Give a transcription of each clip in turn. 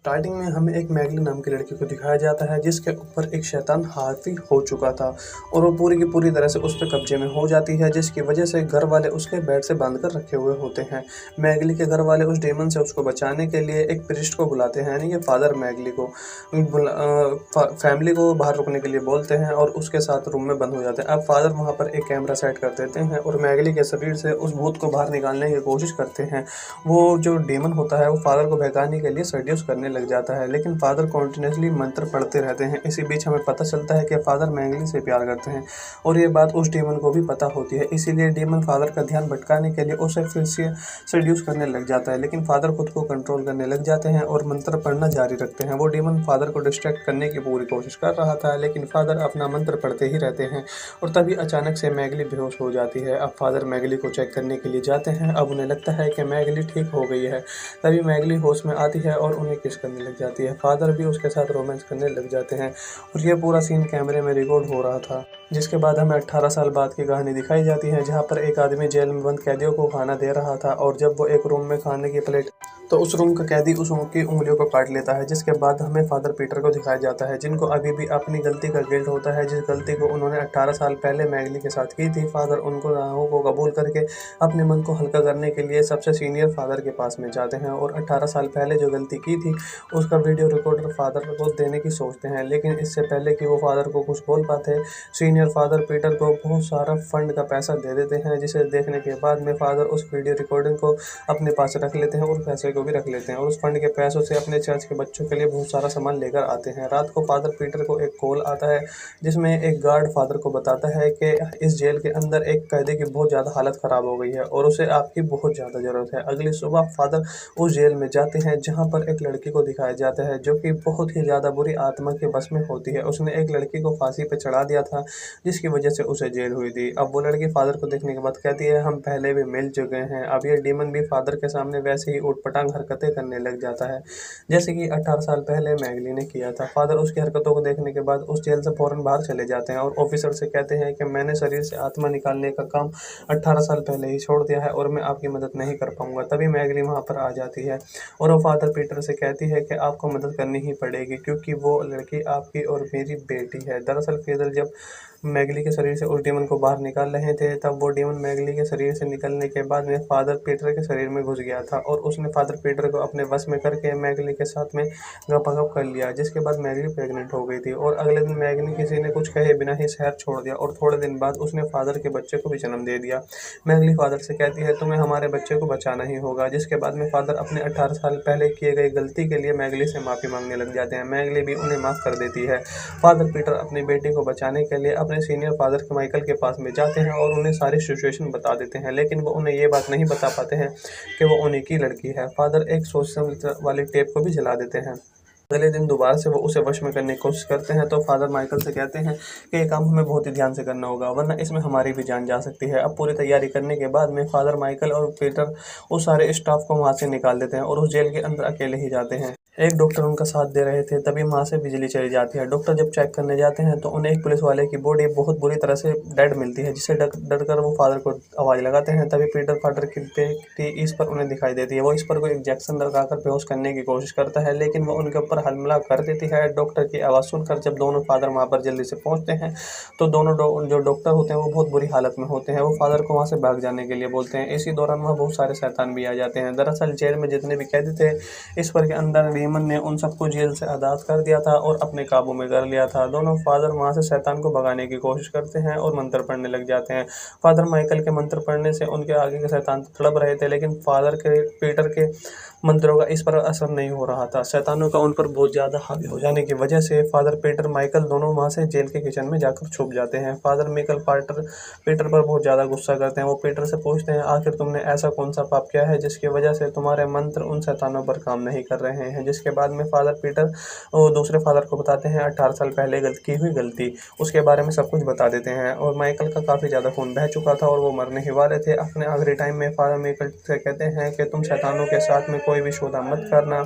Starting में हमें एक मैगली नाम की लड़की को दिखाया जाता है जिसके ऊपर एक शैतान हावी हो चुका था और वो पूरी की पूरी तरह से उस पे कब्जे में हो जाती है, जिसकी वजह से घर वाले उसके बेड से बांध कर रखे हुए होते हैं। मैगली के घर वाले उस डेमन से उसको बचाने के लिए एक प्रिस्ट को बुलाते हैं, यानी कि फादर मैगली को फैमिली को बाहर रुकने के लिए बोलते हैं और उसके साथ रूम में बंद हो जाते हैं। अब फादर वहाँ पर एक कैमरा सेट कर देते हैं और मैगली के शरीर से उस भूत को बाहर निकालने की कोशिश करते हैं। वो जो डेमन होता है वो फादर को बहकाने के लिए सड्यूस करने लग जाता है, लेकिन फादर कॉन्टिन्यूसली मंत्र पढ़ते रहते हैं। इसी बीच हमें पता चलता है कि फादर मैगली से प्यार करते हैं और ये बात उस डेमन को भी पता होती है। इसीलिए डेमन फादर का ध्यान भटकाने के लिए उसे फिर से सड्यूस करने लग जाता है, लेकिन फादर खुद को कंट्रोल करने लग जाते हैं और मंत्र पढ़ना जारी रखते हैं। वो डेमन फादर को डिस्ट्रैक्ट करने की पूरी कोशिश कर रहा था, लेकिन फादर अपना मंत्र पढ़ते ही रहते हैं और तभी अचानक से मैगली बेहोश हो जाती है। अब फादर मैगली को चेक करने के लिए जाते हैं। अब उन्हें लगता है कि मैगली ठीक हो गई है। तभी मैगली होश में आती है और उन्हें किस करने लग जाती है। फादर भी उसके साथ रोमांस करने लग जाते हैं और ये पूरा सीन कैमरे में रिकॉर्ड हो रहा था। जिसके बाद हमें 18 साल बाद की कहानी दिखाई जाती है, जहाँ पर एक आदमी जेल में बंद कैदियों को खाना दे रहा था और जब वो एक रूम में खाने की प्लेट तो उस रूम का कैदी उस की उंगलियों को काट लेता है। जिसके बाद हमें फादर पीटर को दिखाया जाता है, जिनको अभी भी अपनी गलती का गिल्ट होता है, जिस गलती को उन्होंने 18 साल पहले मैगली के साथ की थी। फादर उनको गुनाहों को कबूल करके अपने मन को हल्का करने के लिए सबसे सीनियर फादर के पास में जाते हैं और 18 साल पहले जो गलती की थी उसका वीडियो रिकॉर्डर फादर को देने की सोचते हैं। लेकिन इससे पहले कि वो फादर को कुछ बोल पाते, सीनियर फादर पीटर को बहुत सारा फंड का पैसा दे देते हैं, जिसे देखने के बाद में फादर उस वीडियो रिकॉर्डिंग को अपने पास रख लेते हैं और पैसे को भी रख लेते हैं और उस फंड के पैसों से अपने चर्च के बच्चों के लिए बहुत सारा सामान लेकर आते हैं। रात को फादर पीटर को एक कॉल आता है जिसमें एक गार्ड फादर को बताता है कि इस जेल के अंदर एक कैदी की बहुत ज़्यादा हालत ख़राब हो गई है और उसे आपकी बहुत ज़्यादा ज़रूरत है। अगली सुबह फादर उस जेल में जाते हैं जहाँ पर एक लड़की को दिखाया जाता है जो कि बहुत ही ज़्यादा बुरी आत्मा के बस में होती है। उसने एक लड़की को फांसी पर चढ़ा दिया था जिसकी वजह से उसे जेल हुई थी। अब वो लड़की फादर को देखने के बाद कहती है हम पहले भी मिल चुके हैं। अब ये डीमन भी फादर के सामने वैसे ही ऊटपटांग हरकतें करने लग जाता है जैसे कि 18 साल पहले मैगली ने किया था। फादर उसकी हरकतों को देखने के बाद उस जेल से फौरन बाहर चले जाते हैं और ऑफिसर से कहते हैं कि मैंने शरीर से आत्मा निकालने का काम 18 साल पहले ही छोड़ दिया है और मैं आपकी मदद नहीं कर पाऊंगा। तभी मैगली वहां पर आ जाती है और वो फादर पीटर से कहती है कि आपको मदद करनी ही पड़ेगी क्योंकि वो लड़की आपकी और मेरी बेटी है। दरअसल फिदल जब मैगली के शरीर से उस डेमन को बाहर निकाल रहे थे तब वो डेमन मैगली के शरीर से निकलने के बाद में फादर पीटर के शरीर में घुस गया था और उसने फादर पीटर को अपने वश में करके मैगली के साथ में गपागप कर लिया, जिसके बाद मैगली प्रेग्नेंट हो गई थी और अगले दिन मैगली किसी ने कुछ कहे बिना ही शहर छोड़ दिया और थोड़े दिन बाद उसने फादर के बच्चे को भी जन्म दे दिया। मैगली फादर से कहती है तुम्हें हमारे बच्चे को बचाना ही होगा, जिसके बाद में फादर अपने 18 साल पहले किए गए गलती के लिए मैगली से माफ़ी मांगने लग जाते हैं। मैगली भी उन्हें माफ़ कर देती है। फादर पीटर अपनी बेटी को बचाने के लिए अपने सीनियर फादर के माइकल के पास में जाते हैं और उन्हें सारी सिचुएशन बता देते हैं, लेकिन वो उन्हें ये बात नहीं बता पाते हैं कि वो उन्हीं की लड़की है। फादर एक सोशल वाली टेप को भी जला देते हैं। अगले दिन दोबारा से वो उसे वश में करने की कोशिश करते हैं तो फादर माइकल से कहते हैं कि ये काम हमें बहुत ही ध्यान से करना होगा वरना इसमें हमारी भी जान जा सकती है। अब पूरी तैयारी करने के बाद में फादर माइकल और पीटर उस सारे स्टाफ को वहाँ से निकाल देते हैं और उस जेल के अंदर अकेले ही जाते हैं। एक डॉक्टर उनका साथ दे रहे थे, तभी वहाँ से बिजली चली जाती है। डॉक्टर जब चेक करने जाते हैं तो उन्हें एक पुलिस वाले की बॉडी बहुत बुरी तरह से डेड मिलती है, जिससे डर कर वो फादर को आवाज़ लगाते हैं। तभी पीटर फादर की इस पर उन्हें दिखाई देती है। वो इस पर को इंजेक्शन लगाकर बेहोश करने की कोशिश करता है, लेकिन वो उनके ऊपर हमला कर देती है। डॉक्टर की आवाज़ सुनकर जब दोनों फादर वहाँ पर जल्दी से पहुँचते हैं तो दोनों जो डॉक्टर होते हैं वो बहुत बुरी हालत में होते हैं। वो फादर को वहाँ से भाग जाने के लिए बोलते हैं। इसी दौरान वहाँ बहुत सारे शैतान भी आ जाते हैं। दरअसल जेल में जितने भी कैदी थे इस पर के अंदर डेमन ने उन सबको जेल से आज़ाद कर दिया था और अपने काबू में कर लिया था। दोनों फादर वहाँ से शैतान को भगाने की कोशिश करते हैं और मंत्र पढ़ने लग जाते हैं। फादर माइकल के मंत्र पढ़ने से उनके आगे के शैतान तड़प रहे थे, लेकिन फादर के पीटर के मंत्रों का इस पर असर नहीं हो रहा था। शैतानों का उन पर बहुत ज़्यादा हावी हो जाने की वजह से फादर पीटर माइकल दोनों वहाँ से जेल के किचन में जाकर छुप जाते हैं। फादर माइकल पीटर पर बहुत ज़्यादा गुस्सा करते हैं। वो पीटर से पूछते हैं आखिर तुमने ऐसा कौन सा पाप किया है जिसकी वजह से तुम्हारे मंत्र उन शैतानों पर काम नहीं कर रहे हैं। जिसके बाद में फादर पीटर वो दूसरे फादर को बताते हैं 18 साल पहले की हुई गलती, उसके बारे में सब कुछ बता देते हैं। और माइकल का काफ़ी ज़्यादा खून बह चुका था और वो मरने ही वाले थे। अपने आखिरी टाइम में फादर माइकल से कहते हैं कि तुम शैतानों के साथ में कोई भी सौदा मत करना,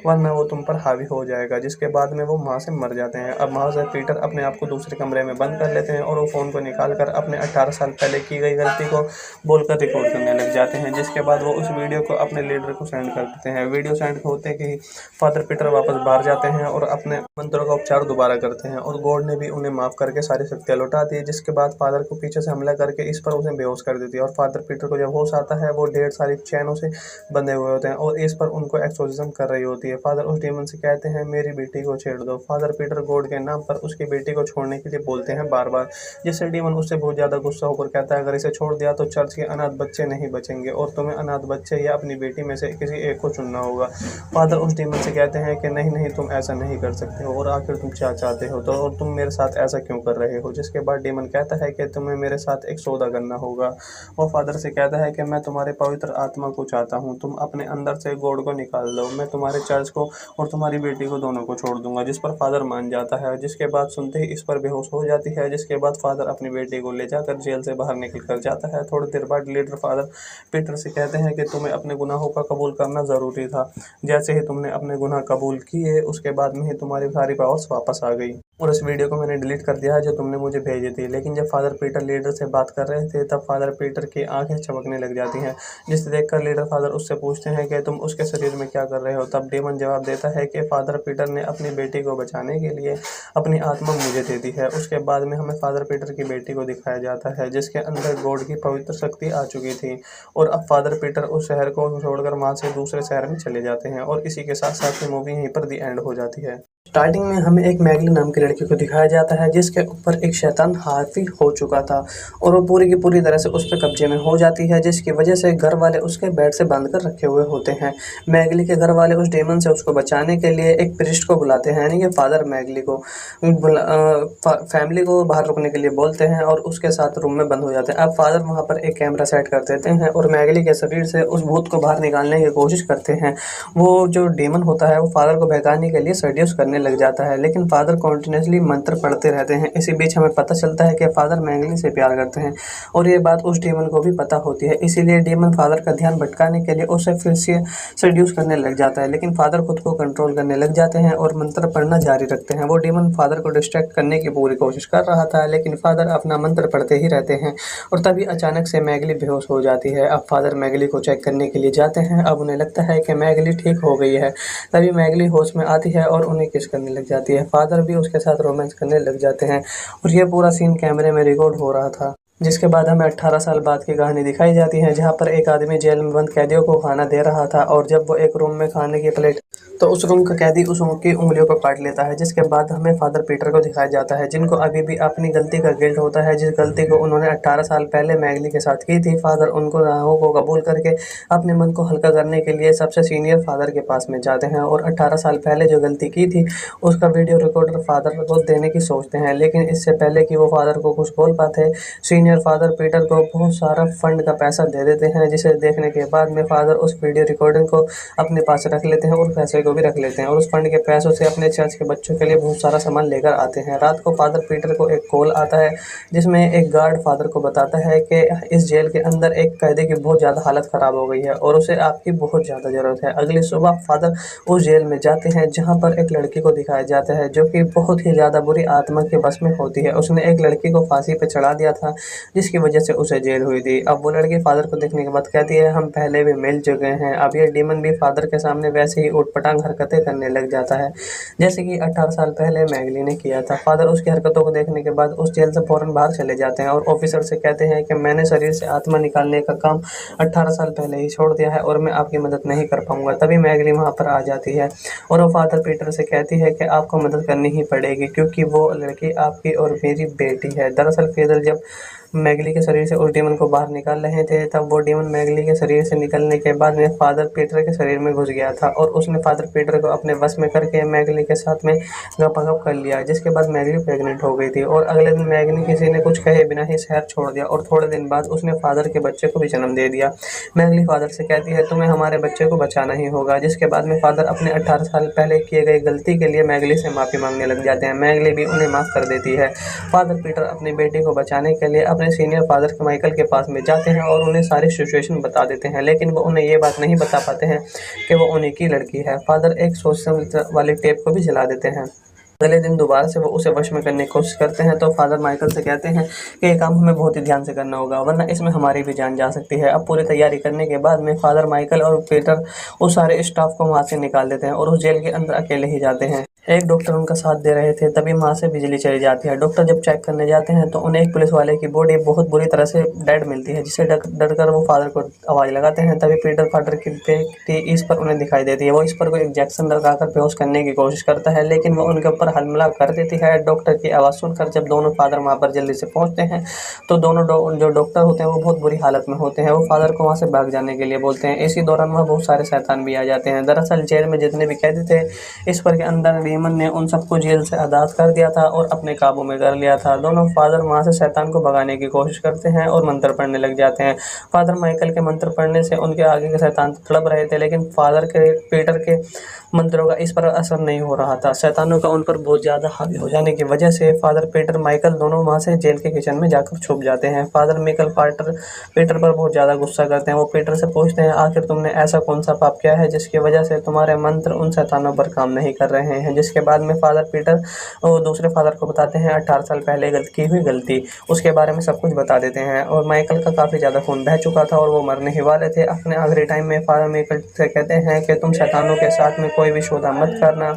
वरना वो तुम पर हावी हो जाएगा। जिसके बाद में वो वहाँ से मर जाते हैं। अब वहाँ से पीटर अपने आप को दूसरे कमरे में बंद कर लेते हैं और वो फ़ोन को निकाल कर अपने 18 साल पहले की गई गलती को बोलकर रिकॉर्ड करने लग जाते हैं। जिसके बाद वो उस वीडियो को अपने लीडर को सेंड कर देते हैं। वीडियो सेंड होते ही फादर पीटर वापस बाहर जाते हैं और अपने मंत्रों का उपचार दोबारा करते हैं और गॉड ने भी उन्हें माफ़ करके सारी शक्तियाँ लौटा दी। जिसके बाद फादर को पीछे से हमला करके इस पर उसे बेहोश कर देती है और फादर पीटर को जब होश आता है वो ढेर सारी चैनों से बंधे हुए होते हैं और इस पर उनको एक्सोर्सिज्म कर रही होती है। फादर उस डेमन से कहते हैं मेरी बेटी को छेड़ दो। फादर पीटर गॉड के नाम पर उसकी बेटी को छोड़ने के लिए बोलते हैं बार बार, जिससे डेमन उससे बहुत ज़्यादा गुस्सा होकर कहता है अगर इसे छोड़ दिया तो चर्च के अनाथ बच्चे नहीं बचेंगे और तुम्हें अनाथ बच्चे या अपनी बेटी में से किसी एक को चुनना होगा। फादर उस डेमन से कहते हैं कि नहीं नहीं, तुम ऐसा नहीं कर सकते हो और आखिर तुम क्या चाहते हो, तो और तुम मेरे साथ ऐसा क्यों कर रहे हो। जिसके बाद डेमन कहता है कि तुम्हें मेरे साथ एक सौदा करना होगा। वो फादर से कहता है कि मैं तुम्हारे पवित्र आत्मा को चाहता हूँ, तुम अपने अंदर से गॉड को निकाल दो, मैं तुम्हारे चर्च को और तुम्हारी बेटी को दोनों को छोड़ दूंगा। जिस पर फादर मान जाता है। जिसके बाद सुनते ही इस पर बेहोश हो जाती है। जिसके बाद फादर अपनी बेटी को ले जाकर जेल से बाहर निकल कर जाता है। थोड़ी देर बाद लीडर फादर पीटर से कहते हैं कि तुम्हें अपने गुनाहों का कबूल करना ज़रूरी था। जैसे ही तुमने अपने गुनाह कबूल किए उसके बाद में ही तुम्हारी सारी पावर्स वापस आ गई और इस वीडियो को मैंने डिलीट कर दिया है जो तुमने मुझे भेजी थी। लेकिन जब फादर पीटर लीडर से बात कर रहे थे तब फादर पीटर की आंखें चमकने लग जाती हैं, जिसे देखकर लीडर फादर उससे पूछते हैं कि तुम उसके शरीर में क्या कर रहे हो। तब डेमन जवाब देता है कि फादर पीटर ने अपनी बेटी को बचाने के लिए अपनी आत्मा मुझे दे दी है। उसके बाद में हमें फादर पीटर की बेटी को दिखाया जाता है जिसके अंदर गॉड की पवित्र शक्ति आ चुकी थी और अब फादर पीटर उस शहर को छोड़कर वहाँ से दूसरे शहर में चले जाते हैं और इसी के साथ साथ ही मूवी यहीं पर दी एंड हो जाती है। स्टार्टिंग में हमें एक मैगली नाम की लड़की को दिखाया जाता है जिसके ऊपर एक शैतान हावी हो चुका था और वो पूरी की पूरी तरह से उस पर कब्जे में हो जाती है, जिसकी वजह से घर वाले उसके बेड से बांध कर रखे हुए होते हैं। मैगली के घर वाले उस डेमन से उसको बचाने के लिए एक प्रिस्ट को बुलाते हैं, यानी कि फादर मैगली को फैमिली को बाहर रुकने के लिए बोलते हैं और उसके साथ रूम में बंद हो जाते हैं। अब फादर वहाँ पर एक कैमरा सेट कर देते हैं और मैगली के शरीर से उस भूत को बाहर निकालने की कोशिश करते हैं। वो जो डेमन होता है वो फादर को बहकाने के लिए सड्यूस करने लग जाता है, लेकिन फादर कॉन्टिन्यूसली मंत्र पढ़ते रहते हैं। इसी बीच हमें पता चलता है कि फादर मैगली से प्यार करते हैं और ये बात उस डेमन को भी पता होती है। इसीलिए डेमन फादर का ध्यान भटकाने के लिए उसे फिर से सड्यूस करने लग जाता है, लेकिन फादर खुद को कंट्रोल करने लग जाते हैं और मंत्र पढ़ना जारी रखते हैं। वो डेमन फादर को डिस्ट्रैक्ट करने की पूरी कोशिश कर रहा था, लेकिन फादर अपना मंत्र पढ़ते ही रहते हैं और तभी अचानक से मैगली बेहोश हो जाती है। अब फादर मैगली को चेक करने के लिए जाते हैं। अब उन्हें लगता है कि मैगली ठीक हो गई है। तभी मैगली होश में आती है और उन्हें किस करने लग जाती है। फादर भी उसके साथ रोमांस करने लग जाते हैं और ये पूरा सीन कैमरे में रिकॉर्ड हो रहा था। जिसके बाद हमें 18 साल बाद की कहानी दिखाई जाती है, जहाँ पर एक आदमी जेल में बंद कैदियों को खाना दे रहा था और जब वो एक रूम में खाने की प्लेट तो उस रूम का कैदी उस की उंगलियों को काट लेता है। जिसके बाद हमें फादर पीटर को दिखाया जाता है जिनको अभी भी अपनी गलती का गिल्ट होता है, जिस गलती को उन्होंने 18 साल पहले मैगली के साथ की थी। फादर उनको गुनाहों को कबूल करके अपने मन को हल्का करने के लिए सबसे सीनियर फादर के पास में जाते हैं और 18 साल पहले जो गलती की थी उसका वीडियो रिकॉर्डर फादर को देने की सोचते हैं, लेकिन इससे पहले कि वो फादर को कुछ बोल पाते सीनियर फादर पीटर को बहुत सारा फंड का पैसा दे देते हैं, जिसे देखने के बाद में फादर उस वीडियो रिकॉर्डिंग को अपने पास रख लेते हैं और पैसे को भी रख लेते हैं और उस फंड के पैसों से अपने चर्च के बच्चों के लिए बहुत सारा सामान लेकर आते हैं। रात को फादर पीटर को एक कॉल आता है जिसमें एक गार्ड फादर को बताता है कि इस जेल के अंदर एक कैदी की बहुत ज़्यादा हालत ख़राब हो गई है और उसे आपकी बहुत ज़्यादा ज़रूरत है। अगली सुबह फादर उस जेल में जाते हैं जहाँ पर एक लड़की को दिखाया जाता है जो कि बहुत ही ज़्यादा बुरी आत्मा के बस में होती है। उसने एक लड़की को फांसी पर चढ़ा दिया था जिसकी वजह से उसे जेल हुई थी। अब वो लड़की फादर को देखने के बाद कहती है हम पहले भी मिल चुके हैं। अब ये डीमन भी फादर के सामने वैसे ही उटपटांग हरकतें करने लग जाता है जैसे कि 18 साल पहले मैगली ने किया था। फादर उसकी हरकतों को देखने के बाद उस जेल से फौरन बाहर चले जाते हैं और ऑफिसर से कहते हैं कि मैंने शरीर से आत्मा निकालने का काम 18 साल पहले ही छोड़ दिया है और मैं आपकी मदद नहीं कर पाऊंगा। तभी मैगली वहाँ पर आ जाती है और वो फादर पीटर से कहती है कि आपको मदद करनी ही पड़ेगी क्योंकि वो लड़की आपकी और मेरी बेटी है। दरअसल फिदल जब मैगली के शरीर से उस डेमन को बाहर निकाल रहे थे तब वो डेमन मैगली के शरीर से निकलने के बाद में फादर पीटर के शरीर में घुस गया था और उसने फादर पीटर को अपने बस में करके मैगली के साथ में गपागप कर लिया, जिसके बाद मैगली प्रेग्नेंट हो गई थी और अगले दिन मैगली किसी ने कुछ कहे बिना ही शहर छोड़ दिया और थोड़े दिन बाद उसने फादर के बच्चे को भी जन्म दे दिया। मैगली फादर से कहती है तुम्हें हमारे बच्चे को बचाना ही होगा, जिसके बाद में फादर अपने 18 साल पहले किए गए गलती के लिए मैगली से माफ़ी मांगने लग जाते हैं। मैगली भी उन्हें माफ़ कर देती है। फादर पीटर अपनी बेटी को बचाने के लिए अपने अपने सीनियर फादर के माइकल के पास में जाते हैं और उन्हें सारी सिचुएशन बता देते हैं, लेकिन वो उन्हें ये बात नहीं बता पाते हैं कि वो उन्हीं की लड़की है। फादर एक सोच समझ वाली टेप को भी जला देते हैं। अगले दिन दोबारा से वो उसे वश में करने की कोशिश करते हैं तो फादर माइकल से कहते हैं कि ये काम हमें बहुत ही ध्यान से करना होगा, वरना इसमें हमारी भी जान जा सकती है। अब पूरी तैयारी करने के बाद में फादर माइकल और पीटर उस सारे स्टाफ को वहाँ से निकाल देते हैं और उस जेल के अंदर अकेले ही जाते हैं। एक डॉक्टर उनका साथ दे रहे थे, तभी वहाँ से बिजली चली जाती है। डॉक्टर जब चेक करने जाते हैं तो उन्हें एक पुलिस वाले की बॉडी बहुत बुरी तरह से डेड मिलती है, जिससे डर कर वो फादर को आवाज़ लगाते हैं। तभी पीटर फादर की इस पर उन्हें दिखाई देती है। वो इस पर को इंजेक्शन लगाकर बेहोश करने की कोशिश करता है, लेकिन वो उनके ऊपर हमला कर देती है। डॉक्टर की आवाज़ सुनकर जब दोनों फादर वहाँ पर जल्दी से पहुँचते हैं तो दोनों जो डॉक्टर होते हैं वो बहुत बुरी हालत में होते हैं। वो फादर को वहाँ से भाग जाने के लिए बोलते हैं। इसी दौरान वहाँ बहुत सारे शैतान भी आ जाते हैं। दरअसल जेल में जितने भी कैदी थे, इस पर के अंदर डीमन ने उन सबको जेल से आज़ाद कर दिया था और अपने काबू में कर लिया था। दोनों फादर वहाँ से शैतान को भगाने की कोशिश करते हैं और मंत्र पढ़ने लग जाते हैं। फादर माइकल के मंत्र पढ़ने से उनके आगे के शैतान तड़प रहे थे, लेकिन फादर के पीटर के मंत्रों का इस पर असर नहीं हो रहा था। शैतानों का उन पर बहुत ज़्यादा हावी हो जाने की वजह से फादर पीटर माइकल दोनों वहाँ से जेल के किचन में जाकर छुप जाते हैं। फादर माइकल पीटर पर बहुत ज़्यादा गुस्सा करते हैं। वो पीटर से पूछते हैं, आखिर तुमने ऐसा कौन सा पाप किया है जिसकी वजह से तुम्हारे मंत्र उन शैतानों पर काम नहीं कर रहे हैं। जिसके बाद में फादर पीटर वो दूसरे फादर को बताते हैं 18 साल पहले की हुई गलती, उसके बारे में सब कुछ बता देते हैं। और माइकल का काफ़ी ज़्यादा खून बह चुका था और वो मरने ही वाले थे। अपने आखिरी टाइम में फादर माइकल से कहते हैं कि तुम शैतानों के साथ में कोई भी सौदा मत करना,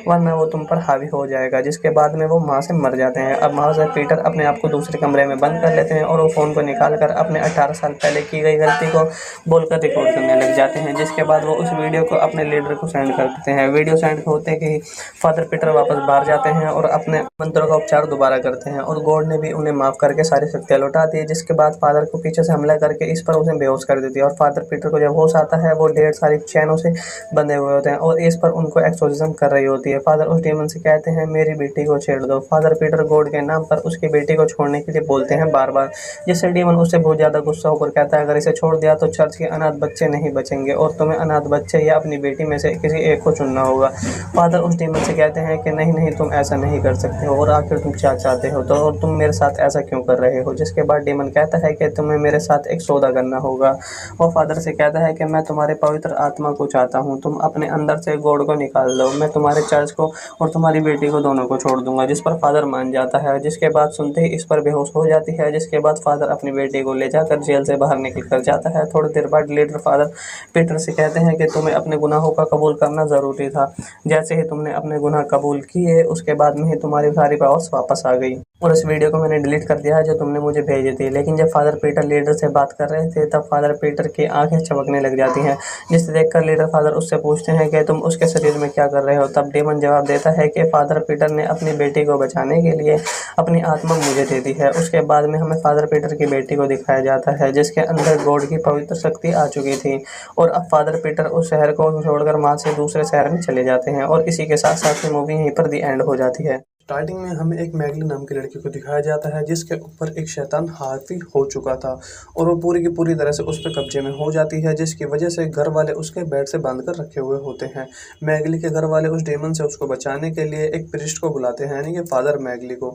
वरना वो तुम पर हावी हो जाएगा। जिसके बाद में वो वहाँ से मर जाते हैं। अब वहाँ से पीटर अपने आप को दूसरे कमरे में बंद कर लेते हैं और वो फ़ोन को निकाल कर अपने 18 साल पहले की गई गलती को बोलकर रिकॉर्ड करने लग जाते हैं। जिसके बाद वो उस वीडियो को अपने लीडर को सेंड कर देते हैं। वीडियो सेंड होते कि फादर पीटर वापस बाहर जाते हैं और अपने मंत्रों का उपचार दोबारा करते हैं और गॉड ने भी उन्हें माफ़ करके सारी शक्तियाँ लौटा दी। जिसके बाद फादर को पीछे से हमला करके इस पर उसे बेहोश कर देती है और फादर पीटर को जब होश आता है वो ढेर सारी चैनों से बंधे हुए होते हैं और इस पर उनको एक्सोर्सिज्म कर रही होती है। फादर उस डेमन से कहते हैं, मेरी बेटी को छेड़ दो। फादर पीटर गॉड के नाम पर उसकी बेटी को छोड़ने के लिए बोलते हैं बार बार, जिससे डेमन उससे बहुत ज़्यादा गुस्सा होकर कहता है, अगर इसे छोड़ दिया तो चर्च के अनाथ बच्चे नहीं बचेंगे और तुम्हें अनाथ बच्चे या अपनी बेटी में से किसी एक को चुनना होगा। फादर उस डेमन से कहते हैं कि नहीं नहीं, तुम ऐसा नहीं कर सकते हो और आखिर तुम क्या चाहते हो, तो और तुम मेरे साथ ऐसा क्यों कर रहे हो। जिसके बाद डेमन कहता है कि तुम्हें मेरे साथ एक सौदा करना होगा। वो फादर से कहता है कि मैं तुम्हारे पवित्र आत्मा को चाहता हूँ, तुम अपने अंदर से गॉड को निकाल लो, मैं तुम्हारे चर्च को और तुम्हारी बेटी को दोनों को छोड़ दूंगा। जिस पर फादर मान जाता है। जिसके बाद सुनते ही इस पर बेहोश हो जाती है। जिसके बाद फादर अपनी बेटी को ले जाकर जेल से बाहर निकल कर जाता है। थोड़ी देर बाद लीडर फादर पीटर से कहते हैं कि तुम्हें अपने गुनाहों का कबूल करना ज़रूरी था। जैसे ही तुमने अपने गुनाह कबूल किए उसके बाद में ही तुम्हारी सारी पावर्स वापस आ गई और इस वीडियो को मैंने डिलीट कर दिया है जो तुमने मुझे भेजी थी। लेकिन जब फादर पीटर लीडर से बात कर रहे थे तब फादर पीटर की आंखें चमकने लग जाती हैं, जिसे देखकर लीडर फादर उससे पूछते हैं कि तुम उसके शरीर में क्या कर रहे हो। तब डेमन जवाब देता है कि फादर पीटर ने अपनी बेटी को बचाने के लिए अपनी आत्मा मुझे दे दी है। उसके बाद में हमें फादर पीटर की बेटी को दिखाया जाता है जिसके अंदर गॉड की पवित्र शक्ति आ चुकी थी और अब फादर पीटर उस शहर को छोड़कर वहाँ से दूसरे शहर में चले जाते हैं और इसी के साथ साथ ही मूवी यहीं पर दी एंड हो जाती है। स्टार्टिंग में हमें एक मैगली नाम की लड़की को दिखाया जाता है जिसके ऊपर एक शैतान हावी हो चुका था और वो पूरी की पूरी तरह से उस पर कब्जे में हो जाती है, जिसकी वजह से घर वाले उसके बेड से बांध कर रखे हुए होते हैं। मैगली के घर वाले उस डेमन से उसको बचाने के लिए एक प्रिस्ट को बुलाते हैं, यानी कि फादर मैगली को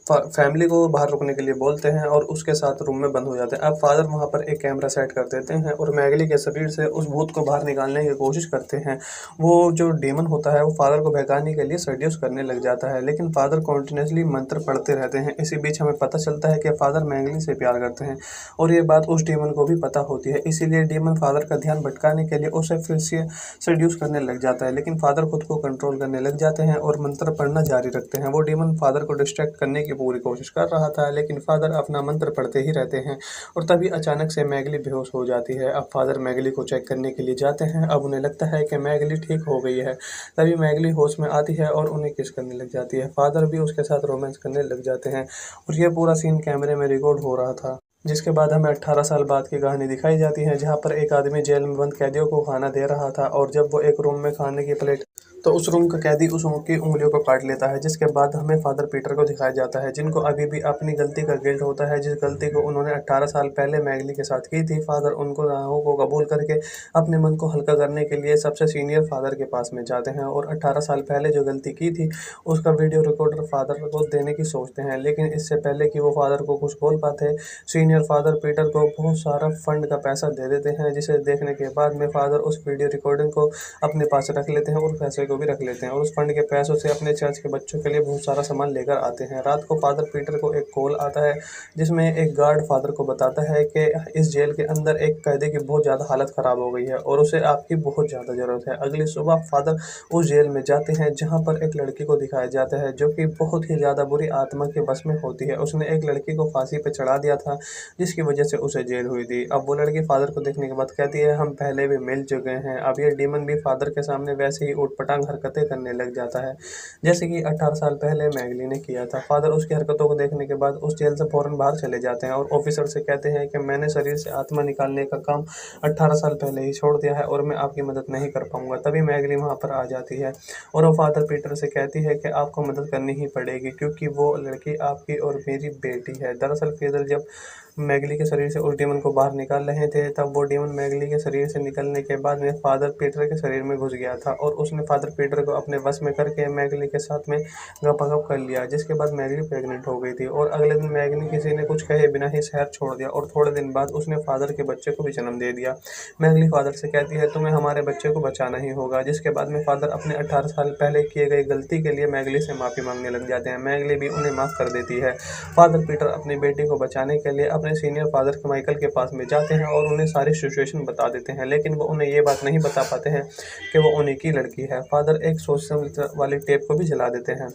फैमिली को बाहर रुकने के लिए बोलते हैं और उसके साथ रूम में बंद हो जाते हैं। अब फादर वहाँ पर एक कैमरा सेट कर देते हैं और मैगली के शरीर से उस भूत को बाहर निकालने की कोशिश करते हैं। वो जो डेमन होता है वो फादर को भगाने के लिए सेड्यूस करने लग जाता है, लेकिन फादर कॉन्टिन्यूसली मंत्र पढ़ते रहते हैं। इसी बीच हमें पता चलता है कि फादर मैगली से प्यार करते हैं और ये बात उस डेमन को भी पता होती है। इसीलिए डेमन फादर का ध्यान भटकाने के लिए उसे फिर से सेड्यूस करने लग जाता है, लेकिन फादर खुद को कंट्रोल करने लग जाते हैं और मंत्र पढ़ना जारी रखते हैं। वो डेमन फादर को डिस्ट्रैक्ट करने की पूरी कोशिश कर रहा था, लेकिन फादर अपना मंत्र पढ़ते ही रहते हैं और तभी अचानक से मैगली बेहोश हो जाती है। अब फादर मैगली को चेक करने के लिए जाते हैं। अब उन्हें लगता है कि मैगली ठीक हो गई है। तभी मैगली होश में आती है और उन्हें किस करने लग जाती है। फादर भी उसके साथ रोमांस करने लग जाते हैं और ये पूरा सीन कैमरे में रिकॉर्ड हो रहा था। जिसके बाद हमें 18 साल बाद की कहानी दिखाई जाती है, जहाँ पर एक आदमी जेल में बंद कैदियों को खाना दे रहा था और जब वो एक रूम में खाने की प्लेट तो उस रूम का कैदी उस की उंगलियों को काट लेता है, जिसके बाद हमें फादर पीटर को दिखाया जाता है, जिनको अभी भी अपनी गलती का गिल्ट होता है, जिस गलती को उन्होंने 18 साल पहले मैगली के साथ की थी। फादर उनको गुनाहों को कबूल करके अपने मन को हल्का करने के लिए सबसे सीनियर फादर के पास में जाते हैं और 18 साल पहले जो गलती की थी उसका वीडियो रिकॉर्डर फादर को देने की सोचते हैं। लेकिन इससे पहले कि वो फादर को कुछ बोल पाते, सीनियर फादर पीटर को बहुत सारा फंड का पैसा दे देते हैं, जिसे देखने के बाद में फादर उस वीडियो रिकॉर्डिंग को अपने पास रख लेते हैं और पैसे को भी रख लेते हैं और उस फंड के पैसों से अपने चर्च के बच्चों के लिए बहुत सारा सामान लेकर आते हैं। रात को फादर पीटर को एक कॉल आता है, जिसमें एक गार्ड फादर को बताता है कि इस जेल के अंदर एक कैदी की बहुत ज़्यादा हालत ख़राब हो गई है और उसे आपकी बहुत ज़्यादा ज़रूरत है। अगली सुबह फादर उस जेल में जाते हैं, जहाँ पर एक लड़की को दिखाया जाता है जो कि बहुत ही ज़्यादा बुरी आत्मा के बस में होती है। उसने एक लड़की को फांसी पे चढ़ा दिया था, जिसकी वजह से उसे जेल हुई थी। अब वो लड़की फादर को देखने के बाद कहती है, हम पहले भी मिल चुके हैं। अब ये डीमन भी फादर के सामने वैसे ही ऊटपटांग हरकतें करने लग जाता है, जैसे कि 18 साल पहले मैगली ने किया था। फादर उसकी हरकतों को देखने के बाद उस जेल से फौरन बाहर चले जाते हैं और ऑफिसर से कहते हैं कि मैंने शरीर से आत्मा निकालने का काम 18 साल पहले ही छोड़ दिया है और मैं आपकी मदद नहीं कर पाऊंगा। तभी मैगली वहां पर आ जाती है और वो फादर पीटर से कहती है कि आपको मदद करनी ही पड़ेगी, क्योंकि वो लड़की आपकी और मेरी बेटी है। दरअसल पीटर जब मैगली के शरीर से उस डीमन को बाहर निकाल रहे थे, तब वो डीमन मैगली के शरीर से निकलने के बाद में फादर पीटर के शरीर में घुस गया था और उसने फादर पीटर को अपने वश में करके मैगली के साथ में गपागप कर लिया, जिसके बाद मैगली प्रेग्नेंट हो गई थी। और अगले दिन मैगली किसी ने कुछ कहे बिना ही शहर छोड़ दिया और थोड़े दिन बाद उसने फादर के बच्चे को भी जन्म दे दिया। मैगली फादर से कहती है, तुम्हें हमारे बच्चे को बचाना ही होगा, जिसके बाद में फादर अपने 18 साल पहले किए गए गलती के लिए मैगली से माफ़ी मांगने लग जाते हैं। मैगली भी उन्हें माफ़ कर देती है। फादर पीटर अपनी बेटी को बचाने के लिए अपने सीनियर फादर माइकल के पास में जाते हैं और उन्हें सारी सिचुएशन बता देते हैं, लेकिन वो उन्हें ये बात नहीं बता पाते हैं कि वो उन्हीं की लड़की है। फादर एक सोशल वाली टेप को भी जला देते हैं।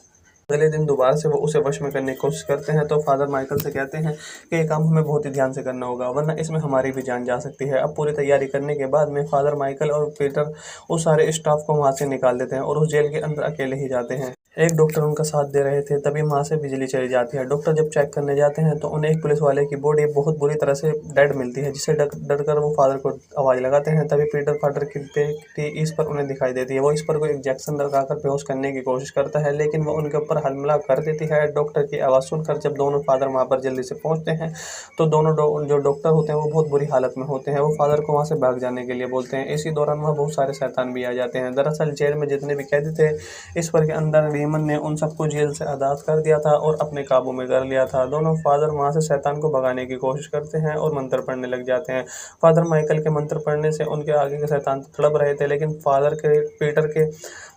अगले दिन दोबारा से वो उसे वश में करने की कोशिश करते हैं, तो फादर माइकल से कहते हैं कि ये काम हमें बहुत ही ध्यान से करना होगा, वरना इसमें हमारी भी जान जा सकती है। अब पूरी तैयारी करने के बाद में फादर माइकल और पीटर उस सारे स्टाफ को वहाँ से निकाल देते हैं और उस जेल के अंदर अकेले ही जाते हैं। एक डॉक्टर उनका साथ दे रहे थे, तभी वहाँ से बिजली चली जाती है। डॉक्टर जब चेक करने जाते हैं तो उन्हें एक पुलिस वाले की बॉडी बहुत बुरी तरह से डेड मिलती है, जिससे डर कर वो फादर को आवाज़ लगाते हैं। तभी पीटर फादर की इस पर उन्हें दिखाई देती है। वो इस पर कोई इंजेक्शन लगाकर बेहोश करने की कोशिश करता है, लेकिन वो उनके ऊपर हमला कर देती है। डॉक्टर की आवाज़ सुनकर जब दोनों फादर वहाँ पर जल्दी से पहुँचते हैं, तो दोनों जो डॉक्टर होते हैं वो बहुत बुरी हालत में होते हैं। वो फादर को वहाँ से भाग जाने के लिए बोलते हैं। इसी दौरान वहाँ बहुत सारे शैतान भी आ जाते हैं। दरअसल जेल में जितने भी कैदी थे, इस पर के अंदर डीमन ने उन सबको जेल से आज़ाद कर दिया था और अपने काबू में कर लिया था। दोनों फादर वहाँ से शैतान को भगाने की कोशिश करते हैं और मंत्र पढ़ने लग जाते हैं। फादर माइकल के मंत्र पढ़ने से उनके आगे के शैतान तड़प रहे थे, लेकिन फादर के पीटर के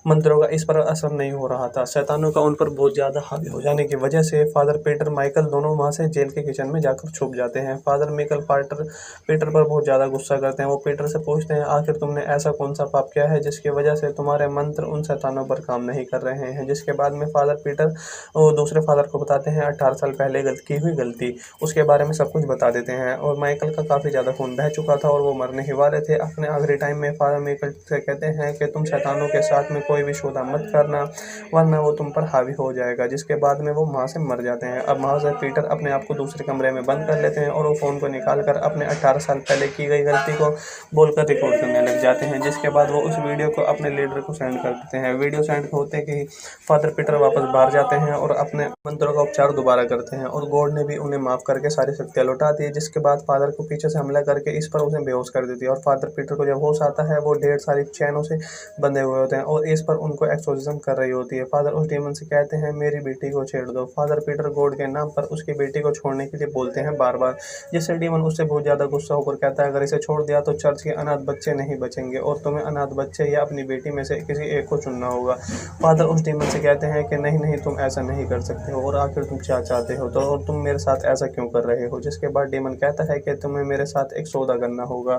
मंत्रों का इस पर असर नहीं हो रहा था। शैतानों का उन पर बहुत ज़्यादा हावी हो जाने की वजह से फादर पीटर माइकल दोनों वहाँ से जेल के किचन में जाकर छुप जाते हैं। फादर माइकल पीटर पर बहुत ज़्यादा गुस्सा करते हैं। वो पीटर से पूछते हैं, आखिर तुमने ऐसा कौन सा पाप किया है जिसकी वजह से तुम्हारे मंत्र उन शैतानों पर काम नहीं कर रहे हैं। जिसके बाद में फादर पीटर और दूसरे फादर को बताते हैं 18 साल पहले की हुई गलती, उसके बारे में सब कुछ बता देते हैं। और माइकल का काफ़ी ज़्यादा खून बह चुका था और वो मरने ही वाले थे। अपने आखिरी टाइम में फादर माइकल से कहते हैं कि तुम शैतानों के साथ में कोई भी सौदा मत करना, वरना वो तुम पर हावी हो जाएगा। जिसके बाद में वो वहाँ से मर जाते हैं। अब वहाँ से पीटर अपने आप को दूसरे कमरे में बंद कर लेते हैं और वो फ़ोन को निकाल कर अपने 18 साल पहले की गई गलती को बोलकर रिकॉर्ड करने लग जाते हैं। जिसके बाद वो उस वीडियो को अपने लीडर को सेंड कर देते हैं। वीडियो सेंड होते ही फादर पीटर वापस बाहर जाते हैं और अपने मंत्रों का उपचार दोबारा करते हैं और गॉड ने भी उन्हें माफ़ करके सारी शक्तियाँ लौटा दी। जिसके बाद फादर को पीछे से हमला करके इस पर उसे बेहोश कर देती है और फादर पीटर को जब होश आता है, वो ढेर सारी चैनों से बंधे हुए होते हैं और इस पर उनको एक्सोर्सिज्म कर रही होती है। फादर उस डीमन से कहते हैं, मेरी बेटी को छेड़ दो। फादर पीटर गॉड के नाम पर उसकी बेटी को छोड़ने के लिए बोलते हैं बार बार, जिससे डीमन उससे बहुत ज़्यादा गुस्सा होकर कहता है, अगर इसे छोड़ दिया तो चर्च के अनाथ बच्चे नहीं बचेंगे और तुम्हें अनाथ बच्चे या अपनी बेटी में से किसी एक को चुनना होगा। फादर उस डीमन से कहते हैं कि नहीं नहीं, तुम ऐसा नहीं कर सकते हो और आखिर तुम क्या चाहते हो, तो और तुम मेरे साथ ऐसा क्यों कर रहे हो। जिसके बाद डीमन कहता है कि तुम्हें मेरे साथ एक सौदा करना होगा।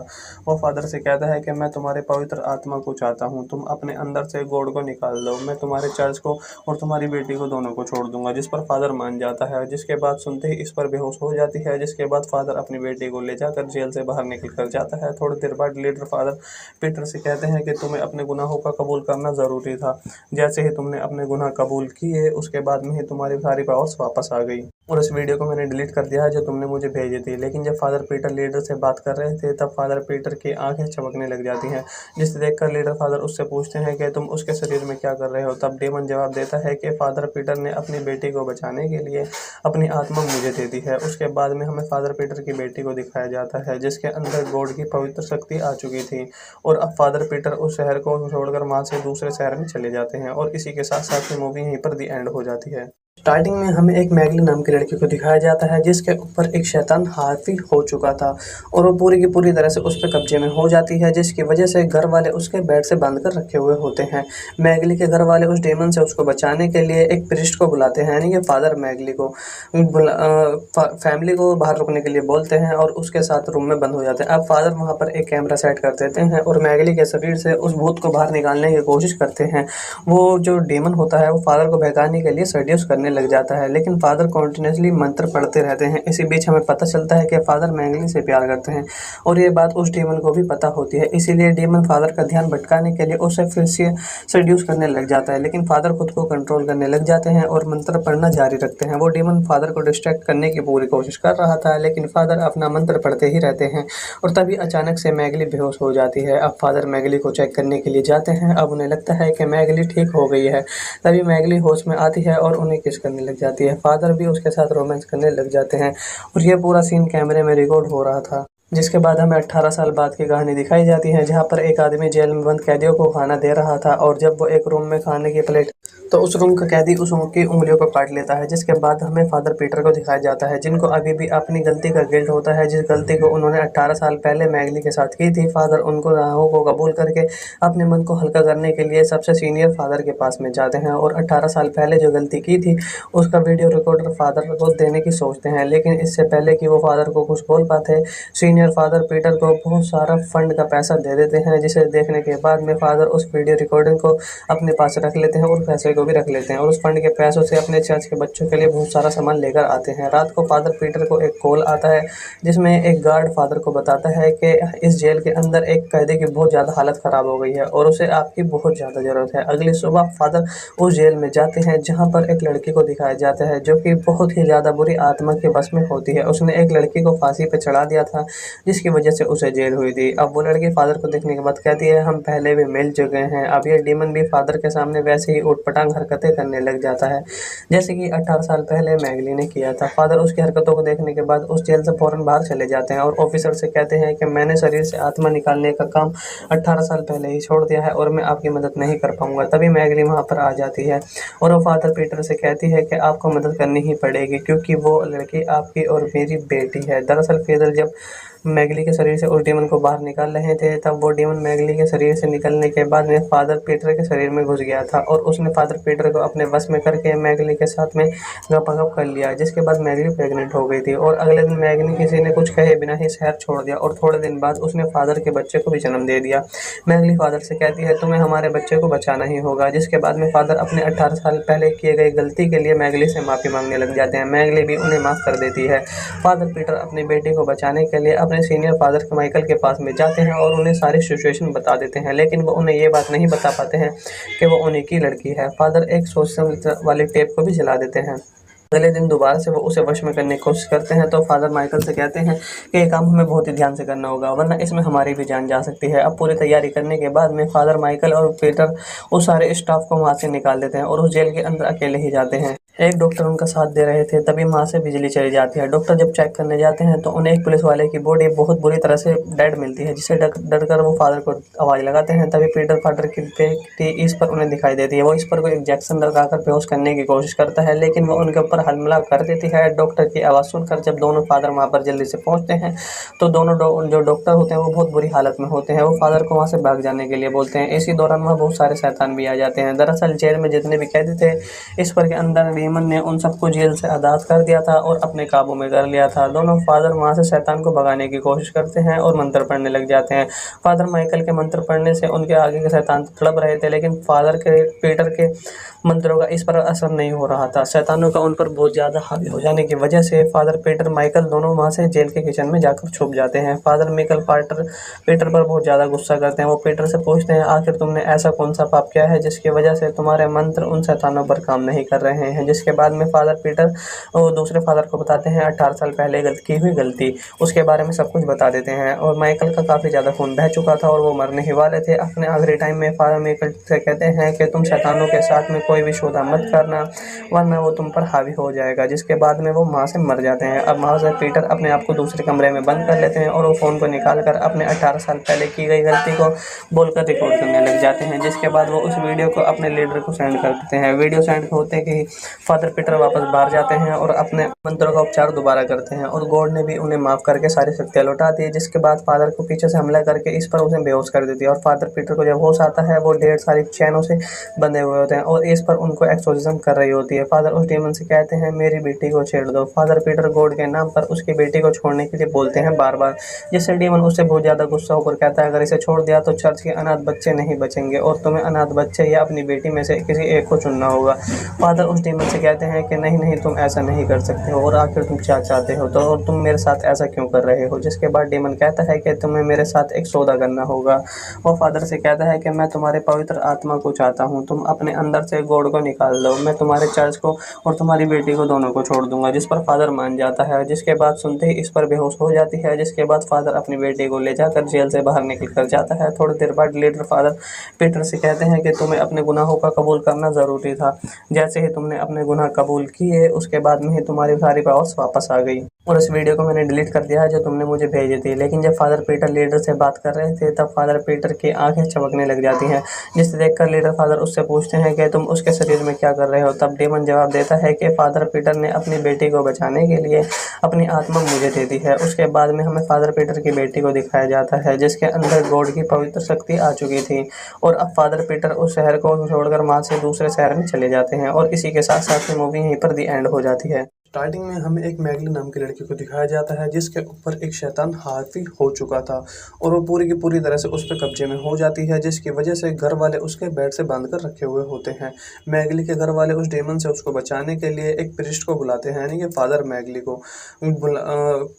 वो फादर से कहता है कि मैं तुम्हारे पवित्र आत्मा को चाहता हूँ, तुम अपने अंदर से गॉड को निकाल दो, मैं तुम्हारे चर्च को और तुम्हारी बेटी को दोनों को छोड़ दूंगा। जिस पर फादर मान जाता है। जिसके बाद सुनते ही इस पर बेहोश हो जाती है। जिसके बाद फादर अपनी बेटी को ले जाकर जेल से बाहर निकल कर जाता है। थोड़ी देर बाद लीडर फादर पीटर से कहते हैं कि तुम्हें अपने गुनाहों का कबूल करना ज़रूरी था। जैसे ही तुमने अपने गुनाह कबूल किए, उसके बाद में ही तुम्हारी सारी पावर्स वापस आ गई। और उस वीडियो को मैंने डिलीट कर दिया है जो तुमने मुझे भेजी थी। लेकिन जब फादर पीटर लीडर से बात कर रहे थे तब फादर पीटर की आंखें चमकने लग जाती हैं, जिसे देखकर लीडर फादर उससे पूछते हैं कि तुम उसके शरीर में क्या कर रहे हो। तब डेमन जवाब देता है कि फादर पीटर ने अपनी बेटी को बचाने के लिए अपनी आत्मा मुझे दे दी है। उसके बाद में हमें फादर पीटर की बेटी को दिखाया जाता है जिसके अंदर गॉड की पवित्र शक्ति आ चुकी थी, और अब फादर पीटर उस शहर को छोड़कर वहां से दूसरे शहर में चले जाते हैं। और इसी के साथ साथ में मूवी यहीं पर दी एंड हो जाती है। स्टार्टिंग में हमें एक मैगली नाम की लड़की को दिखाया जाता है जिसके ऊपर एक शैतान हावी हो चुका था, और वो पूरी की पूरी तरह से उस पर कब्जे में हो जाती है, जिसकी वजह से घर वाले उसके बेड से बांध कर रखे हुए होते हैं। मैगली के घर वाले उस डेमन से उसको बचाने के लिए एक प्रिस्ट को बुलाते हैं, यानी कि फादर मैगली को फैमिली को बाहर रुकने के लिए बोलते हैं और उसके साथ रूम में बंद हो जाते हैं। अब फादर वहाँ पर एक कैमरा सेट कर देते हैं और मैगली के शरीर से उस भूत को बाहर निकालने की कोशिश करते हैं। वो जो डेमन होता है वो फादर को बहकाने के लिए सेड्यूस करने लग जाता है, लेकिन फादर कॉन्टिन्यूसली मंत्र पढ़ते रहते हैं। इसी बीच हमें पता चलता है कि फादर मैगली से प्यार करते हैं और ये बात उस डेमन को भी पता होती है। इसीलिए डेमन फादर का ध्यान भटकाने के लिए उसे फिर से सेड्यूस करने लग जाता है, लेकिन फादर खुद को कंट्रोल करने लग जाते हैं और मंत्र पढ़ना जारी रखते हैं। वो डेमन फादर को डिस्ट्रैक्ट करने की पूरी कोशिश कर रहा था, लेकिन फादर अपना मंत्र पढ़ते ही रहते हैं और तभी अचानक से मैगली बेहोश हो जाती है। अब फादर मैगली को चेक करने के लिए जाते हैं। अब उन्हें लगता है कि मैगली ठीक हो गई है। तभी मैगली होश में आती है और उन्हें किस करने लग जाती है। फादर भी उसके साथ रोमांस करने लग जाते हैं और ये पूरा सीन कैमरे में रिकॉर्ड हो रहा था। जिसके बाद हमें 18 साल बाद की कहानी दिखाई जाती है, जहाँ पर एक आदमी जेल में बंद कैदियों को खाना दे रहा था, और जब वो एक रूम में खाने की प्लेट तो उस रूम का कैदी उस की उंगलियों को काट लेता है। जिसके बाद हमें फादर पीटर को दिखाया जाता है, जिनको अभी भी अपनी गलती का गिल्ट होता है, जिस गलती को उन्होंने 18 साल पहले मैगली के साथ की थी। फादर उनको गुनाहों को कबूल करके अपने मन को हल्का करने के लिए सबसे सीनियर फादर के पास में जाते हैं और 18 साल पहले जो गलती की थी उसका वीडियो रिकॉर्डर फादर को देने की सोचते हैं। लेकिन इससे पहले कि वो फादर को कुछ बोल पाते, सीनियर फादर पीटर को बहुत सारा फंड का पैसा दे देते हैं, जिसे देखने के बाद में फादर उस वीडियो रिकॉर्डिंग को अपने पास रख लेते हैं और पैसे को भी रख लेते हैं और उस फंड के पैसों से अपने चर्च के बच्चों के लिए बहुत सारा सामान लेकर आते हैं। रात को फादर पीटर को एक कॉल आता है जिसमें एक गार्ड फादर को बताता है कि इस जेल के अंदर एक कैदी की बहुत ज़्यादा हालत ख़राब हो गई है और उसे आपकी बहुत ज़्यादा ज़रूरत है। अगली सुबह फादर उस जेल में जाते हैं जहाँ पर एक लड़की को दिखाया जाता है जो कि बहुत ही ज़्यादा बुरी आत्मा के बस में होती है। उसने एक लड़की को फांसी पर चढ़ा दिया था जिसकी वजह से उसे जेल हुई थी। अब वो लड़की फादर को देखने के बाद कहती है हम पहले भी मिल चुके हैं। अब ये डीमन भी फादर के सामने वैसे ही उटपटांग हरकतें करने लग जाता है जैसे कि 18 साल पहले मैगली ने किया था। फादर उसकी हरकतों को देखने के बाद उस जेल से फौरन बाहर चले जाते हैं और ऑफिसर से कहते हैं कि मैंने शरीर से आत्मा निकालने का काम 18 साल पहले ही छोड़ दिया है और मैं आपकी मदद नहीं कर पाऊंगा। तभी मैगली वहाँ पर आ जाती है और वो फादर पीटर से कहती है कि आपको मदद करनी ही पड़ेगी क्योंकि वो लड़की आपकी और मेरी बेटी है। दरअसल फादर जब मैगली के शरीर से उस डेमन को बाहर निकाल रहे थे तब वो डेमन मैगली के शरीर से निकलने के बाद में फादर पीटर के शरीर में घुस गया था और उसने फादर पीटर को अपने बस में करके मैगली के साथ में गपागप कर लिया, जिसके बाद मैगली प्रेग्नेंट हो गई थी और अगले दिन मैगली किसी ने कुछ कहे बिना ही शहर छोड़ दिया और थोड़े दिन बाद उसने फादर के बच्चे को भी जन्म दे दिया। मैगली फादर से कहती है तुम्हें हमारे बच्चे को बचाना ही होगा, जिसके बाद में फादर अपने 18 साल पहले किए गए गलती के लिए मैगली से माफ़ी मांगने लग जाते हैं। मैगली भी उन्हें माफ़ कर देती है। फादर पीटर अपनी बेटी को बचाने के लिए अपने सीनियर फादर माइकल के पास में जाते हैं और उन्हें सारी सिचुएशन बता देते हैं, लेकिन वो उन्हें ये बात नहीं बता पाते हैं कि वो उन्हीं की लड़की है। फादर एक सोशल वाले टेप को भी जला देते हैं। अगले दिन दोबारा से वो उसे वश में करने की कोशिश करते हैं तो फादर माइकल से कहते हैं कि ये काम हमें बहुत ही ध्यान से करना होगा वरना इसमें हमारी भी जान जा सकती है। अब पूरी तैयारी करने के बाद में फादर माइकल और पीटर उस सारे स्टाफ को वहाँ से निकाल देते हैं और उस जेल के अंदर अकेले ही जाते हैं। एक डॉक्टर उनका साथ दे रहे थे तभी वहाँ से बिजली चली जाती है। डॉक्टर जब चेक करने जाते हैं तो उन्हें एक पुलिस वाले की बॉडी बहुत बुरी तरह से डेड मिलती है, जिससे डर कर वो फादर को आवाज़ लगाते हैं। तभी पीटर फादर की इस पर उन्हें दिखाई देती है। वो इस पर कोई इंजेक्शन लगाकर बेहोश करने की कोशिश करता है, लेकिन वो उनके ऊपर हमला कर देती है। डॉक्टर की आवाज़ सुनकर जब दोनों फादर वहाँ पर जल्दी से पहुँचते हैं तो दोनों जो डॉक्टर होते हैं वो बहुत बुरी हालत में होते हैं। वो फादर को वहाँ से भाग जाने के लिए बोलते हैं। इसी दौरान वहाँ बहुत सारे शैतान भी आ जाते हैं। दरअसल जेल में जितने भी कैदी थे इस पर के अंदर डीमन ने उन सबको जेल से आज़ाद कर दिया था और अपने काबू में कर लिया था। दोनों फादर वहाँ से शैतान को भगाने की कोशिश करते हैं और मंत्र पढ़ने लग जाते हैं। फादर माइकल के मंत्र पढ़ने से उनके आगे के शैतान तड़प रहे थे, लेकिन फादर के पीटर के मंत्रों का इस पर असर नहीं हो रहा था। शैतानों का उन पर बहुत ज़्यादा हावी हो जाने की वजह से फादर पीटर माइकल दोनों वहाँ से जेल के किचन में जाकर छुप जाते हैं। फादर माइकल पीटर पर बहुत ज़्यादा गुस्सा करते हैं। वो पीटर से पूछते हैं आखिर तुमने ऐसा कौन सा पाप किया है जिसकी वजह से तुम्हारे मंत्र उन शैतानों पर काम नहीं कर रहे हैं, जिसके बाद में फादर पीटर और दूसरे फादर को बताते हैं 18 साल पहले की हुई गलती, उसके बारे में सब कुछ बता देते हैं। और माइकल का काफ़ी ज़्यादा खून बह चुका था और वो मरने ही वाले थे। अपने आखिरी टाइम में फादर माइकल से कहते हैं कि तुम शैतानों के साथ में कोई भी सौदा मत करना, वरना वो तुम पर हावी हो जाएगा। जिसके बाद में वो वहाँ से मर जाते हैं। अब वहाँ से पीटर अपने आप को दूसरे कमरे में बंद कर लेते हैं और वो फ़ोन को निकाल कर अपने 18 साल पहले की गई गलती को बोलकर रिकॉर्ड करने लग जाते हैं। जिसके बाद वो उस वीडियो को अपने लीडर को सेंड कर देते हैं। वीडियो सेंड होते ही फादर पीटर वापस बाहर जाते हैं और अपने मंत्रों का उपचार दोबारा करते हैं और गॉड ने भी उन्हें माफ़ करके सारी शक्तियाँ लौटा दी। जिसके बाद फादर को पीछे से हमला करके इस पर उसे बेहोश कर देती है और फादर पीटर को जब होश आता है वो ढेर सारी चैनों से बंधे हुए होते हैं और इस पर उनको एक्सोर्सिज्म कर रही होती है। फादर उस डेमन से कहते हैं मेरी बेटी को छेड़ दो। फादर पीटर गॉड के नाम पर उसकी बेटी को छोड़ने के लिए बोलते हैं बार बार, जिससे डेमन उससे बहुत ज़्यादा गुस्सा होकर कहता है अगर इसे छोड़ दिया तो चर्च के अनाथ बच्चे नहीं बचेंगे और तुम्हें अनाथ बच्चे या अपनी बेटी में से किसी एक को चुनना होगा। फादर उस डेमन से कहते हैं कि नहीं नहीं, तुम ऐसा नहीं कर सकते हो और आखिर तुम क्या चाहते हो, तो और तुम मेरे साथ ऐसा क्यों कर रहे हो। जिसके बाद डेमन कहता है कि तुम्हें मेरे साथ एक सौदा करना होगा। वो फादर से कहता है कि मैं तुम्हारे पवित्र आत्मा को चाहता हूँ, तुम अपने अंदर से गॉड को निकाल दो, मैं तुम्हारे चर्च को और तुम्हारी बेटी को दोनों को छोड़ दूंगा। जिस पर फादर मान जाता है। जिसके बाद सुनते ही इस पर बेहोश हो जाती है। जिसके बाद फादर अपनी बेटी को ले जाकर जेल से बाहर निकल कर जाता है। थोड़ी देर बाद लीडर फादर पीटर से कहते हैं कि तुम्हें अपने गुनाहों का कबूल करना ज़रूरी था। जैसे ही तुमने अपने गुनाह कबूल किए उसके बाद में ही तुम्हारी सारी पावर्स वापस आ गई और इस वीडियो को मैंने डिलीट कर दिया है जो तुमने मुझे भेजी थी। लेकिन जब फादर पीटर लीडर से बात कर रहे थे तब फादर पीटर की आंखें चमकने लग जाती हैं, जिसे देखकर लीडर फादर उससे पूछते हैं कि तुम उसके शरीर में क्या कर रहे हो। तब डेमन जवाब देता है कि फादर पीटर ने अपनी बेटी को बचाने के लिए अपनी आत्मा मुझे दे दी है। उसके बाद में हमें फादर पीटर की बेटी को दिखाया जाता है जिसके अंदर गॉड की पवित्र शक्ति आ चुकी थी और अब फादर पीटर उस शहर को छोड़कर वहाँ से दूसरे शहर में चले जाते हैं और इसी के साथ साथ मूवी यहीं पर दी एंड हो जाती है। स्टार्टिंग में हमें एक मैगली नाम की लड़की को दिखाया जाता है जिसके ऊपर एक शैतान हावी हो चुका था और वो पूरी की पूरी तरह से उस पर कब्जे में हो जाती है, जिसकी वजह से घर वाले उसके बेड से बांध कर रखे हुए होते हैं। मैगली के घर वाले उस डेमन से उसको बचाने के लिए एक प्रिस्ट को बुलाते हैं, यानी कि फादर मैगली को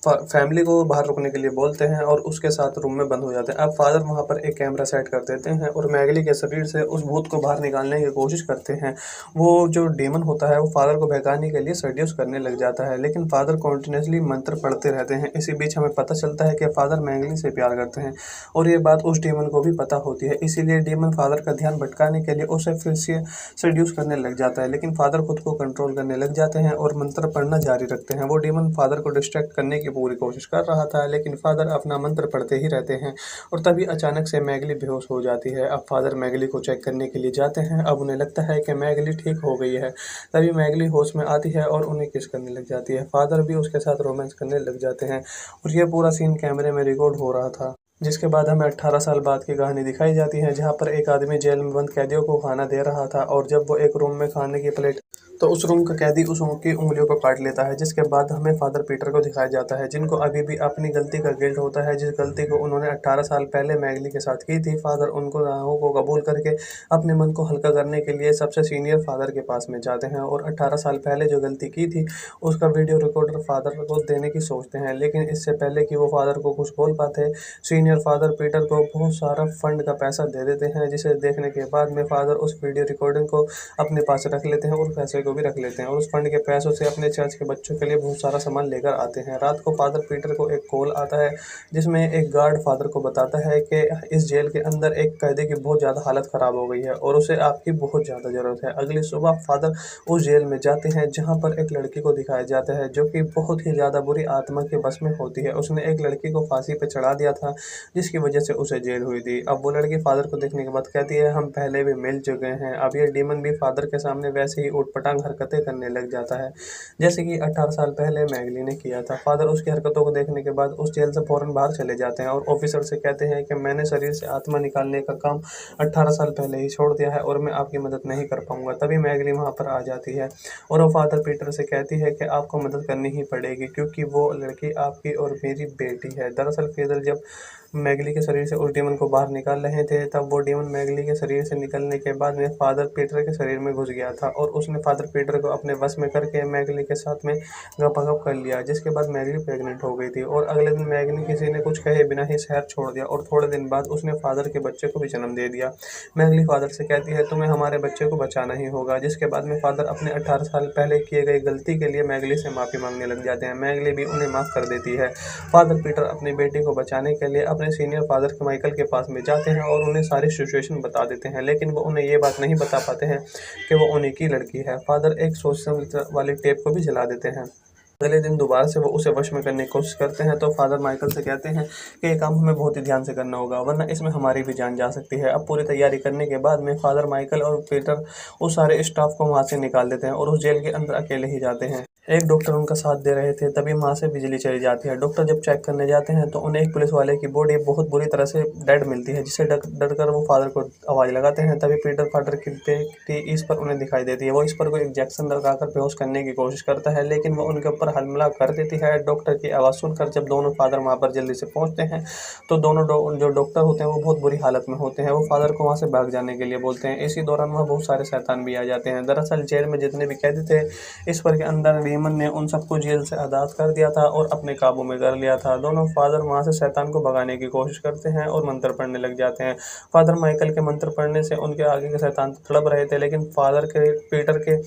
फैमिली को बाहर रुकने के लिए बोलते हैं और उसके साथ रूम में बंद हो जाते हैं। अब फादर वहाँ पर एक कैमरा सेट कर देते हैं और मैगली के शरीर से उस भूत को बाहर निकालने की कोशिश करते हैं। वो जो डेमन होता है वो फादर को बहकाने के लिए सड्यूस करने लग जाता है, लेकिन फादर कॉन्टिन्यूसली मंत्र पढ़ते रहते हैं। इसी बीच हमें पता चलता है कि फादर मैगली से प्यार करते हैं और ये बात उस डेमन को भी पता होती है। इसीलिए डेमन फादर का ध्यान भटकाने के लिए उसे फिर से सड्यूस करने लग जाता है, लेकिन फादर खुद को कंट्रोल करने लग जाते हैं और मंत्र पढ़ना जारी रखते हैं। वो डेमन फादर को डिस्ट्रैक्ट करने की पूरी कोशिश कर रहा था, लेकिन फादर अपना मंत्र पढ़ते ही रहते हैं और तभी अचानक से मैगली बेहोश हो जाती है। अब फादर मैगली को चेक करने के लिए जाते हैं। अब उन्हें लगता है कि मैगली ठीक हो गई है। तभी मैगली होश में आती है और उन्हें किस करने लग जाती है। फादर भी उसके साथ रोमांस करने लग जाते हैं और ये पूरा सीन कैमरे में रिकॉर्ड हो रहा था। जिसके बाद हमें 18 साल बाद की कहानी दिखाई जाती है, जहाँ पर एक आदमी जेल में बंद कैदियों को खाना दे रहा था और जब वो एक रूम में खाने की प्लेट तो उस रूम का कैदी उस की उंगलियों को काट लेता है। जिसके बाद हमें फादर पीटर को दिखाया जाता है जिनको अभी भी अपनी गलती का गिल्ट होता है, जिस गलती को उन्होंने 18 साल पहले मैगली के साथ की थी। फादर उनको गुनाहों को कबूल करके अपने मन को हल्का करने के लिए सबसे सीनियर फादर के पास में जाते हैं और 18 साल पहले जो गलती की थी उसका वीडियो रिकॉर्डर फादर को देने की सोचते हैं, लेकिन इससे पहले कि वो फादर को कुछ बोल पाते सीनियर फादर पीटर को बहुत सारा फंड का पैसा दे देते हैं, जिसे देखने के बाद में फादर उस वीडियो रिकॉर्डिंग को अपने पास रख लेते हैं और पैसे को भी रख लेते हैं और उस फंड के पैसों से अपने चर्च के बच्चों के लिए बहुत सारा सामान लेकर आते हैं। रात को फादर पीटर को एक कॉल आता है जिसमें एक गार्ड फादर को बताता है कि इस जेल के अंदर एक कैदी की बहुत ज़्यादा हालत ख़राब हो गई है और उसे आपकी बहुत ज़्यादा ज़रूरत है। अगली सुबह फादर उस जेल में जाते हैं जहाँ पर एक लड़की को दिखाया जाता है जो कि बहुत ही ज़्यादा बुरी आत्मा के बस में होती है। उसने एक लड़की को फांसी पर चढ़ा दिया था जिसकी वजह से उसे जेल हुई थी। अब वो लड़की फादर को देखने के बाद कहती है हम पहले भी मिल चुके हैं। अब ये डीमन भी फादर के सामने वैसे ही उटपटांग हरकतें करने लग जाता है जैसे कि 18 साल पहले मैगली ने किया था। फादर उसकी हरकतों को देखने के बाद उस जेल से फौरन बाहर चले जाते हैं और ऑफिसर से कहते हैं कि मैंने शरीर से आत्मा निकालने का काम 18 साल पहले ही छोड़ दिया है और मैं आपकी मदद नहीं कर पाऊंगा। तभी मैगली वहां पर आ जाती है और वो फादर पीटर से कहती है कि आपको मदद करनी ही पड़ेगी क्योंकि वो लड़की आपकी और मेरी बेटी है। दरअसल फिदर जब मैगली के शरीर से उस डेमन को बाहर निकाल रहे थे तब वो डेमन मैगली के शरीर से निकलने के बाद में फादर पीटर के शरीर में घुस गया था और उसने फादर पीटर को अपने वश में करके मैगली के साथ में गपागप कर लिया, जिसके बाद मैगली प्रेग्नेंट हो गई थी। और अगले दिन मैगली किसी ने कुछ कहे बिना ही शहर छोड़ दिया और थोड़े दिन बाद उसने फादर के बच्चे को भी जन्म दे दिया। मैगली फादर से कहती है तुम्हें हमारे बच्चे को बचाना ही होगा, जिसके बाद में फादर अपने 18 साल पहले किए गए गलती के लिए मैगली से माफ़ी मांगने लग जाते हैं। मैगली भी उन्हें माफ़ कर देती है। फादर पीटर अपनी बेटी को बचाने के लिए अपने सीनियर फादर माइकल के पास में जाते हैं और उन्हें सारी सिचुएशन बता देते हैं, लेकिन वो उन्हें ये बात नहीं बता पाते हैं कि वो उन्हीं की लड़की है। फादर एक सोशल वाली टेप को भी जला देते हैं। अगले दिन दोबारा से वो उसे वश में करने की कोशिश करते हैं तो फादर माइकल से कहते हैं कि ये काम हमें बहुत ही ध्यान से करना होगा, वरना इसमें हमारी भी जान जा सकती है। अब पूरी तैयारी करने के बाद में फादर माइकल और पीटर उस सारे स्टाफ को वहाँ से निकाल देते हैं और उस जेल के अंदर अकेले ही जाते हैं। एक डॉक्टर उनका साथ दे रहे थे, तभी वहाँ से बिजली चली जाती है। डॉक्टर जब चेक करने जाते हैं तो उन्हें एक पुलिस वाले की बॉडी बहुत बुरी तरह से डेड मिलती है, जिससे डर कर वो फादर को आवाज़ लगाते हैं। तभी पीटर फादर की इस पर उन्हें दिखाई देती है। वो इस पर को इंजेक्शन लगाकर बेहोश करने की कोशिश करता है, लेकिन वो उनके ऊपर हमला कर देती है। डॉक्टर की आवाज़ सुनकर जब दोनों फादर वहाँ पर जल्दी से पहुँचते हैं तो दोनों जो डॉक्टर होते हैं वो बहुत बुरी हालत में होते हैं। वो फादर को वहाँ से भाग जाने के लिए बोलते हैं। इसी दौरान वहाँ बहुत सारे शैतान भी आ जाते हैं। दरअसल जेल में जितने भी कैदी थे, इस पर के अंदर डेमन ने उन सबको जेल से आज़ाद कर दिया था और अपने काबू में कर लिया था। दोनों फादर वहाँ से शैतान को भगाने की कोशिश करते हैं और मंत्र पढ़ने लग जाते हैं। फादर माइकल के मंत्र पढ़ने से उनके आगे के शैतान तड़प रहे थे, लेकिन फादर के पीटर के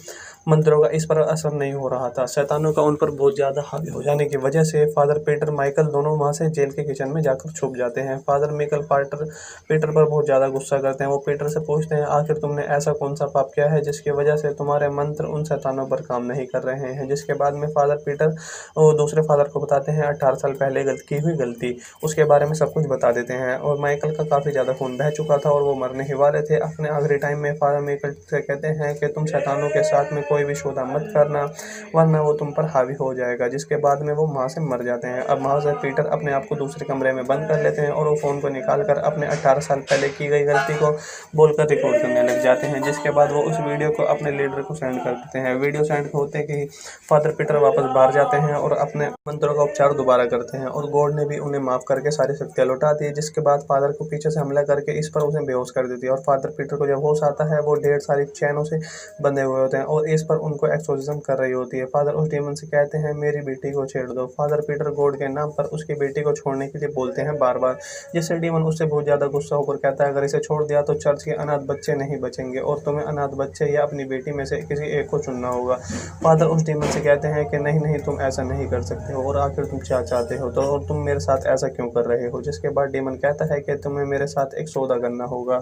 मंत्रों का इस पर असर नहीं हो रहा था। शैतानों का उन पर बहुत ज़्यादा हावी हो जाने की वजह से फादर पीटर माइकल दोनों वहाँ से जेल के किचन में जाकर छुप जाते हैं। फादर माइकल पीटर पर बहुत ज़्यादा गुस्सा करते हैं। वो पीटर से पूछते हैं आखिर तुमने ऐसा कौन सा पाप किया है जिसकी वजह से तुम्हारे मंत्र उन शैतानों पर काम नहीं कर रहे हैं। जिसके बाद में फादर पीटर वो दूसरे फादर को बताते हैं 18 साल पहले की हुई गलती, उसके बारे में सब कुछ बता देते हैं। और माइकल का काफ़ी ज़्यादा खून बह चुका था और वो मरने ही वाले थे। अपने आखिरी टाइम में फादर माइकल से कहते हैं कि तुम शैतानों के साथ में कोई भी सौदा मत करना, वरना वो तुम पर हावी हो जाएगा। जिसके बाद में वो वहाँ से मर जाते हैं। अब वहाँ से पीटर अपने आप को दूसरे कमरे में बंद कर लेते हैं और वो फ़ोन को निकाल कर अपने 18 साल पहले की गई गलती को बोलकर रिकॉर्ड करने लग जाते हैं। जिसके बाद वो उस वीडियो को अपने लीडर को सेंड कर देते हैं। वीडियो सेंड होते ही फादर पीटर वापस बाहर जाते हैं और अपने मंत्रों का उपचार दोबारा करते हैं और गॉड ने भी उन्हें माफ़ करके सारी शक्तियाँ लौटा दी। जिसके बाद फादर को पीछे से हमला करके इस पर उसे बेहोश कर देती है और फादर पीटर को जब होश आता है वो ढेर सारी चैनों से बंधे हुए होते हैं और इस पर उनको एक्सोर्सिज्म कर रही होती है। फादर उस डेमन से कहते हैं मेरी बेटी को छेड़ दो। फादर पीटर गॉड के नाम पर उसकी बेटी को छोड़ने के लिए बोलते हैं बार बार, जिससे डेमन उससे बहुत ज़्यादा गुस्सा होकर कहता है अगर इसे छोड़ दिया तो चर्च के अनाथ बच्चे नहीं बचेंगे और तुम्हें अनाथ बच्चे या अपनी बेटी में से किसी एक को चुनना होगा। फादर उस डेमन से कहते हैं कि नहीं नहीं, तुम ऐसा नहीं कर सकते हो और आखिर तुम क्या चाहते हो तो और तुम मेरे साथ ऐसा क्यों कर रहे हो। जिसके बाद डेमन कहता है कि तुम्हें मेरे साथ एक सौदा करना होगा।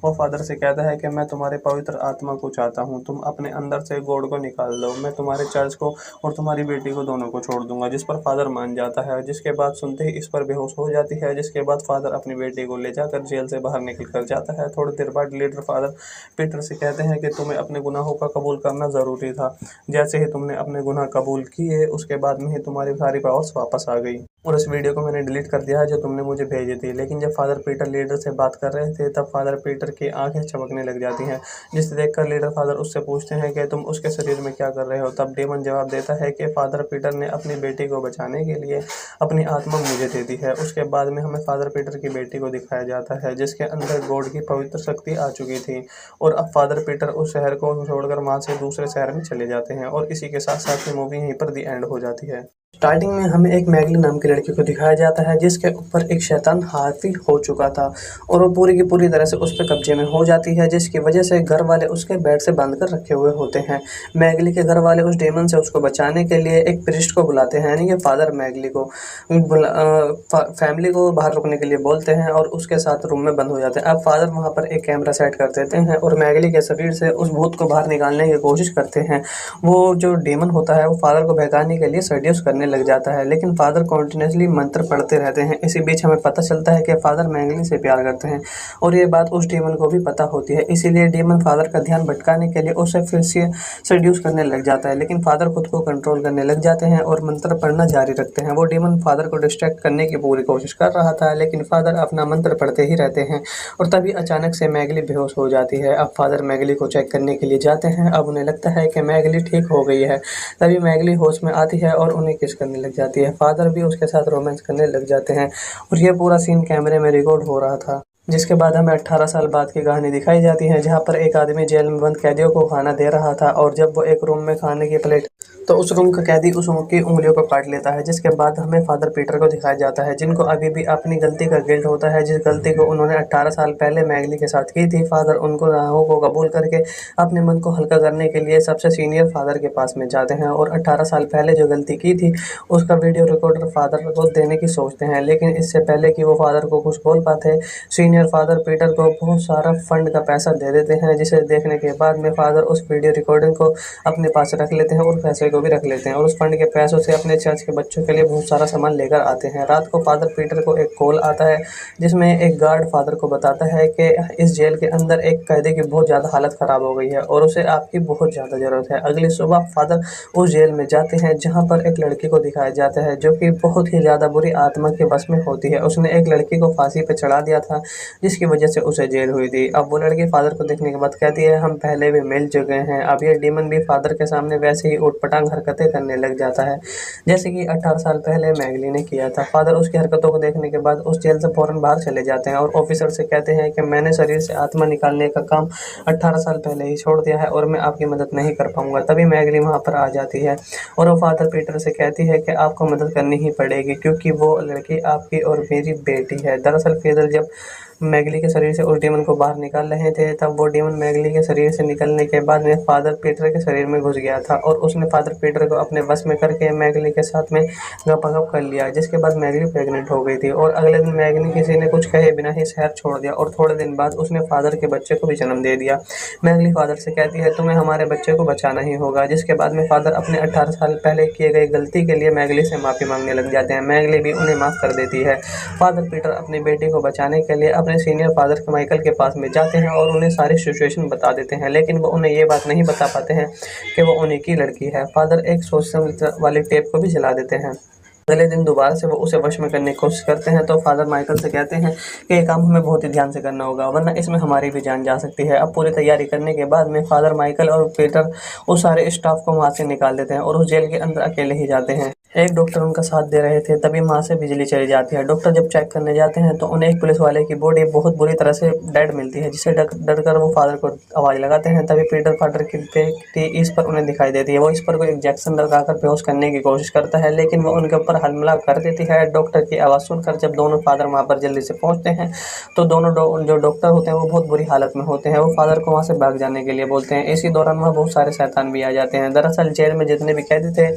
वो फादर से कहता है कि मैं तुम्हारे पवित्र आत्मा को चाहता हूँ, तुम अपने अंदर से गॉड को निकाल दो, मैं तुम्हारे चर्च को और तुम्हारी बेटी को दोनों को छोड़ दूंगा। जिस पर फादर मान जाता है। जिसके बाद सुनते ही इस पर बेहोश हो जाती है। जिसके बाद फादर अपनी बेटी को ले जाकर जेल से बाहर निकल कर जाता है। थोड़ी देर बाद लीडर फादर पीटर से कहते हैं कि तुम्हें अपने गुनाहों का कबूल करना ज़रूरी था। जैसे ही तुमने अपने गुनाह कबूल किए उसके बाद में ही तुम्हारी सारी पावर्स वापस आ गई और इस वीडियो को मैंने डिलीट कर दिया है जो तुमने मुझे भेजी थी। लेकिन जब फादर पीटर लीडर से बात कर रहे थे तब फादर पीटर की आंखें चमकने लग जाती हैं, जिसे देखकर लीडर फादर उससे पूछते हैं कि तुम उसके शरीर में क्या कर रहे हो। तब डेमन जवाब देता है कि फादर पीटर ने अपनी बेटी को बचाने के लिए अपनी आत्मा मुझे दे दी है। उसके बाद में हमें फादर पीटर की बेटी को दिखाया जाता है जिसके अंदर गॉड की पवित्र शक्ति आ चुकी थी और अब फादर पीटर उस शहर को छोड़कर वहाँ से दूसरे शहर में चले जाते हैं और इसी के साथ साथ ही मूवी यहीं पर दी एंड हो जाती है। स्टार्टिंग में हमें एक मैगली नाम की लड़की को दिखाया जाता है जिसके ऊपर एक शैतान हावी हो चुका था और वो पूरी की पूरी तरह से उस पर कब्जे में हो जाती है, जिसकी वजह से घर वाले उसके बेड से बांध कर रखे हुए होते हैं। मैगली के घर वाले उस डेमन से उसको बचाने के लिए एक प्रिस्ट को बुलाते हैं, यानी कि फादर मैगली को फैमिली को बाहर रुकने के लिए बोलते हैं और उसके साथ रूम में बंद हो जाते हैं। अब फादर वहाँ पर एक कैमरा सेट कर देते हैं और मैगली के शरीर से उस भूत को बाहर निकालने की कोशिश करते हैं। वो जो डेमन होता है वो फादर को बहकाने के लिए सेड्यूस करने लग जाता है, लेकिन फादर कॉन्टिन्यूसली मंत्र पढ़ते रहते हैं। इसी बीच हमें पता चलता है कि फादर मैगली से प्यार करते हैं और ये बात उस डेमन को भी पता होती है। इसीलिए डेमन फादर का ध्यान भटकाने के लिए उसे फिर से सेड्यूस करने लग जाता है, लेकिन फादर खुद को कंट्रोल करने लग जाते हैं और मंत्र पढ़ना जारी रखते हैं। वो डेमन फादर को डिस्ट्रैक्ट करने की पूरी कोशिश कर रहा था, लेकिन फादर अपना मंत्र पढ़ते ही रहते हैं और तभी अचानक से मैगली बेहोश हो जाती है। अब फादर मैगली को चेक करने के लिए जाते हैं। अब उन्हें लगता है कि मैगली ठीक हो गई है। तभी मैगली होश में आती है और उन्हें किस करने लग जाती है। फादर भी उसके साथ रोमांस करने लग जाते हैं और ये पूरा सीन कैमरे में रिकॉर्ड हो रहा था। जिसके बाद हमें 18 साल बाद की कहानी दिखाई जाती है, जहाँ पर एक आदमी जेल में बंद कैदियों को खाना दे रहा था और जब वो एक रूम में खाने की प्लेट तो उस रूम का कैदी उस रूम की उंगलियों को काट लेता है। जिसके बाद हमें फादर पीटर को दिखाया जाता है, जिनको अभी भी अपनी गलती का गिल्ट होता है, जिस गलती को उन्होंने 18 साल पहले मैगली के साथ की थी। फादर उनको गुनाहों को कबूल करके अपने मन को हल्का करने के लिए सबसे सीनियर फादर के पास में जाते हैं और 18 साल पहले जो गलती की थी उसका वीडियो रिकॉर्डर फादर को देने की सोचते हैं। लेकिन इससे पहले कि वो फादर को कुछ बोल पाते, सीनियर फादर पीटर को बहुत सारा फंड का पैसा दे देते हैं, जिसे देखने के बाद में फादर उस वीडियो रिकॉर्डिंग को अपने पास रख लेते हैं और पैसे को भी रख लेते हैं और उस फंड के पैसों से अपने चर्च के बच्चों के लिए बहुत सारा सामान लेकर आते हैं। रात को फादर पीटर को एक कॉल आता है, जिसमें एक गार्ड फादर को बताता है कि इस जेल के अंदर एक कैदी की बहुत ज़्यादा हालत ख़राब हो गई है और उसे आपकी बहुत ज़्यादा ज़रूरत है। अगली सुबह फादर उस जेल में जाते हैं, जहाँ पर एक लड़की को दिखाया जाता है जो कि बहुत ही ज़्यादा बुरी आत्मा के बस में होती है। उसने एक लड़की को फांसी पे चढ़ा दिया था, जिसकी वजह से उसे जेल हुई थी। अब वो लड़की फादर को देखने के बाद कहती है, हम पहले भी मिल चुके हैं। अब ये डीमन भी फादर के सामने वैसे ही उटपटांग हरकतें करने लग जाता है, जैसे कि 18 साल पहले मैगली ने किया था। फादर उसकी हरकतों को देखने के बाद उस जेल से फौरन बाहर चले जाते हैं और ऑफिसर से कहते हैं कि मैंने शरीर से आत्मा निकालने का काम 18 साल पहले ही छोड़ दिया है और मैं आपकी मदद नहीं कर पाऊंगा। तभी मैगली वहाँ पर आ जाती है और वो फादर पीटर से कहती है कि आपको मदद करनी ही पड़ेगी, क्योंकि वो लड़की आपकी और मेरी बेटी है। दरअसल पीटर जब मैगली के शरीर से उस डीमन को बाहर निकाल रहे थे, तब वो डीमन मैगली के शरीर से निकलने के बाद में फादर पीटर के शरीर में घुस गया था और उसने फादर पीटर को अपने बस में करके मैगली के साथ में गपागप कर लिया, जिसके बाद मैगली प्रेग्नेंट हो गई थी। और अगले दिन मैगली किसी ने कुछ कहे बिना ही शहर छोड़ दिया और थोड़े दिन बाद उसने फादर के बच्चे को भी जन्म दे दिया। मैगली फादर से कहती है, तुम्हें हमारे बच्चे को बचाना ही होगा। जिसके बाद में फादर अपने 18 साल पहले किए गए गलती के लिए मैगली से माफ़ी मांगने लग जाते हैं। मैगली भी उन्हें माफ़ कर देती है। फादर पीटर अपनी बेटी को बचाने के लिए अपने सीनियर फादर माइकल के पास में जाते हैं और उन्हें सारी सिचुएशन बता देते हैं, लेकिन वो उन्हें ये बात नहीं बता पाते हैं कि वो उन्हीं की लड़की है। फादर एक सोच समझ वाली टेप को भी जला देते हैं। अगले दिन दोबारा से वो उसे वश में करने की कोशिश करते हैं, तो फादर माइकल से कहते हैं कि ये काम हमें बहुत ही ध्यान से करना होगा, वरना इसमें हमारी भी जान जा सकती है। अब पूरी तैयारी करने के बाद में फादर माइकल और पीटर उस सारे स्टाफ को वहाँ से निकाल देते हैं और उस जेल के अंदर अकेले ही जाते हैं। एक डॉक्टर उनका साथ दे रहे थे, तभी वहाँ से बिजली चली जाती है। डॉक्टर जब चेक करने जाते हैं तो उन्हें एक पुलिस वाले की बॉडी बहुत बुरी तरह से डेड मिलती है, जिससे डर कर वो फादर को आवाज़ लगाते हैं। तभी पीटर फादर की इस पर उन्हें दिखाई देती है। वो इस पर को इंजेक्शन लगाकर बेहोश करने की कोशिश करता है, लेकिन वो उनके ऊपर हमला कर देती है। डॉक्टर की आवाज़ सुनकर जब दोनों फादर वहाँ पर जल्दी से पहुँचते हैं तो दोनों जो डॉक्टर होते हैं वो बहुत बुरी हालत में होते हैं। वो फादर को वहाँ से भाग जाने के लिए बोलते हैं। इसी दौरान वहाँ बहुत सारे शैतान भी आ जाते हैं। दरअसल जेल में जितने भी कैदी थे,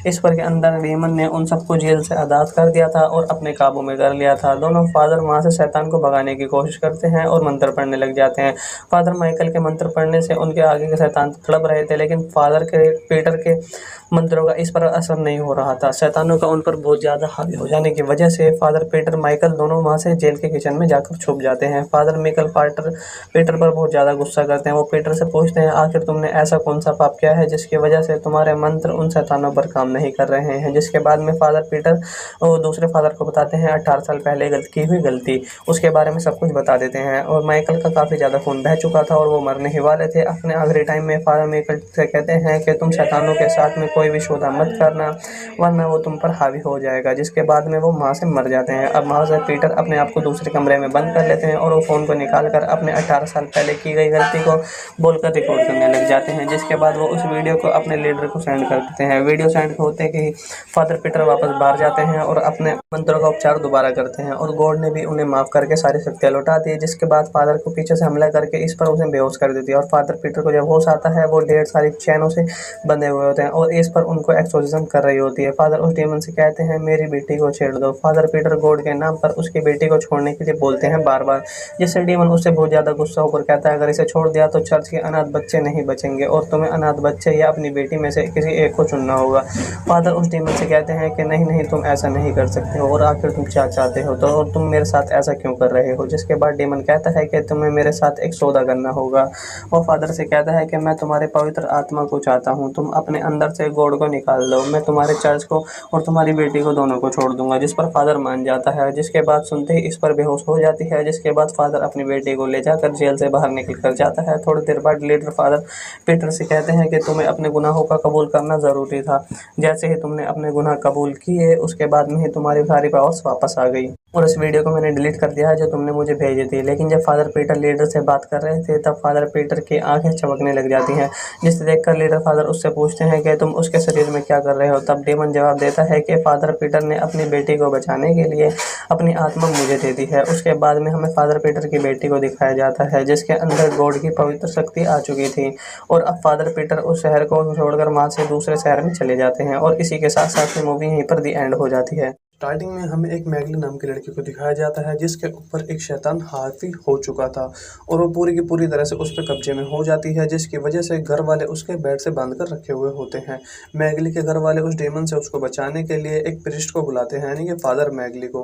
इस पर के अंदर डीमन ने उन सबको जेल से आज़ाद कर दिया था और अपने काबू में कर लिया था। दोनों फादर वहाँ से शैतान को भगाने की कोशिश करते हैं और मंत्र पढ़ने लग जाते हैं। फादर माइकल के मंत्र पढ़ने से उनके आगे के शैतान तड़प रहे थे, लेकिन फादर के पीटर के मंत्रों का इस पर असर नहीं हो रहा था। शैतानों का उन पर बहुत ज़्यादा हावी हो जाने की वजह से फादर पीटर माइकल दोनों वहाँ से जेल के किचन में जाकर छुप जाते हैं। फादर माइकल पीटर पर बहुत ज़्यादा गुस्सा करते हैं। वो पीटर से पूछते हैं, आखिर तुमने ऐसा कौन सा पाप किया है जिसकी वजह से तुम्हारे मंत्र उन शैतानों पर काम नहीं कर रहे हैं। जिसके बाद में फादर पीटर और दूसरे फादर को बताते हैं 18 साल पहले की हुई गलती, उसके बारे में सब कुछ बता देते हैं। और माइकल का काफ़ी ज़्यादा खून बह चुका था और वो मरने ही वाले थे। अपने आखिरी टाइम में फादर माइकल से कहते हैं कि तुम शैतानों के साथ में कोई भी सौदा मत करना, वरना वो तुम पर हावी हो जाएगा। जिसके बाद में वो वहाँ से मर जाते हैं। अब वहाँ से पीटर अपने आप को दूसरे कमरे में बंद कर लेते हैं और वो फ़ोन को निकाल कर अपने 18 साल पहले की गई गलती को बोलकर रिकॉर्ड करने लग जाते हैं। जिसके बाद वो उस वीडियो को अपने लीडर को सेंड कर देते हैं। वीडियो सेंड होते कि फादर पीटर वापस बाहर जाते हैं और अपने मंत्रों का उपचार दोबारा करते हैं और गॉड ने भी उन्हें माफ़ करके सारी शक्तियाँ लौटा दी। जिसके बाद फादर को पीछे से हमला करके इस पर उसे बेहोश कर देती है और फादर पीटर को जब होश आता है वो ढेर सारी चैनों से बंधे हुए होते हैं और इस पर उनको एक्सोर्सिज्म कर रही होती है। फादर उस डीमन से कहते हैं, मेरी बेटी को छेड़ दो। फादर पीटर गॉड के नाम पर उसकी बेटी को छोड़ने के लिए बोलते हैं बार बार, जिससे डीमन उससे बहुत ज़्यादा गुस्सा होकर कहता है, अगर इसे छोड़ दिया तो चर्च के अनाथ बच्चे नहीं बचेंगे और तुम्हें अनाथ बच्चे या अपनी बेटी में से किसी एक को चुनना होगा। फादर उस डीमन से कहते हैं कि नहीं नहीं, तुम ऐसा नहीं कर सकते हो और आखिर तुम क्या चाहते हो, तो और तुम मेरे साथ ऐसा क्यों कर रहे हो। जिसके बाद डीमन कहता है कि तुम्हें मेरे साथ एक सौदा करना होगा। वो फादर से कहता है कि मैं तुम्हारे पवित्र आत्मा को चाहता हूँ, तुम अपने अंदर से गॉड को निकाल दो, मैं तुम्हारे चर्च को और तुम्हारी बेटी को दोनों को छोड़ दूंगा। जिस पर फादर मान जाता है। जिसके बाद सुनते ही इस पर बेहोश हो जाती है। जिसके बाद फादर अपनी बेटी को ले जाकर जेल से बाहर निकल कर जाता है। थोड़ी देर बाद लीडर फादर पीटर से कहते हैं कि तुम्हें अपने गुनाहों का कबूल करना ज़रूरी था, जैसे ही तुमने अपने तुमने गुनाह कबूल किए उसके बाद में ही तुम्हारी सारी पावर्स वापस आ गई। और इस वीडियो को मैंने डिलीट कर दिया है जो तुमने मुझे भेजी थी। लेकिन जब फादर पीटर लीडर से बात कर रहे थे तब फादर पीटर की आंखें चमकने लग जाती हैं, जिसे देखकर लीडर फादर उससे पूछते हैं कि तुम उसके शरीर में क्या कर रहे हो। तब डेमन जवाब देता है कि फादर पीटर ने अपनी बेटी को बचाने के लिए अपनी आत्मा मुझे दे दी है। उसके बाद में हमें फादर पीटर की बेटी को दिखाया जाता है जिसके अंदर गॉड की पवित्र शक्ति आ चुकी थी। और अब फादर पीटर उस शहर को छोड़कर वहां से दूसरे शहर में चले जाते हैं और इसी के साथ साथ मूवी यहीं पर दी एंड हो जाती है। स्टार्टिंग में हमें एक मैगली नाम की लड़की को दिखाया जाता है जिसके ऊपर एक शैतान हावी हो चुका था और वो पूरी की पूरी तरह से उस पर कब्जे में हो जाती है, जिसकी वजह से घर वाले उसके बेड से बांध कर रखे हुए होते हैं। मैगली के घर वाले उस डेमन से उसको बचाने के लिए एक प्रिस्ट को बुलाते हैं, यानी कि फादर मैगली को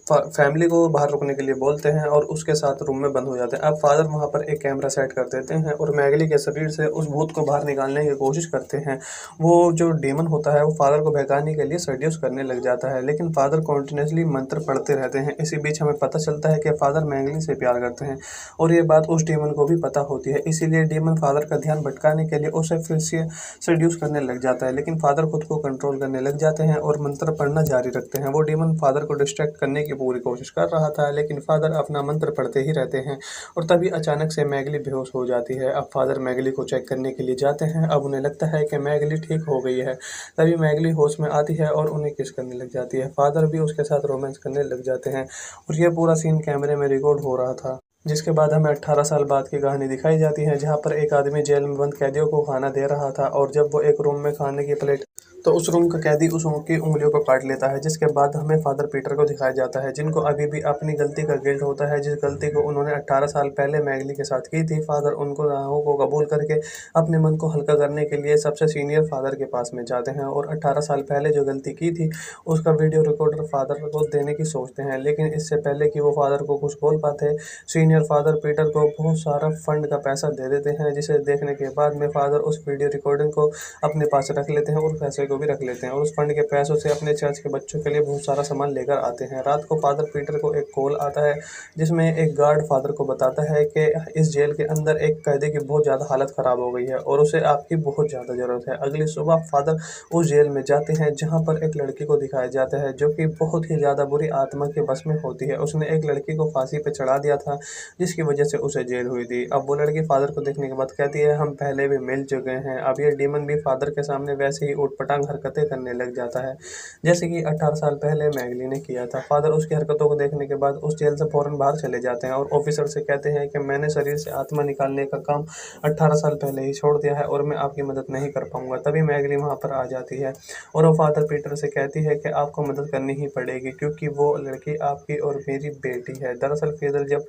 फैमिली को बाहर रुकने के लिए बोलते हैं और उसके साथ रूम में बंद हो जाते हैं। अब फादर वहाँ पर एक कैमरा सेट कर देते हैं और मैगली के शरीर से उस भूत को बाहर निकालने की कोशिश करते हैं। वो जो डेमन होता है वो फादर को बहकाने के लिए सड्यूस करने लग जाता है, लेकिन फादर कॉन्टिन्यूसली मंत्र पढ़ते रहते हैं। इसी बीच हमें पता चलता है कि फादर मैगली से प्यार करते हैं और ये बात उस डेमन को भी पता होती है। इसीलिए डेमन फादर का ध्यान भटकाने के लिए उसे फिर से सड्यूस करने लग जाता है, लेकिन फादर खुद को कंट्रोल करने लग जाते हैं और मंत्र पढ़ना जारी रखते हैं। वो डेमन फादर को डिस्ट्रैक्ट करने की पूरी कोशिश कर रहा था, लेकिन फादर अपना मंत्र पढ़ते ही रहते हैं और तभी अचानक से मैगली बेहोश हो जाती है। अब फादर मैगली को चेक करने के लिए जाते हैं। अब उन्हें लगता है कि मैगली ठीक हो गई है। तभी मैगली होश में आती है और उन्हें किस करने लग जाती है। फादर भी उसके साथ रोमांस करने लग जाते हैं और ये पूरा सीन कैमरे में रिकॉर्ड हो रहा था। जिसके बाद हमें 18 साल बाद की कहानी दिखाई जाती है, जहाँ पर एक आदमी जेल में बंद कैदियों को खाना दे रहा था और जब वो एक रूम में खाने की प्लेट तो उस रूम का कैदी उस की उंगलियों को काट लेता है। जिसके बाद हमें फादर पीटर को दिखाया जाता है, जिनको अभी भी अपनी गलती का गिल्ट होता है, जिस गलती को उन्होंने 18 साल पहले मैगली के साथ की थी। फादर उनको गुनाहों को कबूल करके अपने मन को हल्का करने के लिए सबसे सीनियर फादर के पास में जाते हैं और 18 साल पहले जो गलती की थी उसका वीडियो रिकॉर्डर फादर को देने की सोचते हैं। लेकिन इससे पहले कि वो फादर को कुछ बोल पाते, सीनियर फादर पीटर को बहुत सारा फंड का पैसा दे देते हैं, जिसे देखने के बाद में फादर उस वीडियो रिकॉर्डिंग को अपने पास रख लेते हैं और पैसे को भी रख लेते हैं और उस फंड के पैसों से अपने चर्च के बच्चों के लिए बहुत सारा सामान लेकर आते हैं। रात को फादर पीटर को एक कॉल आता है जिसमें एक गार्ड फादर को बताता है कि इस जेल के अंदर एक कैदी की बहुत ज़्यादा हालत ख़राब हो गई है और उसे आपकी बहुत ज़्यादा ज़रूरत है। अगली सुबह फादर उस जेल में जाते हैं जहाँ पर एक लड़की को दिखाया जाता है जो कि बहुत ही ज़्यादा बुरी आत्मा के बस में होती है। उसने एक लड़की को फांसी पर चढ़ा दिया था जिसकी वजह से उसे जेल हुई थी। अब वो लड़की फादर को देखने के बाद कहती है हम पहले भी मिल चुके हैं। अब ये डीमन भी फादर के सामने वैसे ही ऊटपटांग हरकतें करने लग जाता है जैसे कि 18 साल पहले मैगली ने किया था। फादर उसकी हरकतों को देखने के बाद उस जेल से फौरन बाहर चले जाते हैं और ऑफिसर से कहते हैं कि मैंने शरीर से आत्मा निकालने का काम 18 साल पहले ही छोड़ दिया है और मैं आपकी मदद नहीं कर पाऊंगा। तभी मैगली वहाँ पर आ जाती है और वो फादर पीटर से कहती है कि आपको मदद करनी ही पड़ेगी क्योंकि वो लड़की आपकी और मेरी बेटी है। दरअसल फादर जब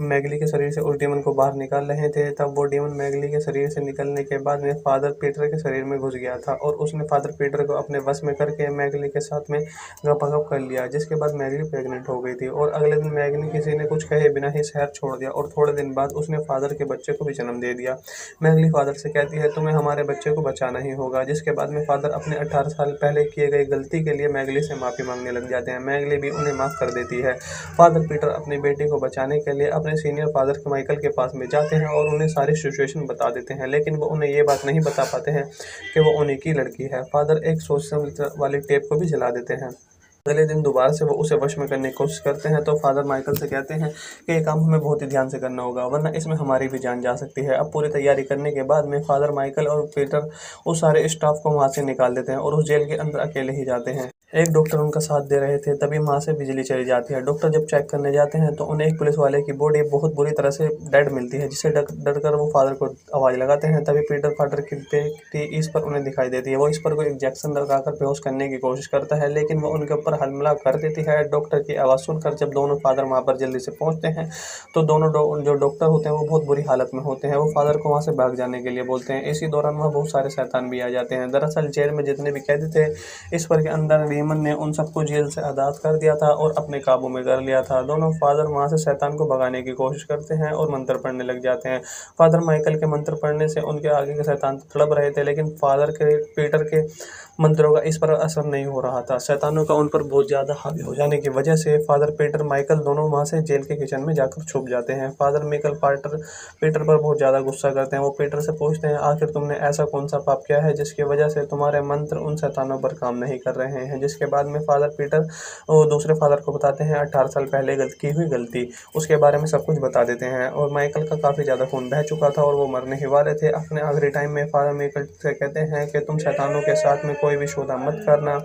मैगली के शरीर से उस डेमन को बाहर निकाल रहे थे तब वो डेमन मैगली के शरीर से निकलने के बाद में फादर पीटर के शरीर में घुस गया था और उसने फादर पीटर को अपने वश में करके मैगली के साथ में गपागप कर लिया, जिसके बाद मैगली प्रेग्नेंट हो गई थी। और अगले दिन मैगली किसी ने कुछ कहे बिना ही शहर छोड़ दिया और थोड़े दिन बाद उसने फादर के बच्चे को भी जन्म दे दिया। मैगली फादर से कहती है तुम्हें हमारे बच्चे को बचाना ही होगा, जिसके बाद में फादर अपने 18 साल पहले किए गए गलती के लिए मैगली से माफ़ी मांगने लग जाते हैं। मैगली भी उन्हें माफ़ कर देती है। फादर पीटर अपनी बेटी को बचाने के लिए अपने सीनियर फादर माइकल के पास में जाते हैं और उन्हें सारी सिचुएशन बता देते हैं, लेकिन वो उन्हें ये बात नहीं बता पाते हैं कि वो उन्हीं की लड़की है। फादर एक सोच वाली टेप को भी जला देते हैं। अगले दिन दोबारा से वो उसे वश में करने की कोशिश करते हैं तो फादर माइकल से कहते हैं कि ये काम हमें बहुत ही ध्यान से करना होगा वरना इसमें हमारी भी जान जा सकती है। अब पूरी तैयारी करने के बाद में फादर माइकल और पीटर उस सारे स्टाफ को वहाँ से निकाल देते हैं और उस जेल के अंदर अकेले ही जाते हैं। एक डॉक्टर उनका साथ दे रहे थे तभी वहाँ से बिजली चली जाती है। डॉक्टर जब चेक करने जाते हैं तो उन्हें एक पुलिस वाले की बॉडी बहुत बुरी तरह से डेड मिलती है, जिससे डर कर वो फादर को आवाज़ लगाते हैं। तभी पीटर फादर की इस पर उन्हें दिखाई देती है। वो इस पर कोई इंजेक्शन लगाकर बेहोश करने की कोशिश करता है, लेकिन वो उनके ऊपर हमला कर देती है। डॉक्टर की आवाज़ सुनकर जब दोनों फादर वहाँ पर जल्दी से पहुँचते हैं तो दोनों जो डॉक्टर होते हैं वो बहुत बुरी हालत में होते हैं। वो फादर को वहाँ से भाग जाने के लिए बोलते हैं। इसी दौरान वहाँ बहुत सारे शैतान भी आ जाते हैं। दरअसल जेल में जितने भी कैदी थे ईश्वर के अंदर डेमन ने उन सबको जेल से आज़ाद कर दिया था और अपने काबू में कर लिया था। दोनों फादर वहाँ से शैतान को भगाने की कोशिश करते हैं और मंत्र पढ़ने लग जाते हैं। फादर माइकल के मंत्र पढ़ने से उनके आगे के शैतान तड़प रहे थे, लेकिन फादर के पीटर के मंत्रों का इस पर असर नहीं हो रहा था। शैतानों का उन पर बहुत ज़्यादा हावी हो जाने की वजह से फादर पीटर माइकल दोनों वहाँ से जेल के किचन में जाकर छुप जाते हैं। फादर माइकल पीटर पर बहुत ज़्यादा गुस्सा करते हैं। वो पीटर से पूछते हैं, आखिर तुमने ऐसा कौन सा पाप किया है जिसकी वजह से तुम्हारे मंत्र उन शैतानों पर काम नहीं कर रहे हैं। जिसके बाद में फादर पीटर वो दूसरे फादर को बताते हैं 18 साल पहले की हुई गलती, उसके बारे में सब कुछ बता देते हैं। और माइकल का काफ़ी ज़्यादा खून बह चुका था और वो मरने ही वाले थे। अपने आखिरी टाइम में फादर माइकल से कहते हैं कि तुम शैतानों के साथ में कोई भी सौदा मत करना,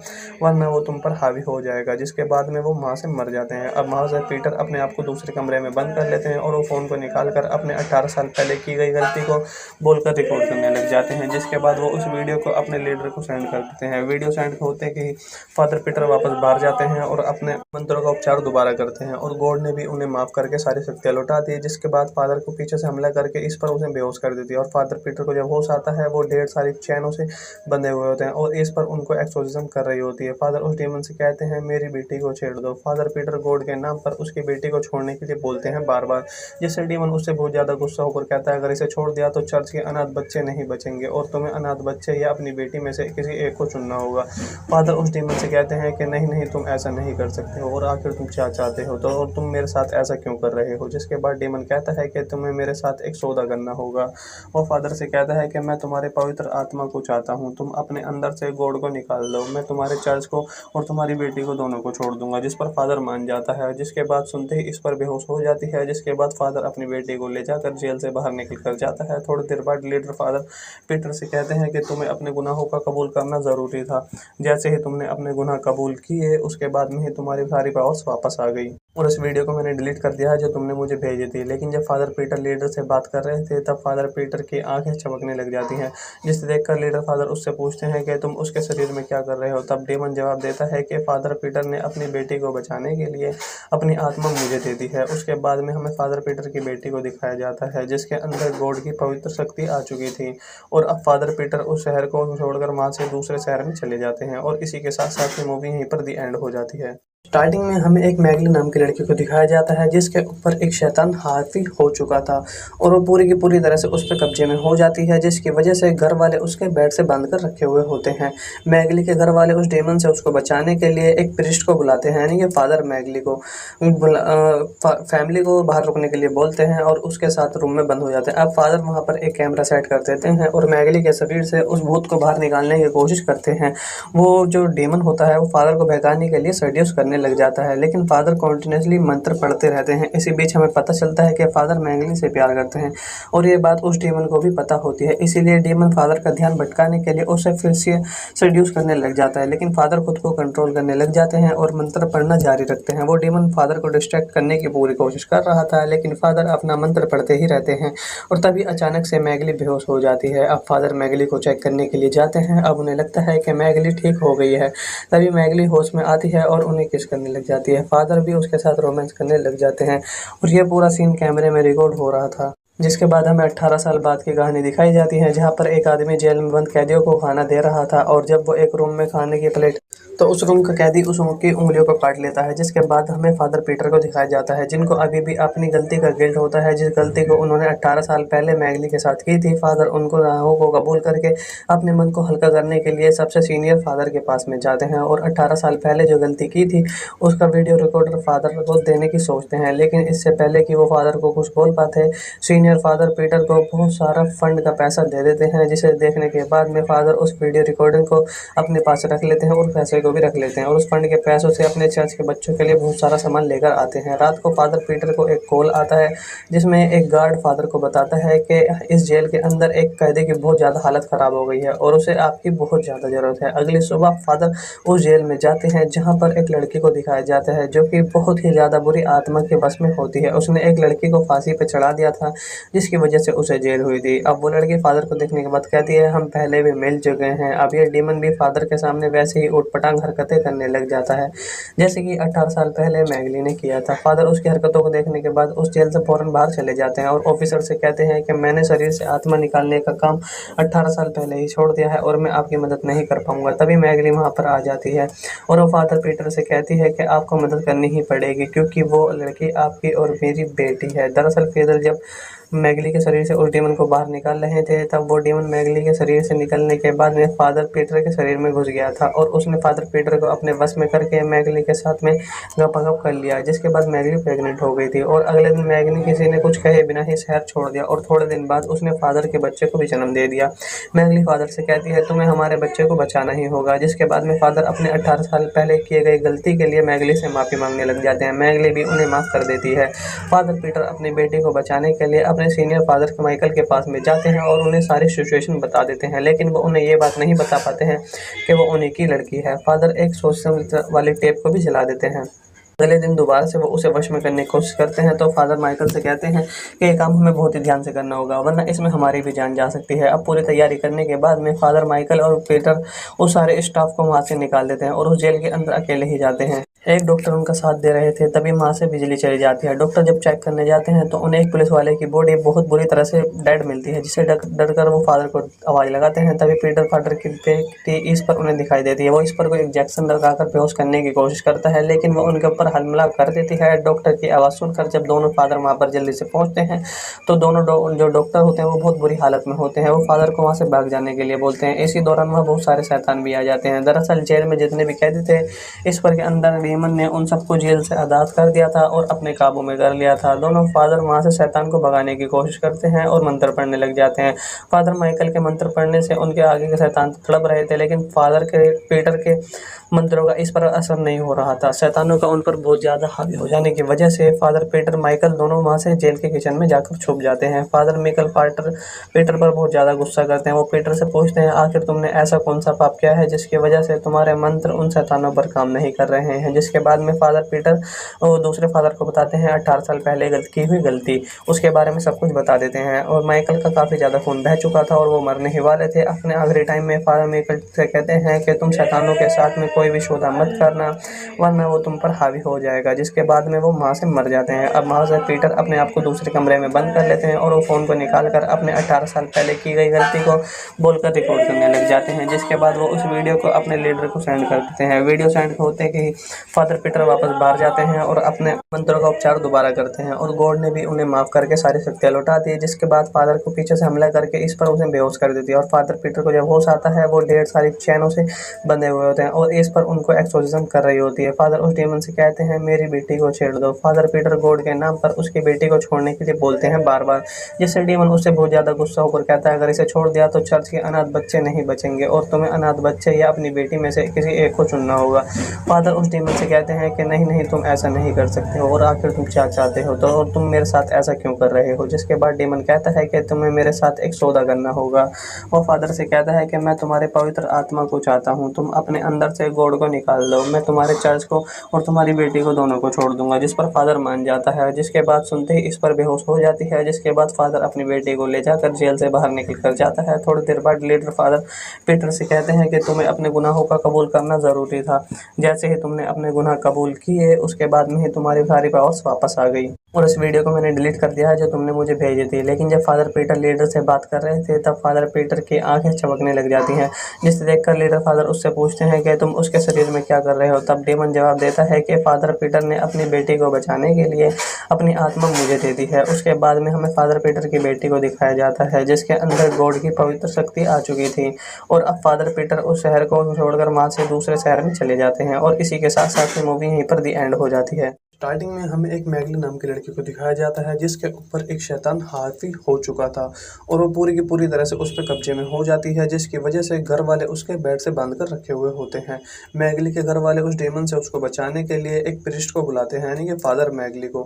वरना वो तुम पर हावी हो जाएगा। जिसके बाद में वो वहाँ से मर जाते हैं। अब वहाँ से पीटर अपने आप को दूसरे कमरे में बंद कर लेते हैं और वो फ़ोन को निकाल कर अपने 18 साल पहले की गई गलती को बोलकर रिकॉर्ड करने लग जाते हैं। जिसके बाद वो उस वीडियो को अपने लीडर को सेंड कर देते हैं। वीडियो सेंड होते ही फादर पीटर वापस बाहर जाते हैं और अपने मंत्रों का उपचार दोबारा करते हैं और गॉड ने भी उन्हें माफ़ करके सारी शक्तियाँ लौटा दी। जिसके बाद फादर को पीछे से हमला करके इस पर उसे बेहोश कर देती है और फादर पीटर को जब होश आता है वो ढेर सारी चैनों से बंधे हुए होते हैं और इस पर उनको एक्सोर्सिज्म कर रही होती है। फादर उस डेमन से कहते हैं, मेरी बेटी को छेड़ दो। फादर पीटर गॉड के नाम पर उसकी बेटी को छोड़ने के लिए बोलते हैं बार बार, जिससे डेमन उससे बहुत ज़्यादा गुस्सा होकर कहता है, अगर इसे छोड़ दिया तो चर्च के अनाथ बच्चे नहीं बचेंगे और तुम्हें अनाथ बच्चे या अपनी बेटी में से किसी एक को चुनना होगा। फादर उस डेमन से कहते हैं कि नहीं नहीं, तुम ऐसा नहीं कर सकते हो और आखिर तुम क्या चाहते हो, तो और तुम मेरे साथ ऐसा क्यों कर रहे हो। जिसके बाद डेमन कहता है कि तुम्हें मेरे साथ एक सौदा करना होगा। वो फादर से कहता है कि मैं तुम्हारे पवित्र आत्मा को चाहता हूँ, तुम अपने अंदर से गॉड को निकाल दो, मैं तुम्हारे चर्च को और तुम्हारी बेटी को दोनों को छोड़ दूंगा। जिस पर फादर मान जाता है। जिसके बाद सुनते ही इस पर बेहोश हो जाती है। जिसके बाद फादर अपनी बेटी को ले जाकर जेल से बाहर निकल कर जाता है। थोड़ी देर बाद लीडर फादर पीटर से कहते हैं कि तुम्हें अपने गुनाहों का कबूल करना ज़रूरी था। जैसे ही तुमने अपने गुनाह कबूल किए उसके बाद में ही तुम्हारी सारी पावर्स वापस आ गई। और इस वीडियो को मैंने डिलीट कर दिया है जो तुमने मुझे भेजी थी। लेकिन जब फादर पीटर लीडर से बात कर रहे थे तब फादर पीटर की आंखें चमकने लग जाती हैं, जिसे देखकर लीडर फादर उससे पूछते हैं कि तुम उसके शरीर में क्या कर रहे हो। तब डेमन जवाब देता है कि फादर पीटर ने अपनी बेटी को बचाने के लिए अपनी आत्मा मुझे दे दी है। उसके बाद में हमें फादर पीटर की बेटी को दिखाया जाता है जिसके अंदर गॉड की पवित्र शक्ति आ चुकी थी। और अब फादर पीटर उस शहर को छोड़कर वहाँ से दूसरे शहर में चले जाते हैं और इसी के साथ साथ ही मूवी यहीं पर दी एंड हो जाती है। स्टार्टिंग में हमें एक मैगली नाम की लड़की को दिखाया जाता है जिसके ऊपर एक शैतान हावी हो चुका था और वो पूरी की पूरी तरह से उस पर कब्जे में हो जाती है, जिसकी वजह से घर वाले उसके बेड से बांध कर रखे हुए होते हैं। मैगली के घर वाले उस डेमन से उसको बचाने के लिए एक प्रिस्ट को बुलाते हैं, यानी कि फादर मैगली को फैमिली को बाहर रुकने के लिए बोलते हैं और उसके साथ रूम में बंद हो जाते हैं। अब फादर वहाँ पर एक कैमरा सेट कर देते हैं और मैगली के शरीर से उस भूत को बाहर निकालने की कोशिश करते हैं। वो जो डेमन होता है वो फादर को बहकाने के लिए सेड्यूस करने लग जाता है, लेकिन फादर कॉन्टिन्यूसली मंत्र पढ़ते रहते हैं। इसी बीच हमें पता चलता है कि फादर मैगली से प्यार करते हैं और ये बात उस डेमन को भी पता होती है। इसीलिए डेमन फादर का ध्यान भटकाने के लिए उसे फिर से सेड्यूस करने लग जाता है, लेकिन फादर खुद को कंट्रोल करने लग जाते हैं और मंत्र पढ़ना जारी रखते हैं। वो डेमन फादर को डिस्ट्रैक्ट करने की पूरी कोशिश कर रहा था, लेकिन फादर अपना मंत्र पढ़ते ही रहते हैं और तभी अचानक से मैगली बेहोश हो जाती है। अब फादर मैगली को चेक करने के लिए जाते हैं। अब उन्हें लगता है कि मैगली ठीक हो गई है। तभी मैगली होश में आती है और उन्हें किस करने लग जाती है। फादर भी उसके साथ रोमांस करने लग जाते हैं और ये पूरा सीन कैमरे में रिकॉर्ड हो रहा था। जिसके बाद हमें 18 साल बाद की कहानी दिखाई जाती है, जहाँ पर एक आदमी जेल में बंद कैदियों को खाना दे रहा था और जब वो एक रूम में खाने की प्लेट तो उस रूम का कैदी उस की उंगलियों को काट लेता है। जिसके बाद हमें फादर पीटर को दिखाया जाता है, जिनको अभी भी अपनी गलती का गिल्ट होता है, जिस गलती को उन्होंने 18 साल पहले मैगली के साथ की थी। फादर उनको गुनाहों को कबूल करके अपने मन को हल्का करने के लिए सबसे सीनियर फादर के पास में जाते हैं और 18 साल पहले जो गलती की थी उसका वीडियो रिकॉर्डर फादर को देने की सोचते हैं। लेकिन इससे पहले कि वो फादर को कुछ बोल पाते, सीनियर फादर पीटर को बहुत सारा फंड का पैसा दे देते हैं, जिसे देखने के बाद में फादर उस वीडियो रिकॉर्डिंग को अपने पास रख लेते हैं और पैसे को भी रख लेते हैं और उस फंड के पैसों से अपने चर्च के बच्चों के लिए बहुत सारा सामान लेकर आते हैं। रात को फादर पीटर को एक कॉल आता है जिसमें एक गार्ड फादर को बताता है कि इस जेल के अंदर एक कैदी की बहुत ज़्यादा हालत ख़राब हो गई है और उसे आपकी बहुत ज़्यादा ज़रूरत है। अगली सुबह फादर उस जेल में जाते हैं जहाँ पर एक लड़की को दिखाया जाता है जो कि बहुत ही ज़्यादा बुरी आत्मा के बस में होती है। उसने एक लड़की को फांसी पर चढ़ा दिया था, जिसकी वजह से उसे जेल हुई थी। अब वो लड़की फादर को देखने के बाद कहती है हम पहले भी मिल चुके हैं। अब ये डीमन भी फादर के सामने वैसे ही ऊटपटांग हरकतें करने लग जाता है जैसे कि 18 साल पहले मैगली ने किया था। फादर उसकी हरकतों को देखने के बाद उस जेल से फौरन बाहर चले जाते हैं और ऑफिसर से कहते हैं कि मैंने शरीर से आत्मा निकालने का काम 18 साल पहले ही छोड़ दिया है और मैं आपकी मदद नहीं कर पाऊंगा। तभी मैगली वहां पर आ जाती है और वो फादर पीटर से कहती है कि आपको मदद करनी ही पड़ेगी क्योंकि वो लड़की आपकी और मेरी बेटी है। दरअसल पीटर जब मैगली के शरीर से उस डेमन को बाहर निकाल रहे थे तब वो डेमन मैगली के शरीर से निकलने के बाद में फादर पीटर के शरीर में घुस गया था और उसने फादर पीटर को अपने वश में करके मैगली के साथ में गपगप कर लिया, जिसके बाद मैगली प्रेग्नेंट हो गई थी। और अगले दिन मैगली किसी ने कुछ कहे बिना ही शहर छोड़ दिया और थोड़े दिन बाद उसने फादर के बच्चे को भी जन्म दे दिया। मैगली फादर से कहती है तुम्हें हमारे बच्चे को बचाना ही होगा, जिसके बाद में फादर अपने 18 साल पहले किए गए गलती के लिए मैगली से माफ़ी मांगने लग जाते हैं। मैगली भी उन्हें माफ़ कर देती है। फादर पीटर अपनी बेटी को बचाने के लिए अपने सीनियर फादर माइकल के पास में जाते हैं और उन्हें सारी सिचुएशन बता देते हैं, लेकिन वो उन्हें ये बात नहीं बता पाते हैं कि वो उन्हीं की लड़की है। फादर एक सोशल वाली टेप को भी जला देते हैं। अगले दिन दोबारा से वो उसे वश में करने की कोशिश करते हैं तो फादर माइकल से कहते हैं कि ये काम हमें बहुत ही ध्यान से करना होगा वरना इसमें हमारी भी जान जा सकती है। अब पूरी तैयारी करने के बाद में फादर माइकल और पीटर उस सारे स्टाफ को वहाँ से निकाल देते हैं और उस जेल के अंदर अकेले ही जाते हैं। एक डॉक्टर उनका साथ दे रहे थे तभी वहाँ से बिजली चली जाती है। डॉक्टर जब चेक करने जाते हैं तो उन्हें एक पुलिस वाले की बॉडी बहुत बुरी तरह से डेड मिलती है, जिससे डर कर वो फादर को आवाज़ लगाते हैं। तभी पीटर फादर की इस पर उन्हें दिखाई देती है। वो इस पर को इंजेक्शन लगाकर बेहोश करने की कोशिश करता है लेकिन वो उनके ऊपर हमला कर देती है। डॉक्टर की आवाज़ सुनकर जब दोनों फादर वहाँ पर जल्दी से पहुँचते हैं तो दोनों जो डॉक्टर होते हैं वो बहुत बुरी हालत में होते हैं। वो फादर को वहाँ से भाग जाने के लिए बोलते हैं। इसी दौरान वहाँ बहुत सारे शैतान भी आ जाते हैं। दरअसल जेल में जितने भी कैदी थे इस पर के अंदर डीमन ने उन सबको जेल से आज़ाद कर दिया था और अपने काबू में कर लिया था। दोनों फादर वहाँ से शैतान को भगाने की कोशिश करते हैं और मंत्र पढ़ने लग जाते हैं। फादर माइकल के मंत्र पढ़ने से उनके आगे के शैतान तड़प रहे थे लेकिन फादर के पीटर के मंत्रों का इस पर असर नहीं हो रहा था। शैतानों का उन पर बहुत ज़्यादा हावी हो जाने की वजह से फादर पीटर माइकल दोनों वहाँ से जेल के किचन में जाकर छुप जाते हैं। फादर माइकल पीटर पर बहुत ज़्यादा गुस्सा करते हैं। वो पीटर से पूछते हैं आखिर तुमने ऐसा कौन सा पाप किया है जिसकी वजह से तुम्हारे मंत्र उन शैतानों पर काम नहीं कर रहे हैं। जिसके बाद में फादर पीटर और दूसरे फादर को बताते हैं 18 साल पहले की हुई गलती, उसके बारे में सब कुछ बता देते हैं। और माइकल का काफ़ी ज़्यादा खून बह चुका था और वो मरने ही वाले थे। अपने आखिरी टाइम में फादर माइकल से कहते हैं कि तुम शैतानों के साथ में कोई भी सौदा मत करना वरना वो तुम पर हावी हो जाएगा। जिसके बाद में वो वहाँ से मर जाते हैं। अब वहाँ से पीटर अपने आप को दूसरे कमरे में बंद कर लेते हैं और वो फ़ोन को निकाल कर अपने 18 साल पहले की गई गलती को बोलकर रिकॉर्ड करने लग जाते हैं। जिसके बाद वो उस वीडियो को अपने लीडर को सेंड कर देते हैं। वीडियो सेंड होते ही फादर पीटर वापस बाहर जाते हैं और अपने मंत्रों का उपचार दोबारा करते हैं और गॉड ने भी उन्हें माफ़ करके सारी शक्तियाँ लौटा दी। जिसके बाद फादर को पीछे से हमला करके इस पर उसे बेहोश कर देती है और फादर पीटर को जब होश आता है वो ढेर सारी चैनों से बंधे हुए होते हैं और इस पर उनको एक्सोर्सिज्म कर रही होती है। फादर उस डेमन से कहते हैं मेरी बेटी को छेड़ दो। फादर पीटर गॉड के नाम पर उसकी बेटी को छोड़ने के लिए बोलते हैं बार बार, जिससे डेमन उससे बहुत ज़्यादा गुस्सा होकर कहता है अगर इसे छोड़ दिया तो चर्च के अनाथ बच्चे नहीं बचेंगे और तुम्हें अनाथ बच्चे या अपनी बेटी में से किसी एक को चुनना होगा। फादर उस डेमन से कहते हैं कि नहीं नहीं तुम ऐसा नहीं कर सकते हो और आखिर तुम क्या चाहते हो तो और तुम मेरे साथ ऐसा क्यों कर रहे हो। जिसके बाद डेमन कहता है कि तुम्हें मेरे साथ एक सौदा करना होगा। वो फादर से कहता है कि मैं तुम्हारे पवित्र आत्मा को चाहता हूँ, तुम अपने अंदर से गॉड को निकाल दो, मैं तुम्हारे चर्च को और तुम्हारी बेटी को दोनों को छोड़ दूंगा। जिस पर फादर मान जाता है। जिसके बाद सुनते ही इस पर बेहोश हो जाती है। जिसके बाद फादर अपनी बेटी को ले जाकर जेल से बाहर निकल कर जाता है। थोड़ी देर बाद लीडर फादर पीटर से कहते हैं कि तुम्हें अपने गुनाहों का कबूल करना ज़रूरी था। जैसे ही तुमने अपने गुनाह कबूल किए उसके बाद में ही तुम्हारी सारी पावर्स वापस आ गई और इस वीडियो को मैंने डिलीट कर दिया है जो तुमने मुझे भेजी थी। लेकिन जब फादर पीटर लीडर से बात कर रहे थे तब फादर पीटर की आंखें चमकने लग जाती हैं, जिसे देखकर लीडर फादर उससे पूछते हैं कि तुम उसके शरीर में क्या कर रहे हो। तब डेमन जवाब देता है कि फादर पीटर ने अपनी बेटी को बचाने के लिए अपनी आत्मा मुझे दे दी है। उसके बाद में हमें फादर पीटर की बेटी को दिखाया जाता है जिसके अंदर गॉड की पवित्र शक्ति आ चुकी थी और अब फादर पीटर उस शहर को छोड़कर वहाँ से दूसरे शहर में चले जाते हैं और इसी के साथ साथ में मूवी यहीं पर दी एंड हो जाती है। स्टार्टिंग में हमें एक मैगली नाम की लड़की को दिखाया जाता है जिसके ऊपर एक शैतान हावी हो चुका था और वो पूरी की पूरी तरह से उस पर कब्जे में हो जाती है, जिसकी वजह से घर वाले उसके बेड से बांध कर रखे हुए होते हैं। मैगली के घर वाले उस डेमन से उसको बचाने के लिए एक प्रिस्ट को बुलाते हैं, यानी कि फादर मैगली को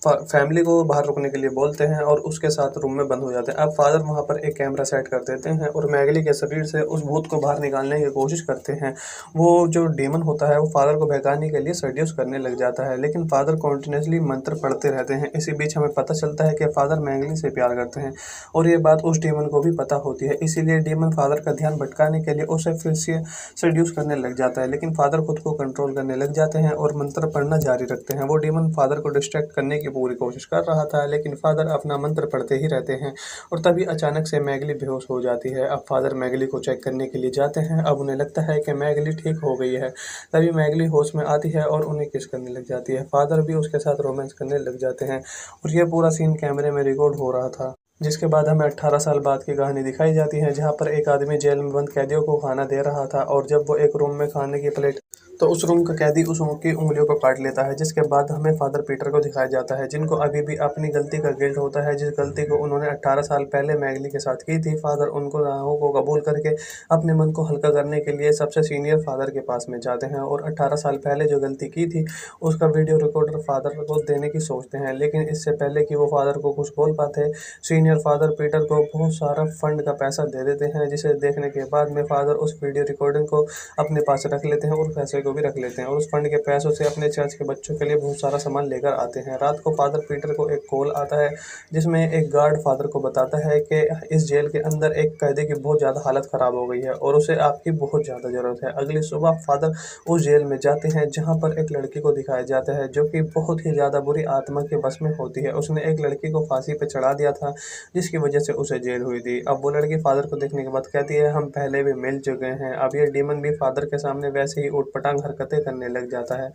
फैमिली को बाहर रुकने के लिए बोलते हैं और उसके साथ रूम में बंद हो जाते हैं। अब फादर वहाँ पर एक कैमरा सेट कर देते हैं और मैगली के शरीर से उस भूत को बाहर निकालने की कोशिश करते हैं। वो जो डेमन होता है वो फादर को भगाने के लिए सड्यूस करने लग जाता है, लेकिन फादर कॉन्टिन्यूसली मंत्र पढ़ते रहते हैं। इसी बीच हमें पता चलता है कि फादर मैगली से प्यार करते हैं और ये बात उस डीमन को भी पता होती है। इसीलिए डीमन फादर का ध्यान भटकाने के लिए उसे फिर से सेड्यूस करने लग जाता है, लेकिन फादर खुद को कंट्रोल करने लग जाते हैं और मंत्र पढ़ना जारी रखते हैं। वो डीमन फादर को डिस्ट्रैक्ट करने की पूरी कोशिश कर रहा था, लेकिन फादर अपना मंत्र पढ़ते ही रहते हैं और तभी अचानक से मैगली बेहोश हो जाती है। अब फादर मैगली को चेक करने के लिए जाते हैं। अब उन्हें लगता है कि मैगली ठीक हो गई है। तभी मैगली होश में आती है और उन्हें किस करने लग जाती है। फादर भी उसके साथ रोमांस करने लग जाते हैं और यह पूरा सीन कैमरे में रिकॉर्ड हो रहा था। जिसके बाद हमें 18 साल बाद की कहानी दिखाई जाती है, जहां पर एक आदमी जेल में बंद कैदियों को खाना दे रहा था और जब वो एक रूम में खाने की प्लेट तो उस रूम का कैदी उस की उंगलियों को काट लेता है। जिसके बाद हमें फादर पीटर को दिखाया जाता है, जिनको अभी भी अपनी गलती का गिल्ट होता है, जिस गलती को उन्होंने 18 साल पहले मैगली के साथ की थी। फादर उनको गुनाहों को कबूल करके अपने मन को हल्का करने के लिए सबसे सीनियर फादर के पास में जाते हैं और 18 साल पहले जो गलती की थी उसका वीडियो रिकॉर्डर फादर को देने की सोचते हैं। लेकिन इससे पहले कि वो फादर को कुछ बोल पाते, सीनियर फादर पीटर को बहुत सारा फंड का पैसा दे देते हैं, जिसे देखने के बाद में फादर उस वीडियो रिकॉर्डिंग को अपने पास रख लेते हैं और पैसे को भी रख लेते हैं और उस फंड के पैसों से अपने चर्च के बच्चों के लिए बहुत सारा सामान लेकर आते हैं। रात को फादर पीटर को एक कॉल आता है, जिसमें एक गार्ड फादर को बताता है कि इस जेल के अंदर एक कैदी की बहुत ज़्यादा हालत ख़राब हो गई है और उसे आपकी बहुत ज़्यादा ज़रूरत है। अगली सुबह फादर उस जेल में जाते हैं, जहाँ पर एक लड़की को दिखाया जाता है जो कि बहुत ही ज़्यादा बुरी आत्मा के बस में होती है। उसने एक लड़की को फांसी पर चढ़ा दिया था, जिसकी वजह से उसे जेल हुई थी। अब वो लड़की फादर को देखने के बाद कहती है, हम पहले भी मिल चुके हैं। अब ये डीमन भी फादर के सामने वैसे ही ऊटपटांग हरकतें करने लग जाता है,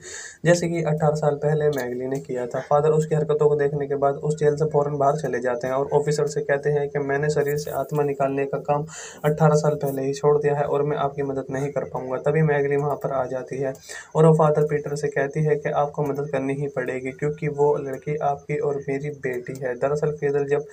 जैसे कि 18 साल पहले मैगली ने किया था। फादर उसकी हरकतों को देखने के बाद उस जेल से फौरन बाहर चले जाते हैं और ऑफिसर से कहते हैं कि मैंने शरीर से आत्मा निकालने का काम 18 साल पहले ही छोड़ दिया है और मैं आपकी मदद नहीं कर पाऊंगा। तभी मैगली वहां पर आ जाती है और वो फादर पीटर से कहती है कि आपको मदद करनी ही पड़ेगी, क्योंकि वो लड़की आपकी और मेरी बेटी है। दरअसल पीटर जब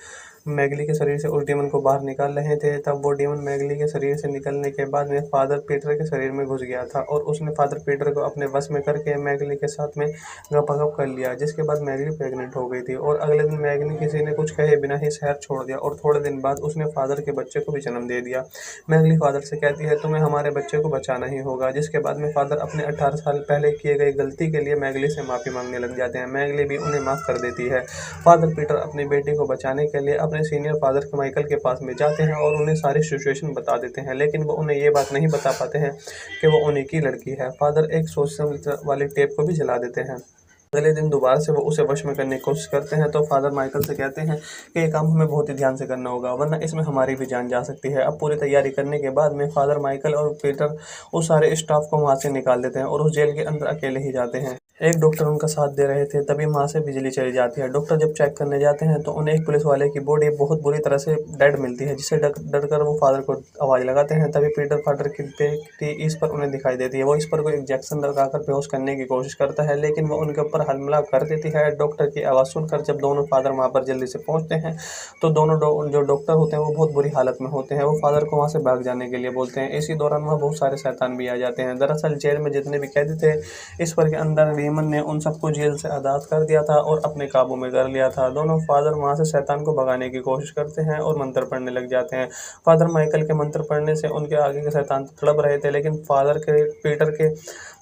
मैगली के शरीर से उस डीमन को बाहर निकाल रहे थे, तब वो डीमन मैगली के शरीर से निकलने के बाद में फादर पीटर के शरीर में घुस गया था और उसने फादर पीटर को अपने वश में करके मैगली के साथ में गपागप कर लिया, जिसके बाद मैगली प्रेग्नेंट हो गई थी। और अगले दिन मैगली किसी ने कुछ कहे बिना ही शहर छोड़ दिया और थोड़े दिन बाद उसने फादर के बच्चे को भी जन्म दे दिया। मैगली फादर से कहती है, तुम्हें हमारे बच्चे को बचाना ही होगा। जिसके बाद में फादर अपने 18 साल पहले किए गई गलती के लिए मैगली से माफ़ी मांगने लग जाते हैं। मैगली भी उन्हें माफ़ कर देती है। फादर पीटर अपनी बेटी को बचाने के लिए अपने सीनियर फादर माइकल के पास में जाते हैं और उन्हें सारी सिचुएशन बता देते हैं, लेकिन वो उन्हें ये बात नहीं बता पाते हैं कि वो उन्हीं की लड़की है। फादर एक सोशल वाली टेप को भी जला देते हैं। अगले दिन दोबारा से वो उसे वश में करने की कोशिश करते हैं, तो फादर माइकल से कहते हैं कि ये काम हमें बहुत ही ध्यान से करना होगा, वरना इसमें हमारी भी जान जा सकती है। अब पूरी तैयारी करने के बाद में फादर माइकल और पीटर उस सारे स्टाफ को वहाँ से निकाल देते हैं और उस जेल के अंदर अकेले ही जाते हैं। एक डॉक्टर उनका साथ दे रहे थे, तभी वहाँ से बिजली चली जाती है। डॉक्टर जब चेक करने जाते हैं तो उन्हें एक पुलिस वाले की बॉडी बहुत बुरी तरह से डेड मिलती है, जिससे डर कर वो फादर को आवाज़ लगाते हैं। तभी पीटर फादर की इस पर उन्हें दिखाई देती है। वो इस पर कोई इंजेक्शन लगाकर बेहोश करने की कोशिश करता है, लेकिन वो उनके ऊपर हमला कर देती है। डॉक्टर की आवाज़ सुनकर जब दोनों फादर वहाँ पर जल्दी से पहुँचते हैं तो दोनों जो डॉक्टर होते हैं वो बहुत बुरी हालत में होते हैं। वो फादर को वहाँ से भाग जाने के लिए बोलते हैं। इसी दौरान वहाँ बहुत सारे शैतान भी आ जाते हैं। दरअसल जेल में जितने भी कैदी थे, इस पर के अंदर डीमन ने उन सबको जेल से आज़ाद कर दिया था और अपने काबू में कर लिया था। दोनों फादर वहाँ से शैतान को भगाने की कोशिश करते हैं और मंत्र पढ़ने लग जाते हैं। फादर माइकल के मंत्र पढ़ने से उनके आगे के शैतान तड़प रहे थे, लेकिन फादर के पीटर के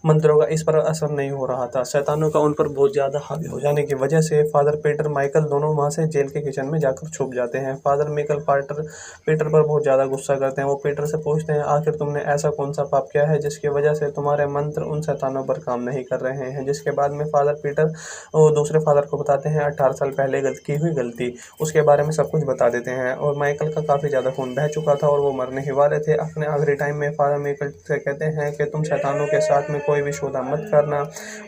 मंत्रों का इस पर असर नहीं हो रहा था। शैतानों का उन पर बहुत ज़्यादा हावी हो जाने की वजह से फादर पीटर माइकल दोनों वहाँ से जेल के किचन में जाकर छुप जाते हैं। फादर माइकल पीटर पर बहुत ज़्यादा गुस्सा करते हैं। वो पीटर से पूछते हैं, आखिर तुमने ऐसा कौन सा पाप किया है जिसकी वजह से तुम्हारे मंत्र उन शैतानों पर काम नहीं कर रहे हैं। जिसके बाद में फादर पीटर और दूसरे फादर को बताते हैं 18 साल पहले की हुई गलती, उसके बारे में सब कुछ बता देते हैं। और माइकल का काफ़ी ज़्यादा खून बह चुका था और वो मरने ही वाले थे। अपने आखिरी टाइम में फादर माइकल से कहते हैं कि तुम शैतानों के साथ में कोई भी सौदा मत करना,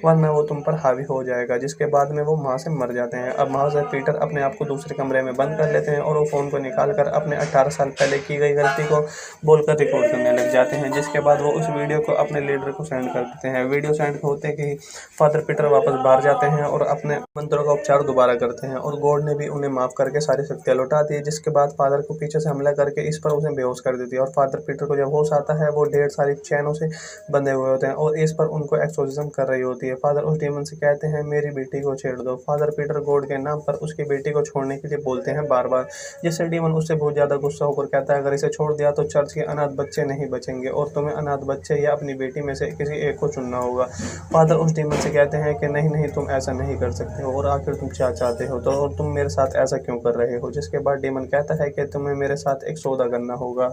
वरना वो तुम पर हावी हो जाएगा। जिसके बाद में वो वहाँ से मर जाते हैं। अब वहाँ से पीटर अपने आप को दूसरे कमरे में बंद कर लेते हैं और वो फ़ोन को निकाल कर अपने 18 साल पहले की गई गलती को बोलकर रिकॉर्ड करने लग जाते हैं। जिसके बाद वो उस वीडियो को अपने लीडर को सेंड कर देते हैं। वीडियो सेंड होते ही फादर पीटर वापस बाहर जाते हैं और अपने मंत्रों का उपचार दोबारा करते हैं और गॉड ने भी उन्हें माफ़ करके सारी शक्तियाँ लौटा दी। जिसके बाद फादर को पीछे से हमला करके इस पर उसे बेहोश कर देती है और फादर पीटर को जब होश आता है वो ढेर सारी चैनों से बंधे हुए होते हैं और इस पर उनको एक्सोर्सिज्म कर रही होती है। फादर उस डीमन से कहते हैं, मेरी बेटी को छेड़ दो। फादर पीटर गॉड के नाम पर उसकी बेटी को छोड़ने के लिए बोलते हैं बार बार, जिससे डीमन उससे बहुत ज़्यादा गुस्सा होकर कहता है, अगर इसे छोड़ दिया तो चर्च के अनाथ बच्चे नहीं बचेंगे और तुम्हें अनाथ बच्चे या अपनी बेटी में से किसी एक को चुनना होगा। फादर उस डीमन से से कहते हैं कि नहीं नहीं तुम ऐसा नहीं कर सकते हो और आखिर तुम क्या चाहते हो, तो और तुम मेरे साथ ऐसा क्यों कर रहे हो। जिसके बाद डेमन कहता है कि तुम्हें मेरे साथ एक सौदा करना होगा।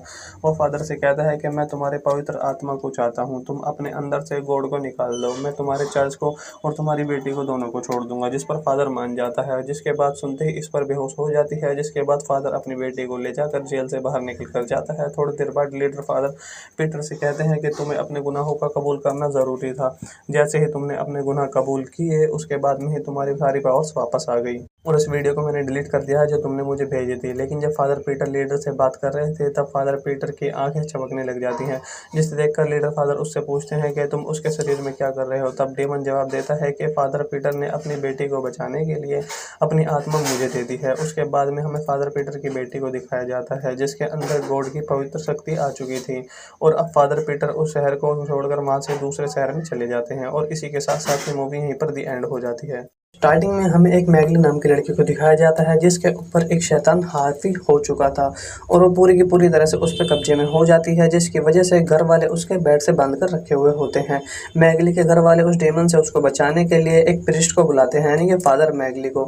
वो फादर से कहता है कि मैं तुम्हारे पवित्र आत्मा को चाहता हूँ, तुम अपने अंदर से गॉड को निकाल दो, मैं तुम्हारे चर्च को और तुम्हारी बेटी को दोनों को छोड़ दूंगा। जिस पर फादर मान जाता है। जिसके बाद सुनते ही इस पर बेहोश हो जाती है। जिसके बाद फादर अपनी बेटी को ले जाकर जेल से बाहर निकल कर जाता है। थोड़ी देर बाद लीडर फादर पीटर से कहते हैं कि तुम्हें अपने गुनाहों का कबूल करना ज़रूरी था। जैसे ही तुमने अपने गुनाह कबूल किए उसके बाद में ही तुम्हारी सारी पावर्स वापस आ गई। और इस वीडियो को मैंने डिलीट कर दिया है जो तुमने मुझे भेजी थी। लेकिन जब फादर पीटर लीडर से बात कर रहे थे तब फादर पीटर की आंखें चमकने लग जाती हैं, जिसे देखकर लीडर फादर उससे पूछते हैं कि तुम उसके शरीर में क्या कर रहे हो। तब डेमन जवाब देता है कि फादर पीटर ने अपनी बेटी को बचाने के लिए अपनी आत्मा मुझे दे दी है। उसके बाद में हमें फादर पीटर की बेटी को दिखाया जाता है जिसके अंदर गॉड की पवित्र शक्ति आ चुकी थी। और अब फादर पीटर उस शहर को छोड़कर वहां से दूसरे शहर में चले जाते हैं। और इसी के साथ साथ ही मूवी यहीं पर दी एंड हो जाती है। स्टार्टिंग में हमें एक मैगली नाम की लड़की को दिखाया जाता है जिसके ऊपर एक शैतान हावी हो चुका था और वो पूरी की पूरी तरह से उस पर कब्जे में हो जाती है, जिसकी वजह से घर वाले उसके बेड से बांध कर रखे हुए होते हैं। मैगली के घर वाले उस डेमन से उसको बचाने के लिए एक प्रिस्ट को बुलाते हैं, यानी कि फादर मैगली को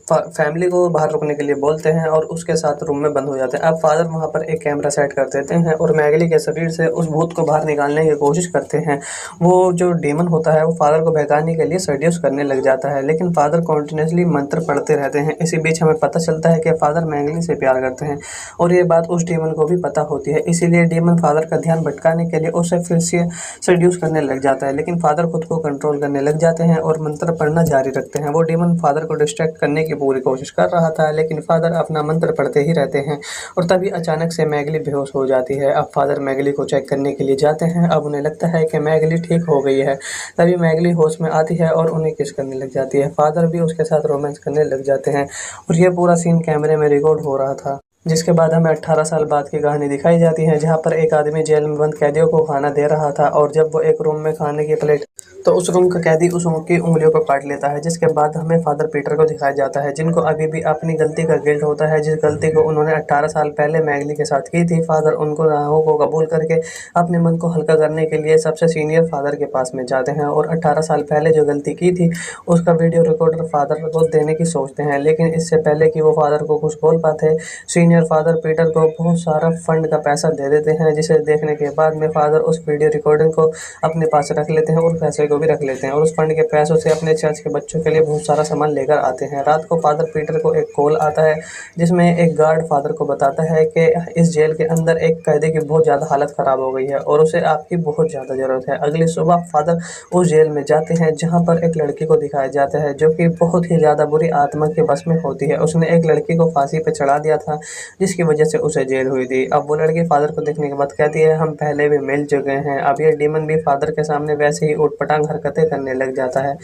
फैमिली को बाहर रुकने के लिए बोलते हैं और उसके साथ रूम में बंद हो जाते हैं। अब फादर वहाँ पर एक कैमरा सेट कर देते हैं और मैगली के शरीर से उस भूत को बाहर निकालने की कोशिश करते हैं। वो जो डेमन होता है वो फादर को बहकाने के लिए सेड्यूस करने लग जाता है, लेकिन फादर कॉन्टिन्यूसली मंत्र पढ़ते रहते हैं। इसी बीच हमें पता चलता है कि फादर मैगली से प्यार करते हैं और ये बात उस डेमन को भी पता होती है। इसीलिए डेमन फादर का ध्यान भटकाने के लिए उसे फिर से सेड्यूस करने लग जाता है, लेकिन फादर खुद को कंट्रोल करने लग जाते हैं और मंत्र पढ़ना जारी रखते हैं। वो डेमन फादर को डिस्ट्रैक्ट करने की पूरी कोशिश कर रहा था, लेकिन फादर अपना मंत्र पढ़ते ही रहते हैं और तभी अचानक से मैगली बेहोश हो जाती है। अब फादर मैगली को चेक करने के लिए जाते हैं। अब उन्हें लगता है कि मैगली ठीक हो गई है। तभी मैगली होश में आती है और उन्हें किस करने लग जाती है। फादर भी उसके साथ रोमांस करने लग जाते हैं और ये पूरा सीन कैमरे में रिकॉर्ड हो रहा था। जिसके बाद हमें 18 साल बाद की कहानी दिखाई जाती है, जहां पर एक आदमी जेल में बंद कैदियों को खाना दे रहा था और जब वो एक रूम में खाने की प्लेट तो उस रूम का कैदी उस की उंगलियों को काट लेता है। जिसके बाद हमें फादर पीटर को दिखाया जाता है, जिनको अभी भी अपनी गलती का गिल्ट होता है, जिस गलती को उन्होंने 18 साल पहले मैगली के साथ की थी। फादर उनको गुनाहों को कबूल करके अपने मन को हल्का करने के लिए सबसे सीनियर फादर के पास में जाते हैं और 18 साल पहले जो गलती की थी उसका वीडियो रिकॉर्डर फादर को देने की सोचते हैं। लेकिन इससे पहले कि वो फादर को कुछ बोल पाते, सीनियर फादर पीटर को बहुत सारा फंड का पैसा दे देते हैं, जिसे देखने के बाद में फादर उस वीडियो रिकॉर्डिंग को अपने पास रख लेते हैं और पैसे को भी रख लेते हैं और उस फंड के पैसों से अपने चर्च के बच्चों के लिए बहुत सारा सामान लेकर आते हैं। रात को फादर पीटर को एक कॉल आता है जिसमें एक गार्ड फादर को बताता है कि इस जेल के अंदर एक कैदी की बहुत ज़्यादा हालत ख़राब हो गई है और उसे आपकी बहुत ज़्यादा ज़रूरत है। अगली सुबह फादर उस जेल में जाते हैं जहाँ पर एक लड़की को दिखाया जाता है जो कि बहुत ही ज़्यादा बुरी आत्मा के बस में होती है। उसने एक लड़की को फांसी पर चढ़ा दिया था जिसकी वजह से उसे जेल हुई थी। अब वो लड़की फादर को देखने के बाद कहती है हम पहले भी मिल चुके हैं। अब ये डीमन भी फादर के सामने वैसे ही उटपटांग हरकतें करने लग जाता है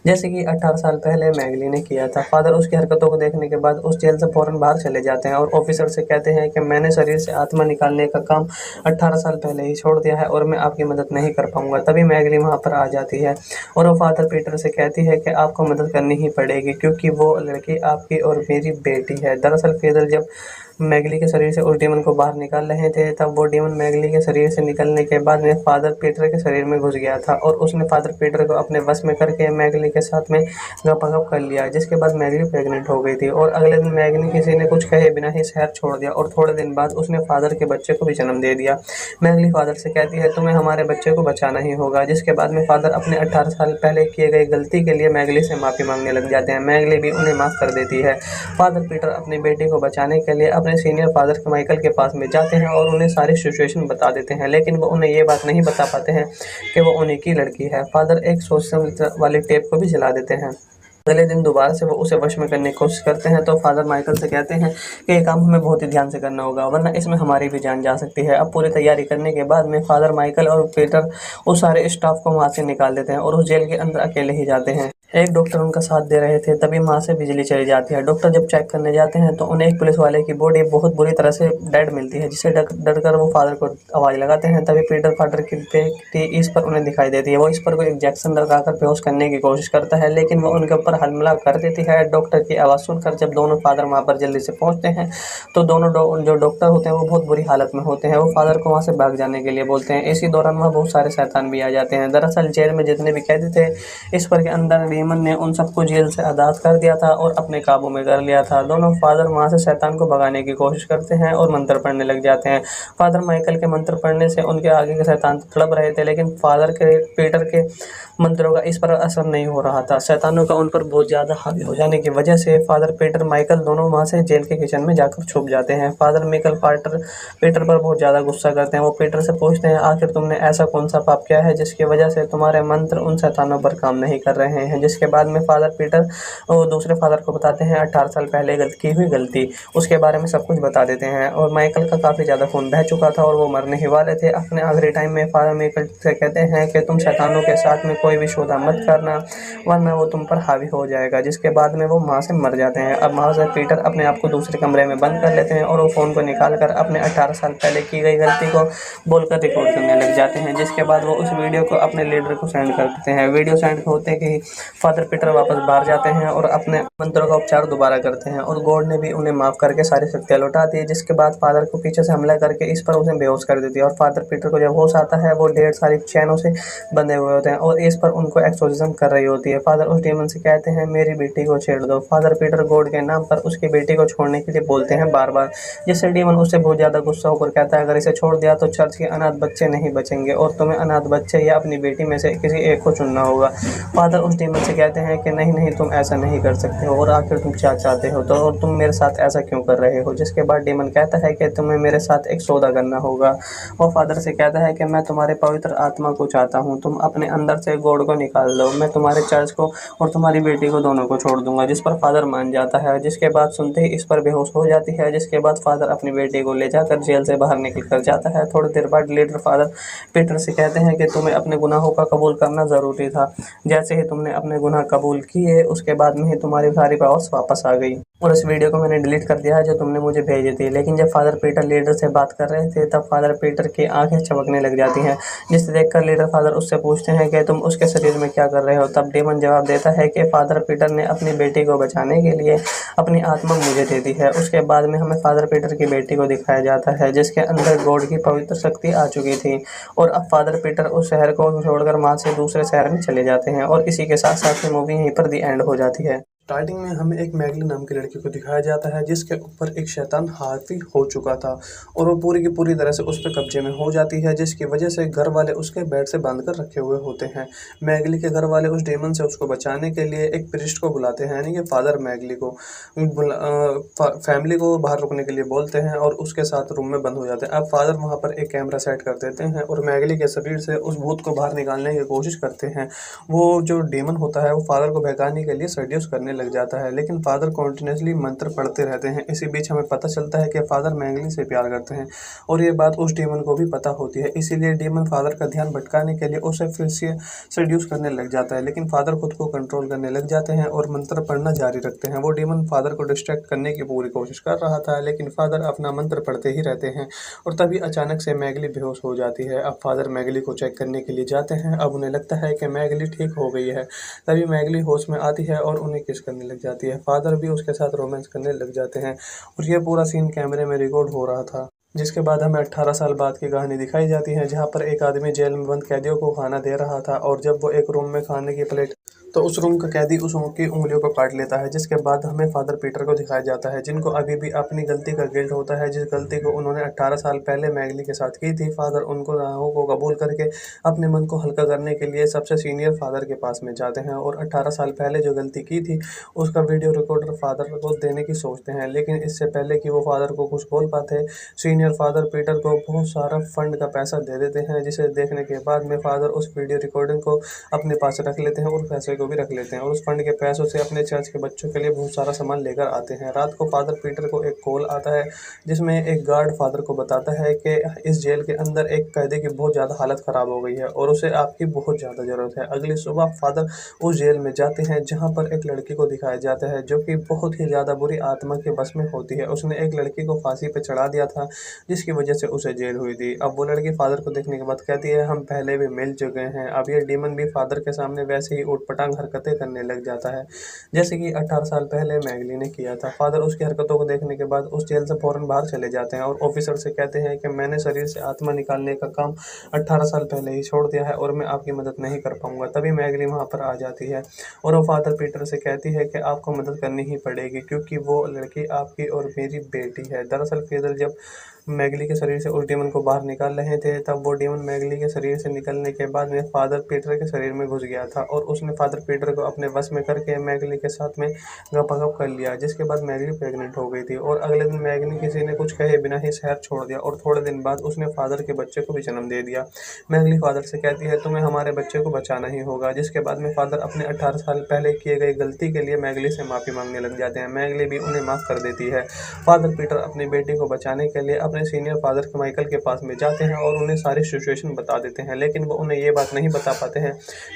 जैसे कि 18 साल पहले मैगली ने किया था। फादर उसकी हरकतों को देखने के बाद उस जेल से फौरन बाहर चले जाते हैं और ऑफिसर से कहते हैं कि मैंने शरीर से आत्मा निकालने का काम 18 साल पहले ही छोड़ दिया है और मैं आपकी मदद नहीं कर पाऊंगा। तभी मैगली वहाँ पर आ जाती है और वो फादर पीटर से कहती है कि आपको मदद करनी ही पड़ेगी क्योंकि वो लड़की आपकी और मेरी बेटी है। दरअसल फादर जब मैगली के शरीर से उस डेमन को बाहर निकाल रहे थे तब वो डेमन मैगली के शरीर से निकलने के बाद में फादर पीटर के शरीर में घुस गया था और उसने फादर पीटर को अपने बस में करके मैगली के साथ में गपागप कर लिया, जिसके बाद मैगली प्रेग्नेंट हो गई थी और अगले दिन मैगली किसी ने कुछ कहे बिना ही शहर छोड़ दिया और थोड़े दिन बाद उसने फादर के बच्चे को भी जन्म दे दिया। मैगली फादर से कहती है तुम्हें हमारे बच्चे को बचाना ही होगा। जिसके बाद में फादर अपने 18 साल पहले किए गए गलती के लिए मैगली से माफ़ी मांगने लग जाते हैं। मैगली भी उन्हें माफ़ कर देती है। फादर पीटर अपनी बेटी को बचाने के लिए अपने सीनियर फादर माइकल के पास में जाते हैं और उन्हें सारी सिचुएशन बता देते हैं, लेकिन वो उन्हें ये बात नहीं बता पाते हैं कि वो उन्हीं की लड़की है। फादर एक सोशल वाली टेप को भी जला देते हैं। अगले दिन दोबारा से वो उसे वश में करने की कोशिश करते हैं तो फादर माइकल से कहते हैं कि ये काम हमें बहुत ही ध्यान से करना होगा वरना इसमें हमारी भी जान जा सकती है। अब पूरी तैयारी करने के बाद में फादर माइकल और पीटर उस सारे स्टाफ को वहाँ से निकाल देते हैं और उस जेल के अंदर अकेले ही जाते हैं। एक डॉक्टर उनका साथ दे रहे थे, तभी वहाँ से बिजली चली जाती है। डॉक्टर जब चेक करने जाते हैं तो उन्हें एक पुलिस वाले की बॉडी बहुत बुरी तरह से डेड मिलती है, जिससे डर कर वो फादर को आवाज़ लगाते हैं। तभी पीटर फादर की इस पर उन्हें दिखाई देती है। वो इस पर कोई इंजेक्शन लगाकर बेहोश करने की कोशिश करता है, लेकिन वो उनके ऊपर हमला कर देती है। डॉक्टर की आवाज़ सुनकर जब दोनों फादर वहाँ पर जल्दी से पहुँचते हैं तो दोनों जो डॉक्टर होते हैं वो बहुत बुरी हालत में होते हैं। वो फादर को वहाँ से भाग जाने के लिए बोलते हैं। इसी दौरान वहाँ बहुत सारे शैतान भी आ जाते हैं। दरअसल जेल में जितने भी कैदी थे, इस पर के अंदर डीमन ने उन सबको जेल से आज़ाद कर दिया था और अपने काबू में कर लिया था। दोनों फादर वहाँ से शैतान को भगाने की कोशिश करते हैं और मंत्र पढ़ने लग जाते हैं। फादर माइकल के मंत्र पढ़ने से उनके आगे के शैतान तड़प रहे थे, लेकिन फादर के पीटर के मंत्रों का इस पर असर नहीं हो रहा था। शैतानों का उन पर बहुत ज़्यादा हावी हो जाने की वजह से फादर पीटर माइकल दोनों वहाँ से जेल के किचन में जाकर छुप जाते हैं। फादर माइकल पीटर पर बहुत ज़्यादा गुस्सा करते हैं। वो पीटर से पूछते हैं, आखिर तुमने ऐसा कौन सा पाप किया है जिसकी वजह से तुम्हारे मंत्र उन शैतानों पर काम नहीं कर रहे हैं। जिसके बाद में फादर पीटर और दूसरे फादर को बताते हैं 18 साल पहले की हुई गलती, उसके बारे में सब कुछ बता देते हैं। और माइकल का काफ़ी ज़्यादा खून बह चुका था और वो मरने ही वाले थे। अपने आखिरी टाइम में फादर माइकल से कहते हैं कि तुम शैतानों के साथ में कोई भी सौदा मत करना, वरना वो तुम पर हावी हो जाएगा। जिसके बाद में वो वहाँ से मर जाते हैं। अब वहाँ से पीटर अपने आप को दूसरे कमरे में बंद कर लेते हैं और वो फ़ोन को निकाल कर अपने 18 साल पहले की गई गलती को बोलकर रिकॉर्ड करने लग जाते हैं। जिसके बाद वो उस वीडियो को अपने लीडर को सेंड कर देते हैं। वीडियो सेंड होते ही फादर पीटर वापस बाहर जाते हैं और अपने मंत्रों का उपचार दोबारा करते हैं और गॉड ने भी उन्हें माफ़ करके सारी शक्तियाँ लौटा दी। जिसके बाद फादर को पीछे से हमला करके इस पर उसे बेहोश कर देती है और फादर पीटर को जब होश आता है वो ढेर सारी चैनों से बंधे हुए होते हैं और इस पर उनको एक्सोर्सिज्म कर रही होती है। फादर उस डेमन से कहते हैं, मेरी बेटी को छेड़ दो। फादर पीटर गॉड के नाम पर उसकी बेटी को छोड़ने के लिए बोलते हैं बार बार, जिससे डेमन उससे बहुत ज़्यादा गुस्सा होकर कहता है, अगर इसे छोड़ दिया तो चर्च के अनाथ बच्चे नहीं बचेंगे और तुम्हें अनाथ बच्चे या अपनी बेटी में से किसी एक को चुनना होगा। फादर उस डेमन से कहते हैं कि नहीं नहीं, तुम ऐसा नहीं कर सकते हो और आखिर तुम क्या चाहते हो तो, और तुम मेरे साथ ऐसा क्यों कर रहे हो। जिसके बाद डेमन कहता है कि तुम्हें मेरे साथ एक सौदा करना होगा। वो फादर से कहता है कि मैं तुम्हारे पवित्र आत्मा को चाहता हूँ, तुम अपने अंदर से गॉड को निकाल दो, मैं तुम्हारे चर्च को और तुम्हारी बेटी को दोनों को छोड़ दूंगा। जिस पर फादर मान जाता है। जिसके बाद सुनते ही इस पर बेहोश हो जाती है। जिसके बाद फादर अपनी बेटी को ले जाकर जेल से बाहर निकल कर जाता है। थोड़ी देर बाद लीडर फादर पीटर से कहते हैं कि तुम्हें अपने गुनाहों का कबूल करना ज़रूरी था। जैसे ही तुमने अपने गुनाह कबूल किए उसके बाद में ही तुम्हारी सारी पावर्स वापस आ गई और इस वीडियो को मैंने डिलीट कर दिया है जो तुमने मुझे भेजी थी। लेकिन जब फादर पीटर लीडर से बात कर रहे थे तब फादर पीटर की आंखें चमकने लग जाती हैं, जिसे देखकर लीडर फादर उससे पूछते हैं कि तुम उसके शरीर में क्या कर रहे हो। तब डेमन जवाब देता है कि फादर पीटर ने अपनी बेटी को बचाने के लिए अपनी आत्मा मुझे दे दी है। उसके बाद में हमें फादर पीटर की बेटी को दिखाया जाता है जिसके अंदर गॉड की पवित्र शक्ति आ चुकी थी और अब फादर पीटर उस शहर को छोड़कर वहाँ से दूसरे शहर में चले जाते हैं और इसी के साथ साथ ही मूवी यहीं पर दी एंड हो जाती है। स्टार्टिंग में हमें एक मैगली नाम की लड़की को दिखाया जाता है जिसके ऊपर एक शैतान हावी हो चुका था और वो पूरी की पूरी तरह से उस पर कब्जे में हो जाती है, जिसकी वजह से घर वाले उसके बेड से बांध कर रखे हुए होते हैं। मैगली के घर वाले उस डेमन से उसको बचाने के लिए एक प्रिस्ट को बुलाते हैं, यानी कि फादर मैगली को फैमिली को बाहर रुकने के लिए बोलते हैं और उसके साथ रूम में बंद हो जाते हैं। अब फादर वहाँ पर एक कैमरा सेट कर देते हैं और मैगली के शरीर से उस भूत को बाहर निकालने की कोशिश करते हैं। वो जो डेमन होता है वो फादर को भगाने के लिए सेड्यूस करने लग जाता है, लेकिन फादर कॉन्टिन्यूसली मंत्र पढ़ते रहते हैं। इसी बीच हमें पता चलता है कि फादर मैगली से प्यार करते हैं और ये बात उस डेमन को भी पता होती है। इसीलिए डेमन फादर का ध्यान भटकाने के लिए उसे फिर से सेड्यूस करने लग जाता है, लेकिन फादर खुद को कंट्रोल करने लग जाते हैं और मंत्र पढ़ना जारी रखते हैं। वो डेमन फादर को डिस्ट्रैक्ट करने की पूरी कोशिश कर रहा था, लेकिन फादर अपना मंत्र पढ़ते ही रहते हैं और तभी अचानक से मैगली बेहोश हो जाती है। अब फादर मैगली को चेक करने के लिए जाते हैं। अब उन्हें लगता है कि मैगली ठीक हो गई है। तभी मैगली होश में आती है और उन्हें किस करने लग जाती है। फादर भी उसके साथ रोमांस करने लग जाते हैं और ये पूरा सीन कैमरे में रिकॉर्ड हो रहा था। जिसके बाद हमें 18 साल बाद की कहानी दिखाई जाती है, जहाँ पर एक आदमी जेल में बंद कैदियों को खाना दे रहा था और जब वो एक रूम में खाने की प्लेट तो उस रूम का कैदी उस की उंगलियों को काट लेता है। जिसके बाद हमें फादर पीटर को दिखाया जाता है जिनको अभी भी अपनी गलती का गिल्ट होता है, जिस गलती को उन्होंने 18 साल पहले मैगली के साथ की थी। फादर उनको गुनाहों को कबूल करके अपने मन को हल्का करने के लिए सबसे सीनियर फादर के पास में जाते हैं और 18 साल पहले जो गलती की थी उसका वीडियो रिकॉर्डर फादर को देने की सोचते हैं, लेकिन इससे पहले कि वो फादर को कुछ बोल पाते सीनियर फादर पीटर को बहुत सारा फंड का पैसा दे देते हैं, जिसे देखने के बाद में फादर उस वीडियो रिकॉर्डिंग को अपने पास रख लेते हैं और पैसे को को भी रख लेते हैं और उस फंड के पैसों से अपने चर्च के बच्चों के लिए बहुत सारा सामान लेकर आते हैं। रात को फादर पीटर को एक कॉल आता है जिसमें एक गार्ड फादर को बताता है कि इस जेल के अंदर एक कैदी की बहुत ज़्यादा हालत ख़राब हो गई है और उसे आपकी बहुत ज़्यादा ज़रूरत है। अगली सुबह फादर उस जेल में जाते हैं जहाँ पर एक लड़की को दिखाया जाता है जो कि बहुत ही ज़्यादा बुरी आत्मा के बस में होती है। उसने एक लड़की को फांसी पे चढ़ा दिया था जिसकी वजह से उसे जेल हुई थी। अब वो लड़की फादर को देखने के बाद कहती है हम पहले भी मिल चुके हैं। अब ये डीमन भी फादर के सामने वैसे ही ऊटपटांग हरकतें करने लग जाता है जैसे कि 18 साल पहले मैगली ने किया था। फादर उसकी हरकतों को देखने के बाद उस जेल से फौरन बाहर चले जाते हैं और ऑफिसर से कहते हैं कि मैंने शरीर से आत्मा निकालने का काम 18 साल पहले ही छोड़ दिया है और मैं आपकी मदद नहीं कर पाऊंगा। तभी मैगली वहाँ पर आ जाती है और वो फादर पीटर से कहती है कि आपको मदद करनी ही पड़ेगी क्योंकि वो लड़की आपकी और मेरी बेटी है। दरअसल फीदर जब मैगली के शरीर से उस डीमन को बाहर निकाल रहे थे तब वो डीमन मैगली के शरीर से निकलने के बाद में फादर पीटर के शरीर में घुस गया था और उसने फादर पीटर को अपने वश में करके मैगली के साथ में गपागप कर लिया, जिसके बाद मैगली प्रेग्नेंट हो गई थी। और अगले दिन मैगली किसी ने कुछ कहे बिना ही शहर छोड़ दिया और थोड़े दिन बाद उसने फादर के बच्चे को भी जन्म दे दिया। मैगली फादर से कहती है तुम्हें हमारे बच्चे को बचाना ही होगा, जिसके बाद में फादर अपने 18 साल पहले किए गए गलती के लिए मैगली से माफ़ी मांगने लग जाते हैं। मैगली भी उन्हें माफ़ कर देती है। फादर पीटर अपनी बेटी को बचाने के लिए अपने सीनियर फादर माइकल के पास में जाते हैं और उन्हें सारी सिचुएशन बता देते हैं, लेकिन वो उन्हें ये बात नहीं बता पाते हैं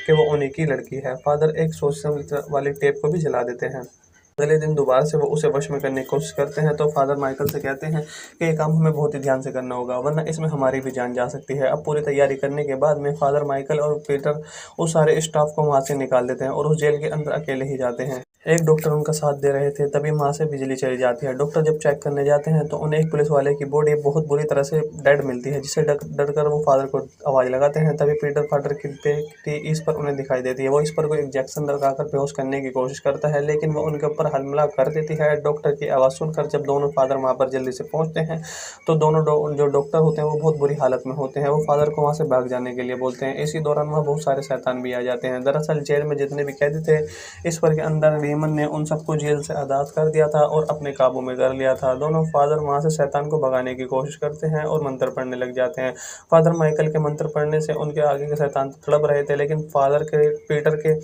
कि वो उन्हीं की लड़की है। फादर एक सोच समझ वाली टेप को भी जला देते हैं। अगले दिन दोबारा से वो उसे वश में करने की कोशिश करते हैं तो फादर माइकल से कहते हैं कि ये काम हमें बहुत ही ध्यान से करना होगा वरना इसमें हमारी भी जान जा सकती है। अब पूरी तैयारी करने के बाद में फादर माइकल और पीटर उस सारे स्टाफ को वहाँ से निकाल देते हैं और उस जेल के अंदर अकेले ही जाते हैं। एक डॉक्टर उनका साथ दे रहे थे तभी वहाँ से बिजली चली जाती है। डॉक्टर जब चेक करने जाते हैं तो उन्हें एक पुलिस वाले की बॉडी बहुत बुरी तरह से डेड मिलती है, जिससे डर कर वो फादर को आवाज़ लगाते हैं। तभी पीटर फादर की इस पर उन्हें दिखाई देती है। वो इस पर कोई इंजेक्शन लगाकर बेहोश करने की कोशिश करता है लेकिन वो उनके ऊपर हमला कर देती है। डॉक्टर की आवाज़ सुनकर जब दोनों फादर वहाँ पर जल्दी से पहुँचते हैं तो दोनों जो डॉक्टर होते हैं वो बहुत बुरी हालत में होते हैं। वो फादर को वहाँ से भाग जाने के लिए बोलते हैं। इसी दौरान वहाँ बहुत सारे शैतान भी आ जाते हैं। दरअसल जेल में जितने भी कैदी थे इस पर के अंदर डीमन ने उन सबको जेल से आज़ाद कर दिया था और अपने काबू में कर लिया था। दोनों फादर वहाँ से शैतान को भगाने की कोशिश करते हैं और मंत्र पढ़ने लग जाते हैं। फादर माइकल के मंत्र पढ़ने से उनके आगे के शैतान तड़प रहे थे लेकिन फादर के पीटर के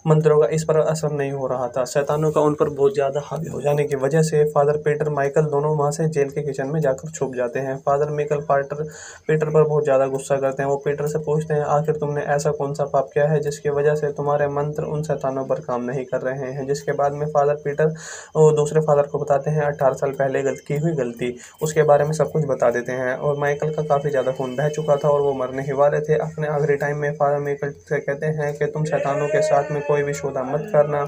मंत्रों का इस पर असर नहीं हो रहा था। शैतानों का उन पर बहुत ज़्यादा हावी हो जाने की वजह से फादर पीटर माइकल दोनों वहाँ से जेल के किचन में जाकर छुप जाते हैं। फादर माइकल पीटर पर बहुत ज़्यादा गुस्सा करते हैं। वो पीटर से पूछते हैं आखिर तुमने ऐसा कौन सा पाप किया है जिसकी वजह से तुम्हारे मंत्र उन शैतानों पर काम नहीं कर रहे हैं। जिसके बाद में फादर पीटर दूसरे फादर को बताते हैं 18 साल पहले की हुई गलती, उसके बारे में सब कुछ बता देते हैं। और माइकल का काफ़ी ज़्यादा खून बह चुका था और वो मरने ही वाले थे। अपने आखिरी टाइम में फादर माइकल से कहते हैं कि तुम शैतानों के साथ में कोई भी सौदा मत करना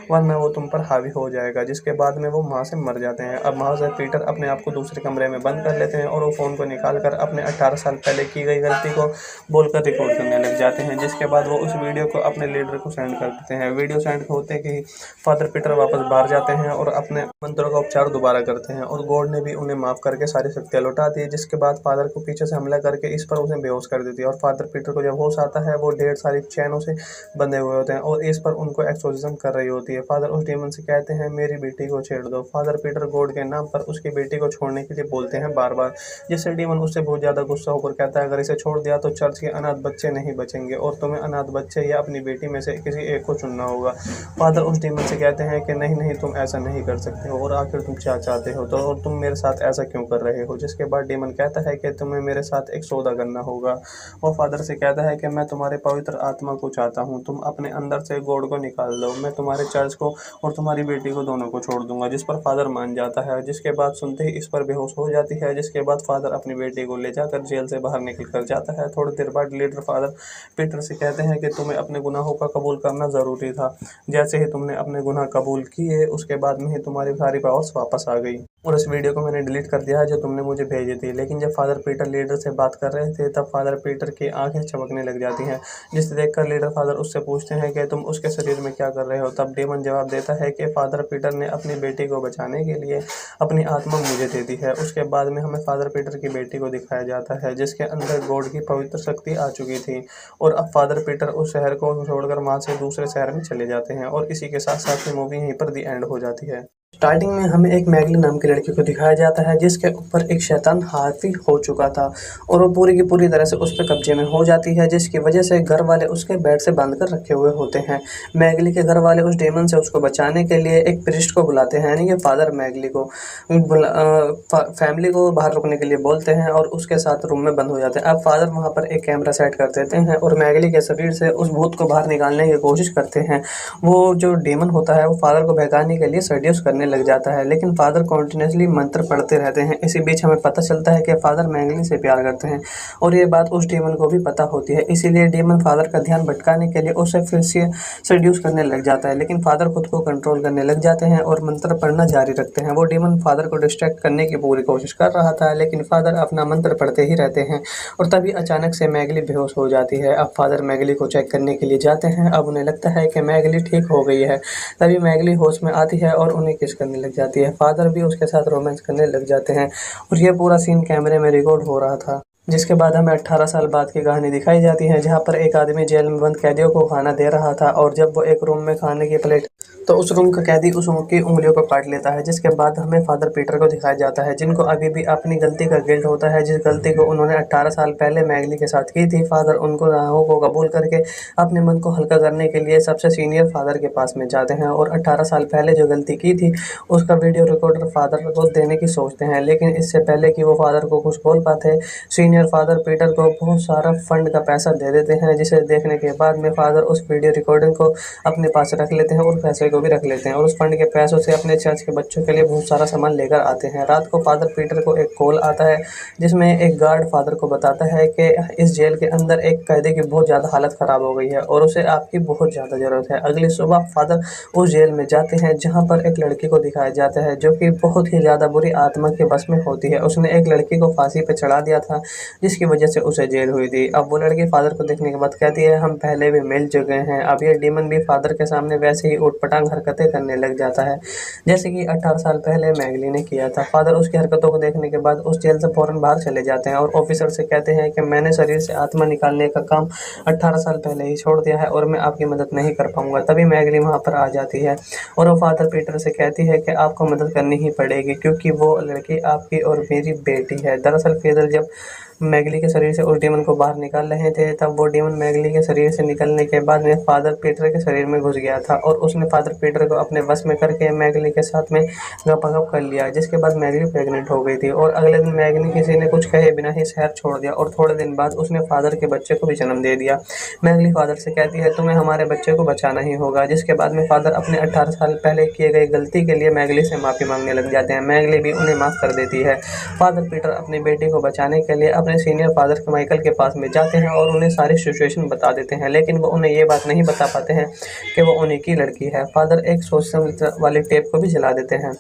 वरना वो तुम पर हावी हो जाएगा। जिसके बाद में वो वहाँ से मर जाते हैं। अब वहाँ से पीटर अपने आप को दूसरे कमरे में बंद कर लेते हैं और वो फ़ोन को निकाल कर अपने 18 साल पहले की गई गलती को बोलकर रिकॉर्ड करने लग जाते हैं। जिसके बाद वो उस वीडियो को अपने लीडर को सेंड कर देते हैं। वीडियो सेंड होते कि फादर पीटर वापस बाहर जाते हैं और अपने मंत्रों का उपचार दोबारा करते हैं और गॉड ने भी उन्हें माफ़ करके सारी शक्तियाँ लौटा दी। जिसके बाद फादर को पीछे से हमला करके इस पर उसे बेहोश कर देती है और फादर पीटर को जब होश आता है वो ढेर सारी चैनों से बंधे हुए होते हैं और इस पर उनको एक्सोर्सिज्म कर रही होती है। फादर उस डीमन से कहते हैं मेरी बेटी को छेड़ दो। फादर पीटर गॉड के नाम पर उसकी बेटी को छोड़ने के लिए बोलते हैं बार बार, जिससे डीमन उससे बहुत ज़्यादा गुस्सा होकर कहता है अगर इसे छोड़ दिया तो चर्च के अनाथ बच्चे नहीं बचेंगे और तुम्हें अनाथ बच्चे या अपनी बेटी में से किसी एक को चुनना होगा। फादर उस डीमन से कहते हैं कि नहीं नहीं तुम ऐसा नहीं कर सकते हो और आखिर तुम क्या चाहते हो तो और तुम मेरे साथ ऐसा क्यों कर रहे हो। जिसके बाद डीमन कहता है कि तुम्हें मेरे साथ एक सौदा करना होगा। वो फादर से कहता है कि मैं तुम्हारे पवित्र आत्मा को चाहता हूँ, तुम अपने अंदर से गॉड को निकाल दो, मैं तुम्हारे चर्च को और तुम्हारी बेटी को दोनों को छोड़ दूंगा। जिस पर फादर मान जाता है। जिसके बाद सुनते ही इस पर बेहोश हो जाती है। जिसके बाद फादर अपनी बेटी को ले जाकर जेल से बाहर निकल कर जाता है। थोड़ी देर बाद लीडर फादर पीटर से कहते हैं कि तुम्हें अपने गुनाहों का कबूल करना ज़रूरी था। जैसे ही तुमने अपने गुनाह कबूल किए उसके बाद में ही तुम्हारी सारी पावर्स वापस आ गई और इस वीडियो को मैंने डिलीट कर दिया है जो तुमने मुझे भेजी थी। लेकिन जब फादर पीटर लीडर से बात कर रहे थे तब फादर पीटर की आंखें चमकने लग जाती हैं, जिसे देखकर लीडर फादर उससे पूछते हैं कि तुम उसके शरीर में क्या कर रहे हो। तब डेमन जवाब देता है कि फादर पीटर ने अपनी बेटी को बचाने के लिए अपनी आत्मा मुझे दे दी है। उसके बाद में हमें फादर पीटर की बेटी को दिखाया जाता है जिसके अंदर गॉड की पवित्र शक्ति आ चुकी थी और अब फादर पीटर उस शहर को छोड़कर वहाँ से दूसरे शहर में चले जाते हैं और इसी के साथ साथ ही मूवी यहीं पर दी एंड हो जाती है। स्टार्टिंग में हमें एक मैगली नाम की लड़की को दिखाया जाता है जिसके ऊपर एक शैतान हावी हो चुका था और वो पूरी की पूरी तरह से उस पर कब्जे में हो जाती है, जिसकी वजह से घर वाले उसके बेड से बांध कर रखे हुए होते हैं। मैगली के घर वाले उस डेमन से उसको बचाने के लिए एक प्रिस्ट को बुलाते हैं, यानी कि फादर मैगली को फैमिली को बाहर रुकने के लिए बोलते हैं और उसके साथ रूम में बंद हो जाते हैं। अब फादर वहाँ पर एक कैमरा सेट कर देते हैं और मैगली के शरीर से उस भूत को बाहर निकालने की कोशिश करते हैं। वो जो डेमन होता है वो फादर को बहकाने के लिए सड्यूस करने लग जाता है, लेकिन फादर कॉन्टिन्यूसली मंत्र पढ़ते रहते हैं। इसी बीच हमें पता चलता है कि फादर मैगली से प्यार करते हैं और ये बात उस डेमन को भी पता होती है, इसीलिए डेमन फादर का ध्यान भटकाने के लिए उसे फिर से सड्यूस करने लग जाता है। लेकिन फादर खुद को कंट्रोल करने लग जाते हैं और मंत्र पढ़ना जारी रखते हैं। वो डेमन फादर को डिस्ट्रैक्ट करने की पूरी कोशिश कर रहा था, लेकिन फादर अपना मंत्र पढ़ते ही रहते हैं और तभी अचानक से मैगली बेहोश हो जाती है। अब फादर मैगली को चेक करने के लिए जाते हैं। अब उन्हें लगता है कि मैगली ठीक हो गई है। तभी मैगली होश में आती है और उन्हें किस करने लग जाती है। फादर भी उसके साथ रोमांस करने लग जाते हैं और ये पूरा सीन कैमरे में रिकॉर्ड हो रहा था। जिसके बाद हमें 18 साल बाद की कहानी दिखाई जाती है, जहाँ पर एक आदमी जेल में बंद कैदियों को खाना दे रहा था और जब वो एक रूम में खाने की प्लेट तो उस रूम का कैदी उस की उंगलियों को काट लेता है। जिसके बाद हमें फादर पीटर को दिखाया जाता है, जिनको अभी भी अपनी गलती का गिल्ट होता है, जिस गलती को उन्होंने 18 साल पहले मैगली के साथ की थी। फादर उनको गुनाहों को कबूल करके अपने मन को हल्का करने के लिए सबसे सीनियर फादर के पास में जाते हैं और 18 साल पहले जो गलती की थी उसका वीडियो रिकॉर्डर फादर को देने की सोचते हैं। लेकिन इससे पहले कि वो फादर को कुछ बोल पाते, सीनियर फादर पीटर को बहुत सारा फंड का पैसा दे देते हैं, जिसे देखने के बाद में फादर उस वीडियो रिकॉर्डिंग को अपने पास रख लेते हैं और पैसे को भी रख लेते हैं और उस फंड के पैसों से अपने चर्च के बच्चों के लिए बहुत सारा सामान लेकर आते हैं। रात को फादर पीटर को एक कॉल आता है जिसमें एक गार्ड फादर को बताता है कि इस जेल के अंदर एक कैदी की बहुत ज़्यादा हालत ख़राब हो गई है और उसे आपकी बहुत ज़्यादा ज़रूरत है। अगली सुबह फादर उस जेल में जाते हैं जहाँ पर एक लड़की को दिखाया जाता है जो कि बहुत ही ज़्यादा बुरी आत्मा के बस में होती है। उसने एक लड़की को फांसी पर चढ़ा दिया था जिसकी वजह से उसे जेल हुई थी। अब वो लड़की फादर को देखने के बाद कहती है हम पहले भी मिल चुके हैं। अब ये डीमन भी फादर के सामने वैसे ही उटपटांग हरकतें करने लग जाता है जैसे कि 18 साल पहले मैगली ने किया था। फादर उसकी हरकतों को देखने के बाद उस जेल से फौरन बाहर चले जाते हैं और ऑफिसर से कहते हैं कि मैंने शरीर से आत्मा निकालने का काम 18 साल पहले ही छोड़ दिया है और मैं आपकी मदद नहीं कर पाऊंगा। तभी मैगली वहाँ पर आ जाती है और वो फादर पीटर से कहती है कि आपको मदद करनी ही पड़ेगी क्योंकि वो लड़की आपकी और मेरी बेटी है। दरअसल फेदर जब मैगली के शरीर से उस डेमन को बाहर निकाल रहे थे तब वो डेमन मैगली के शरीर से निकलने के बाद में फादर पीटर के शरीर में घुस गया था और उसने फादर पीटर को अपने बस में करके मैगली के साथ में गपागप कर लिया, जिसके बाद मैगली प्रेग्नेंट हो गई थी और अगले दिन मैगली किसी ने कुछ कहे बिना ही शहर छोड़ दिया और थोड़े दिन बाद उसने फादर के बच्चे को भी जन्म दे दिया। मैगली फादर से कहती है तुम्हें हमारे बच्चे को बचाना ही होगा, जिसके बाद में फादर अपने 18 साल पहले किए गए गलती के लिए मैगली से माफ़ी मांगने लग जाते हैं। मैगली भी उन्हें माफ़ कर देती है। फादर पीटर अपनी बेटी को बचाने के लिए अपने सीनियर फादर माइकल के पास में जाते हैं और उन्हें सारी सिचुएशन बता देते हैं, लेकिन वो उन्हें ये बात नहीं बता पाते हैं कि वो उन्हीं की लड़की है। फादर एक सोच समझ वाली टेप को भी जला देते हैं।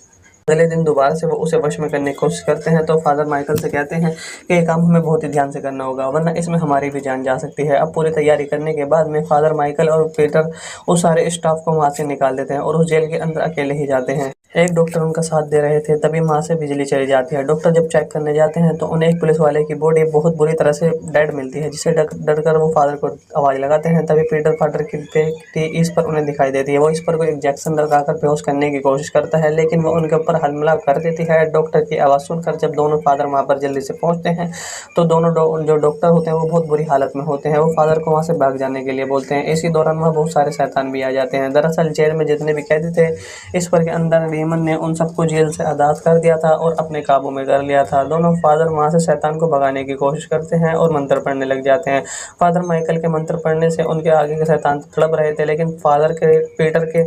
अगले दिन दोबारा से वो उसे वश में करने की कोशिश करते हैं तो फादर माइकल से कहते हैं कि ये काम हमें बहुत ही ध्यान से करना होगा वरना इसमें हमारी भी जान जा सकती है। अब पूरी तैयारी करने के बाद में फादर माइकल और पीटर उस सारे स्टाफ को वहाँ से निकाल देते हैं और उस जेल के अंदर अकेले ही जाते हैं। एक डॉक्टर उनका साथ दे रहे थे तभी वहाँ से बिजली चली जाती है। डॉक्टर जब चेक करने जाते हैं तो उन्हें एक पुलिस वाले की बॉडी बहुत बुरी तरह से डेड मिलती है, जिससे डर कर वो फादर को आवाज़ लगाते हैं। तभी पीटर फादर की इस पर उन्हें दिखाई देती है। वो इस पर को इंजेक्शन लगाकर बेहोश करने की कोशिश करता है लेकिन वो उनके ऊपर हमला कर देती है। डॉक्टर की आवाज़ सुनकर जब दोनों फादर वहाँ पर जल्दी से पहुँचते हैं तो दोनों जो डॉक्टर होते हैं वो बहुत बुरी हालत में होते हैं। वो फादर को वहाँ से भाग जाने के लिए बोलते हैं। इसी दौरान वहाँ बहुत सारे शैतान भी आ जाते हैं। दरअसल जेल में जितने भी कैदी थे इस पर के अंदर डीमन ने उन सबको जेल से आज़ाद कर दिया था और अपने काबू में कर लिया था। दोनों फादर वहाँ से शैतान को भगाने की कोशिश करते हैं और मंत्र पढ़ने लग जाते हैं। फादर माइकल के मंत्र पढ़ने से उनके आगे के शैतान तड़प रहे थे, लेकिन फादर के पीटर के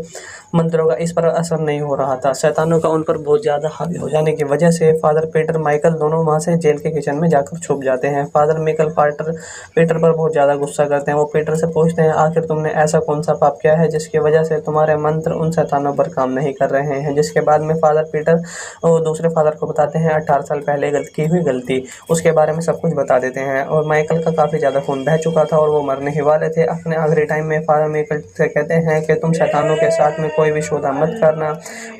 मंत्रों का इस पर असर नहीं हो रहा था। शैतानों का उन पर बहुत ज़्यादा हावी हो जाने की वजह से फादर पीटर माइकल दोनों वहाँ से जेल के किचन में जाकर छुप जाते हैं। फादर माइकल पीटर पर बहुत ज़्यादा गुस्सा करते हैं। वो पीटर से पूछते हैं आखिर तुमने ऐसा कौन सा पाप किया है जिसकी वजह से तुम्हारे मंत्र उन शैतानों पर काम नहीं कर रहे हैं। जिसके बाद में फादर पीटर और दूसरे फादर को बताते हैं 18 साल पहले की हुई गलती, उसके बारे में सब कुछ बता देते हैं। और माइकल का काफ़ी ज़्यादा खून बह चुका था और वो मरने ही वाले थे। अपने आखिरी टाइम में फादर माइकल से कहते हैं कि तुम शैतानों के साथ में कोई भी सौदा मत करना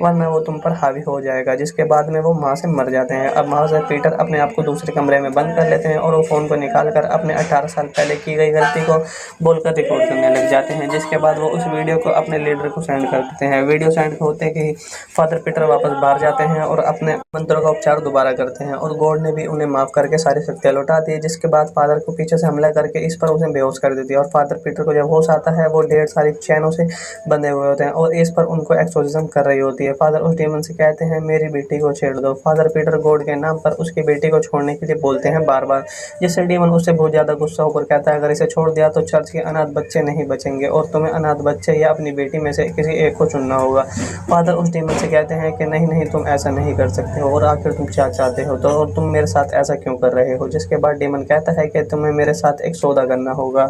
वरना वो तुम पर हावी हो जाएगा, जिसके बाद में वो वहाँ से मर जाते हैं। अब वहाँ से पीटर अपने आप को दूसरे कमरे में बंद कर लेते हैं और वो फ़ोन को निकाल कर अपने 18 साल पहले की गई गलती को बोलकर रिकॉर्ड करने लग जाते हैं, जिसके बाद वो उस वीडियो को अपने लीडर को सेंड कर देते हैं। वीडियो सेंड होते कि फादर पीटर वापस बाहर जाते हैं और अपने मंत्रों का उपचार दोबारा करते हैं और गॉड ने भी उन्हें माफ करके सारी शक्तियां लौटा दी, जिसके बाद फादर को पीछे से हमला करके इस पर उसे बेहोश कर देती है। और फादर पीटर को जब होश आता है वो ढेर सारी चैनों से बंधे हुए होते हैं और इस पर उनको एक्सोर्सिज्म कर रही होती है। फादर उस डेमन से कहते हैं मेरी बेटी को छेड़ दो। फादर पीटर गॉड के नाम पर उसकी बेटी को छोड़ने के लिए बोलते हैं बार बार, जिससे डेमन उससे बहुत ज्यादा गुस्सा होकर कहता है अगर इसे छोड़ दिया तो चर्च के अनाथ बच्चे नहीं बचेंगे और तुम्हें अनाथ बच्चे या अपनी बेटी में से किसी एक को चुनना होगा। फादर उस डेमन से कहते हैं कि नहीं नहीं, तुम ऐसा नहीं कर सकते हो और आखिर तुम क्या चाहते हो, तो और तुम मेरे साथ ऐसा क्यों कर रहे हो। जिसके बाद डेमन कहता है कि तुम्हें मेरे साथ एक सौदा करना होगा।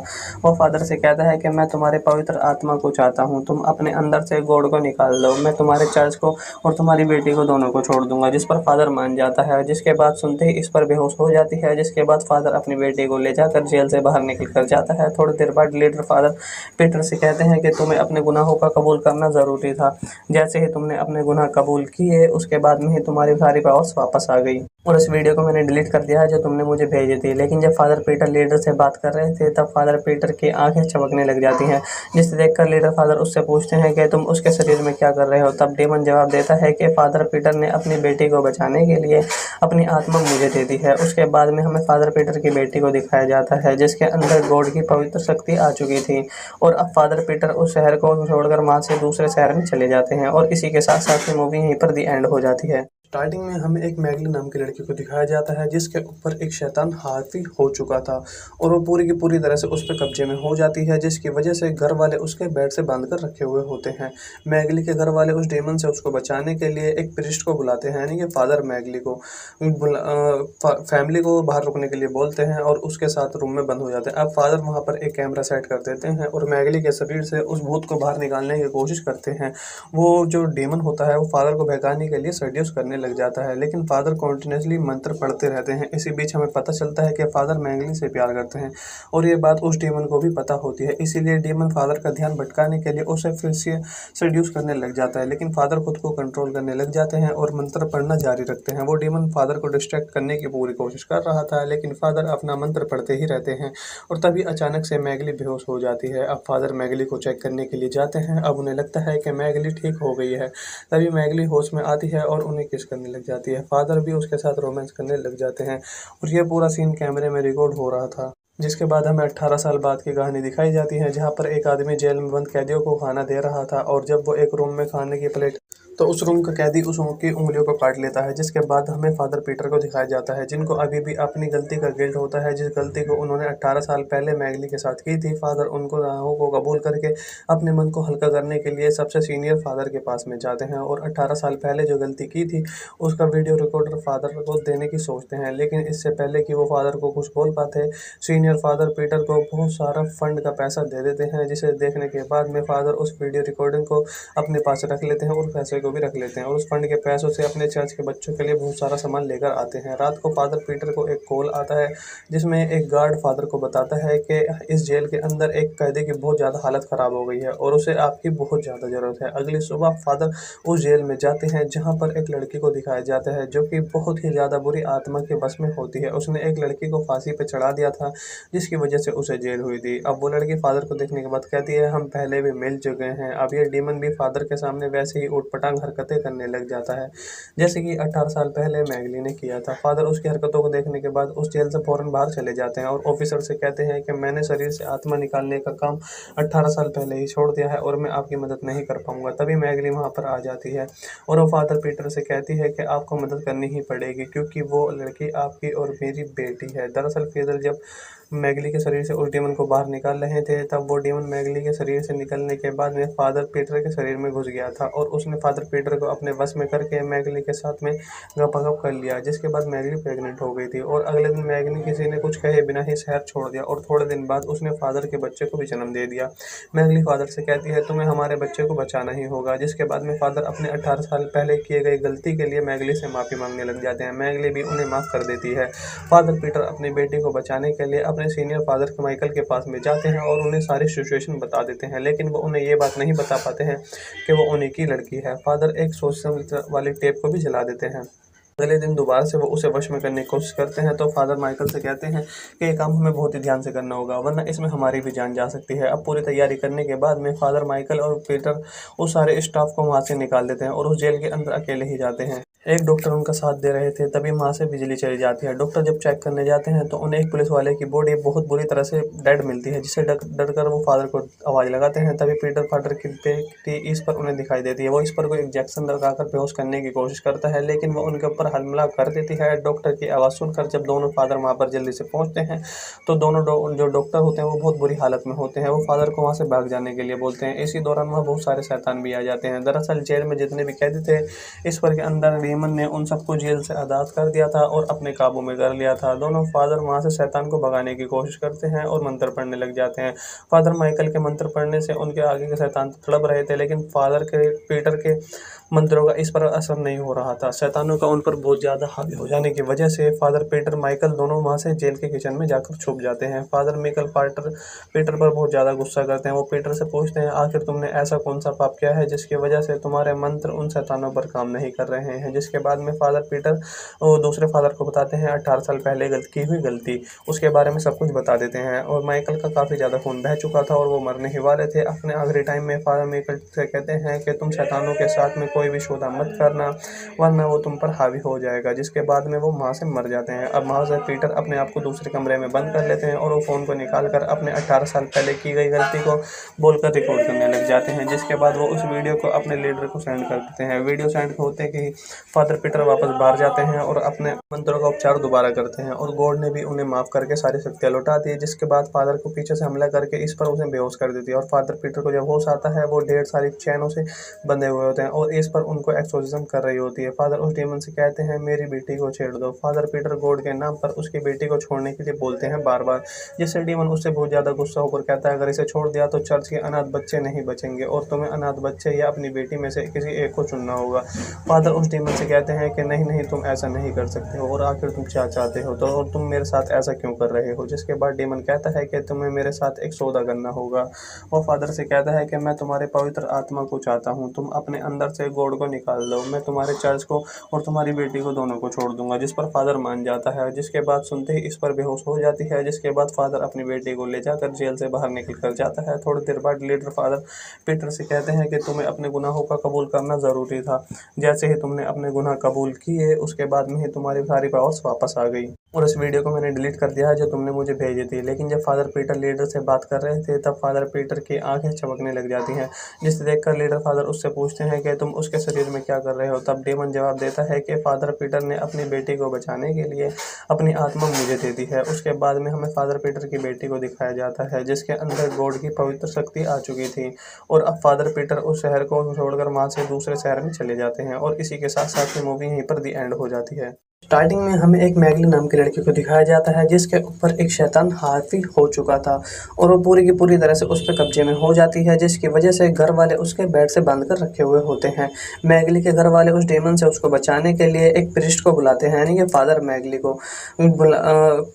वो फादर से कहता है कि मैं तुम्हारे पवित्र आत्मा को चाहता हूँ, तुम अपने अंदर से गॉड को निकाल दो, मैं तुम्हारे चर्च को और तुम्हारी बेटी को दोनों को छोड़ दूंगा। जिस पर फादर मान जाता है। जिसके बाद सुनते ही इस पर बेहोश हो जाती है। जिसके बाद फादर अपनी बेटी को ले जाकर जेल से बाहर निकल कर जाता है। थोड़ी देर बाद लीडर फादर पीटर से कहते हैं कि तुम्हें अपने गुनाहों का कबूल करना जरूरी था। जैसे ही तुमने अपने गुनाह कबूल किए उसके बाद में ही तुम्हारी सारी पावर्स वापस आ गई और इस वीडियो को मैंने डिलीट कर दिया है जो तुमने मुझे भेजी थी। लेकिन जब फादर पीटर लीडर से बात कर रहे थे तब फादर पीटर की आंखें चमकने लग जाती हैं, जिसे देखकर लीडर फादर उससे पूछते हैं कि तुम उसके शरीर में क्या कर रहे हो। तब डेमन जवाब देता है कि फादर पीटर ने अपनी बेटी को बचाने के लिए अपनी आत्मा मुझे दे दी है। उसके बाद में हमें फादर पीटर की बेटी को दिखाया जाता है जिसके अंदर गॉड की पवित्र शक्ति आ चुकी थी और अब फादर पीटर उस शहर को छोड़कर वहां से दूसरे शहर में चले जाते हैं और इसी के साथ साथ ही मूवी यहीं पर दी एंड हो जाती है। स्टार्टिंग में हमें एक मैगली नाम की लड़की को दिखाया जाता है जिसके ऊपर एक शैतान हावी हो चुका था और वो पूरी की पूरी तरह से उस पर कब्जे में हो जाती है, जिसकी वजह से घर वाले उसके बेड से बांध कर रखे हुए होते हैं। मैगली के घर वाले उस डेमन से उसको बचाने के लिए एक प्रिस्ट को बुलाते हैं, यानी कि फादर मैगली को फैमिली को बाहर रुकने के लिए बोलते हैं और उसके साथ रूम में बंद हो जाते हैं। अब फादर वहाँ पर एक कैमरा सेट कर देते हैं और मैगली के शरीर से उस भूत को बाहर निकालने की कोशिश करते हैं। वो जो डेमन होता है वो फादर को बहकाने के लिए सेड्यूस करने लग जाता है, लेकिन फादर कॉन्टिन्यूसली मंत्र पढ़ते रहते हैं। इसी बीच हमें पता चलता है कि फादर मैगली से प्यार करते हैं और ये बात उस डेमन को भी पता होती है। इसीलिए डेमन फादर का ध्यान भटकाने के लिए उसे फिर से सेड्यूस करने लग जाता है, लेकिन फादर खुद को कंट्रोल करने लग जाते हैं और मंत्र पढ़ना जारी रखते हैं। वो डेमन फादर को डिस्ट्रैक्ट करने की पूरी कोशिश कर रहा था, लेकिन फादर अपना मंत्र पढ़ते ही रहते हैं और तभी अचानक से मैगली बेहोश हो जाती है। अब फादर मैगली को चेक करने के लिए जाते हैं। अब उन्हें लगता है कि मैगली ठीक हो गई है। तभी मैगली होश में आती है और उन्हें किस करने लग जाती है। फादर भी उसके साथ रोमांस करने लग जाते हैं और ये पूरा सीन कैमरे में रिकॉर्ड हो रहा था। जिसके बाद हमें 18 साल बाद की कहानी दिखाई जाती है, जहाँ पर एक आदमी जेल में बंद कैदियों को खाना दे रहा था और जब वो एक रूम में खाने की प्लेट तो उस रूम का कैदी उस की उंगलियों को काट लेता है। जिसके बाद हमें फादर पीटर को दिखाया जाता है जिनको अभी भी अपनी गलती का गिल्ट होता है, जिस गलती को उन्होंने 18 साल पहले मैगली के साथ की थी। फादर उनको गुनाहों को कबूल करके अपने मन को हल्का करने के लिए सबसे सीनियर फादर के पास में जाते हैं और 18 साल पहले जो गलती की थी उसका वीडियो रिकॉर्डर फादर को देने की सोचते हैं, लेकिन इससे पहले कि वो फादर को कुछ बोल पाते सीनियर फादर पीटर को बहुत सारा फंड का पैसा दे देते हैं, जिसे देखने के बाद में फादर उस वीडियो रिकॉर्डिंग को अपने पास रख लेते हैं और पैसे को भी रख लेते हैं और उस फंड के पैसों से अपने चर्च के बच्चों के लिए बहुत सारा सामान लेकर आते हैं। रात को फादर पीटर को एक कॉल आता है जिसमें एक गार्ड फादर को बताता है कि इस जेल के अंदर एक कैदी की बहुत ज़्यादा हालत ख़राब हो गई है और उसे आपकी बहुत ज़्यादा ज़रूरत है। अगली सुबह फादर उस जेल में जाते हैं जहाँ पर एक लड़की को दिखाया जाता है जो कि बहुत ही ज़्यादा बुरी आत्मा के बस में होती है। उसने एक लड़की को फांसी पे चढ़ा दिया था जिसकी वजह से उसे जेल हुई थी। अब वो लड़की फादर को देखने के बाद कहती है हम पहले भी मिल चुके हैं। अब ये डीमन भी फादर के सामने वैसे ही ऊटपटांग हरकतें करने लग जाता है जैसे कि 18 साल पहले मैगली ने किया था। फादर उसकी हरकतों को देखने के बाद उस जेल से फौरन बाहर चले जाते हैं और ऑफिसर से कहते हैं कि मैंने शरीर से आत्मा निकालने का काम 18 साल पहले ही छोड़ दिया है और मैं आपकी मदद नहीं कर पाऊंगा। तभी मैगली वहाँ पर आ जाती है और वो फादर पीटर से कहती है कि आपको मदद करनी ही पड़ेगी क्योंकि वो लड़की आपकी और मेरी बेटी है। दरअसल फिदल जब मैगली के शरीर से उस डेमन को बाहर निकाल रहे थे तब वो डेमन मैगली के शरीर से निकलने के बाद में फादर पीटर के शरीर में घुस गया था और उसने फादर पीटर को अपने वश में करके मैगली के साथ में गपागप कर लिया, जिसके बाद मैगली प्रेग्नेंट हो गई थी और अगले दिन मैगली किसी ने कुछ कहे बिना ही शहर छोड़ दिया और थोड़े दिन बाद उसने फादर के बच्चे को भी जन्म दे दिया। मैगली फादर से कहती है तुम्हें हमारे बच्चे को बचाना ही होगा, जिसके बाद में फादर अपने 18 साल पहले किए गए गलती के लिए मैगली से माफ़ी मांगने लग जाते हैं। मैगली भी उन्हें माफ़ कर देती है। फादर पीटर अपनी बेटी को बचाने के लिए अपने सीनियर फादर माइकल के पास में जाते हैं और उन्हें सारी सिचुएशन बता देते हैं, लेकिन वो उन्हें ये बात नहीं बता पाते हैं कि वो उन्हीं की लड़की है। फादर एक सोशल वाली टेप को भी जला देते हैं। अगले दिन दोबारा से वो उसे वश में करने की कोशिश करते हैं तो फादर माइकल से कहते हैं कि ये काम हमें बहुत ही ध्यान से करना होगा, वरना इसमें हमारी भी जान जा सकती है। अब पूरी तैयारी करने के बाद में फादर माइकल और पीटर उस सारे स्टाफ को वहाँ से निकाल देते हैं और उस जेल के अंदर अकेले ही जाते हैं। एक डॉक्टर उनका साथ दे रहे थे, तभी वहाँ से बिजली चली जाती है। डॉक्टर जब चेक करने जाते हैं तो उन्हें एक पुलिस वाले की बॉडी बहुत बुरी तरह से डेड मिलती है, जिससे डर कर वो फादर को आवाज़ लगाते हैं। तभी पीटर फादर की इस पर उन्हें दिखाई देती है। वो इस पर कोई इंजेक्शन लगाकर बेहोश करने की कोशिश करता है, लेकिन वो उनके ऊपर हमला कर देती है। डॉक्टर की आवाज़ सुनकर जब दोनों फादर वहाँ पर जल्दी से पहुँचते हैं तो दोनों जो डॉक्टर होते हैं वो बहुत बुरी हालत में होते हैं। वो फादर को वहाँ से भाग जाने के लिए बोलते हैं। इसी दौरान वहाँ बहुत सारे शैतान भी आ जाते हैं। दरअसल जेल में जितने भी कैदी थे, इस पर के अंदर डेमन ने उन सबको जेल से आज़ाद कर दिया था और अपने काबू में कर लिया था। दोनों फादर वहाँ से शैतान को भगाने की कोशिश करते हैं और मंत्र पढ़ने लग जाते हैं। फादर माइकल के मंत्र पढ़ने से उनके आगे के शैतान तड़प रहे थे, लेकिन फादर के पीटर के मंत्रों का इस पर असर नहीं हो रहा था। शैतानों का उन पर बहुत ज़्यादा हावी हो जाने की वजह से फादर पीटर माइकल दोनों वहाँ से जेल के किचन में जाकर छुप जाते हैं। फादर माइकल पीटर पर बहुत ज़्यादा गुस्सा करते हैं। वो पीटर से पूछते हैं, आखिर तुमने ऐसा कौन सा पाप किया है जिसकी वजह से तुम्हारे मंत्र उन शैतानों पर काम नहीं कर रहे हैं। जिसके बाद में फादर पीटर वो दूसरे फादर को बताते हैं 18 साल पहले की हुई गलती, उसके बारे में सब कुछ बता देते हैं। और माइकल का काफ़ी ज़्यादा खून बह चुका था और वो मरने ही वाले थे। अपने आखिरी टाइम में फादर माइकल से कहते हैं कि तुम शैतानों के साथ में कोई भी सौदा मत करना, वरना वो तुम पर हावी हो जाएगा। जिसके बाद में वो वहाँ से मर जाते हैं। अब वहाँ से पीटर अपने आप को दूसरे कमरे में बंद कर लेते हैं और वो फ़ोन को निकाल कर अपने 18 साल पहले की गई गलती को बोलकर रिकॉर्ड करने लग जाते हैं। जिसके बाद वो उस वीडियो को अपने लीडर को सेंड कर देते हैं। वीडियो सेंड होते ही फादर पीटर वापस बाहर जाते हैं और अपने मंत्रों का उपचार दोबारा करते हैं और गॉड ने भी उन्हें माफ़ करके सारी शक्तियाँ लौटा दी। जिसके बाद फादर को पीछे से हमला करके इस पर उसे बेहोश कर देती है और फादर पीटर को जब होश आता है वो ढेर सारी चैनों से बंधे हुए होते हैं और इस पर उनको एक्सोर्सिज्म कर रही होती है। फादर उस डेमन से कहते हैं, मेरी बेटी को छेड़ दो। फादर पीटर गॉड के नाम पर उसकी बेटी को छोड़ने के लिए बोलते हैं बार बार, जिससे डेमन उससे बहुत ज़्यादा गुस्सा होकर कहता है, अगर इसे छोड़ दिया तो चर्च के अनाथ बच्चे नहीं बचेंगे और तुम्हें अनाथ बच्चे या अपनी बेटी में से किसी एक को चुनना होगा। फादर उस डेमन से कहते हैं कि नहीं नहीं, तुम ऐसा नहीं कर सकते हो और आखिर तुम क्या चाहते हो तो, और तुम मेरे साथ ऐसा क्यों कर रहे हो। जिसके बाद डेमन कहता है कि तुम्हें मेरे साथ एक सौदा करना होगा। वो फादर से कहता है कि मैं तुम्हारे पवित्र आत्मा को चाहता हूँ, तुम अपने अंदर से गॉड को निकाल दो, मैं तुम्हारे चर्च को और तुम्हारी बेटी को दोनों को छोड़ दूंगा। जिस पर फादर मान जाता है। जिसके बाद सुनते ही इस पर बेहोश हो जाती है। जिसके बाद फादर अपनी बेटी को ले जाकर जेल से बाहर निकल कर जाता है। थोड़ी देर बाद लीडर फादर पीटर से कहते हैं कि तुम्हें अपने गुनाहों का कबूल करना ज़रूरी था। जैसे ही तुमने अपने गुनाह कबूल किए उसके बाद में ही तुम्हारी सारी पावर्स वापस आ गई और इस वीडियो को मैंने डिलीट कर दिया है जो तुमने मुझे भेजी थी। लेकिन जब फादर पीटर लीडर से बात कर रहे थे तब फादर पीटर की आंखें चमकने लग जाती हैं, जिसे देखकर लीडर फादर उससे पूछते हैं कि तुम उसके शरीर में क्या कर रहे हो। तब डेमन जवाब देता है कि फादर पीटर ने अपनी बेटी को बचाने के लिए अपनी आत्मा मुझे दे दी है। उसके बाद में हमें फादर पीटर की बेटी को दिखाया जाता है जिसके अंदर गॉड की पवित्र शक्ति आ चुकी थी और अब फादर पीटर उस शहर को छोड़कर वहाँ से दूसरे शहर में चले जाते हैं और इसी के साथ साथ ये मूवी यहीं पर दी एंड हो जाती है। स्टार्टिंग में हमें एक मैगली नाम की लड़की को दिखाया जाता है जिसके ऊपर एक शैतान हावी हो चुका था और वो पूरी की पूरी तरह से उस पर कब्जे में हो जाती है, जिसकी वजह से घर वाले उसके बेड से बांध कर रखे हुए होते हैं। मैगली के घर वाले उस डेमन से उसको बचाने के लिए एक प्रिस्ट को बुलाते हैं, यानी कि फादर मैगली को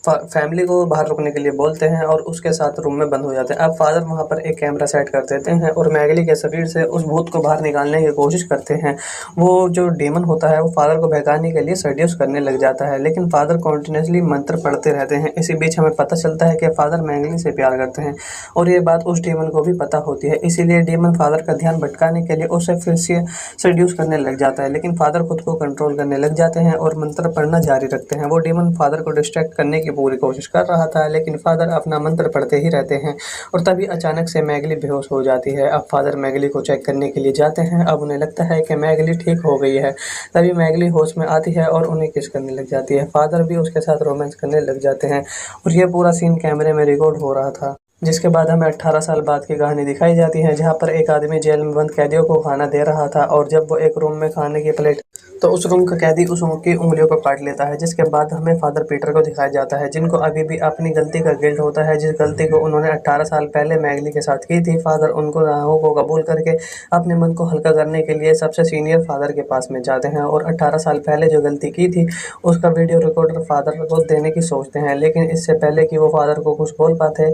फैमिली को बाहर रुकने के लिए बोलते हैं और उसके साथ रूम में बंद हो जाते हैं। अब फादर वहाँ पर एक कैमरा सेट कर देते हैं और मैगली के शरीर से उस भूत को बाहर निकालने की कोशिश करते हैं। वो जो डेमन होता है वो फादर को भगाने के लिए सेड्यूस करने लग जाता है, लेकिन फादर कॉन्टिन्यूसली मंत्र पढ़ते रहते हैं। इसी बीच हमें पता चलता है कि फादर मैगली से प्यार करते हैं और ये बात उस डेमन को भी पता होती है। इसीलिए डेमन फादर का ध्यान भटकाने के लिए उसे फिर से सेड्यूस करने लग जाता है, लेकिन फादर खुद को कंट्रोल करने लग जाते हैं और मंत्र पढ़ना जारी रखते हैं। वो डेमन फादर को डिस्ट्रैक्ट करने की पूरी कोशिश कर रहा था, लेकिन फादर अपना मंत्र पढ़ते ही रहते हैं और तभी अचानक से मैगली बेहोश हो जाती है। अब फादर मैगली को चेक करने के लिए जाते हैं। अब उन्हें लगता है कि मैगली ठीक हो गई है। तभी मैगली होश में आती है और उन्हें किस करने लग जाती है। फादर भी उसके साथ रोमांस करने लग जाते हैं और ये पूरा सीन कैमरे में रिकॉर्ड हो रहा था। जिसके बाद हमें 18 साल बाद की कहानी दिखाई जाती है, जहाँ पर एक आदमी जेल में बंद कैदियों को खाना दे रहा था और जब वो एक रूम में खाने की प्लेट तो उस रूम का कैदी उस की उंगलियों को काट लेता है। जिसके बाद हमें फादर पीटर को दिखाया जाता है, जिनको अभी भी अपनी गलती का गिल्ट होता है, जिस गलती को उन्होंने 18 साल पहले मैगली के साथ की थी। फादर उनको गुनाहों को कबूल करके अपने मन को हल्का करने के लिए सबसे सीनियर फादर के पास में जाते हैं और 18 साल पहले जो गलती की थी उसका वीडियो रिकॉर्डर फादर को देने की सोचते हैं, लेकिन इससे पहले कि वो फादर को कुछ बोल पाते,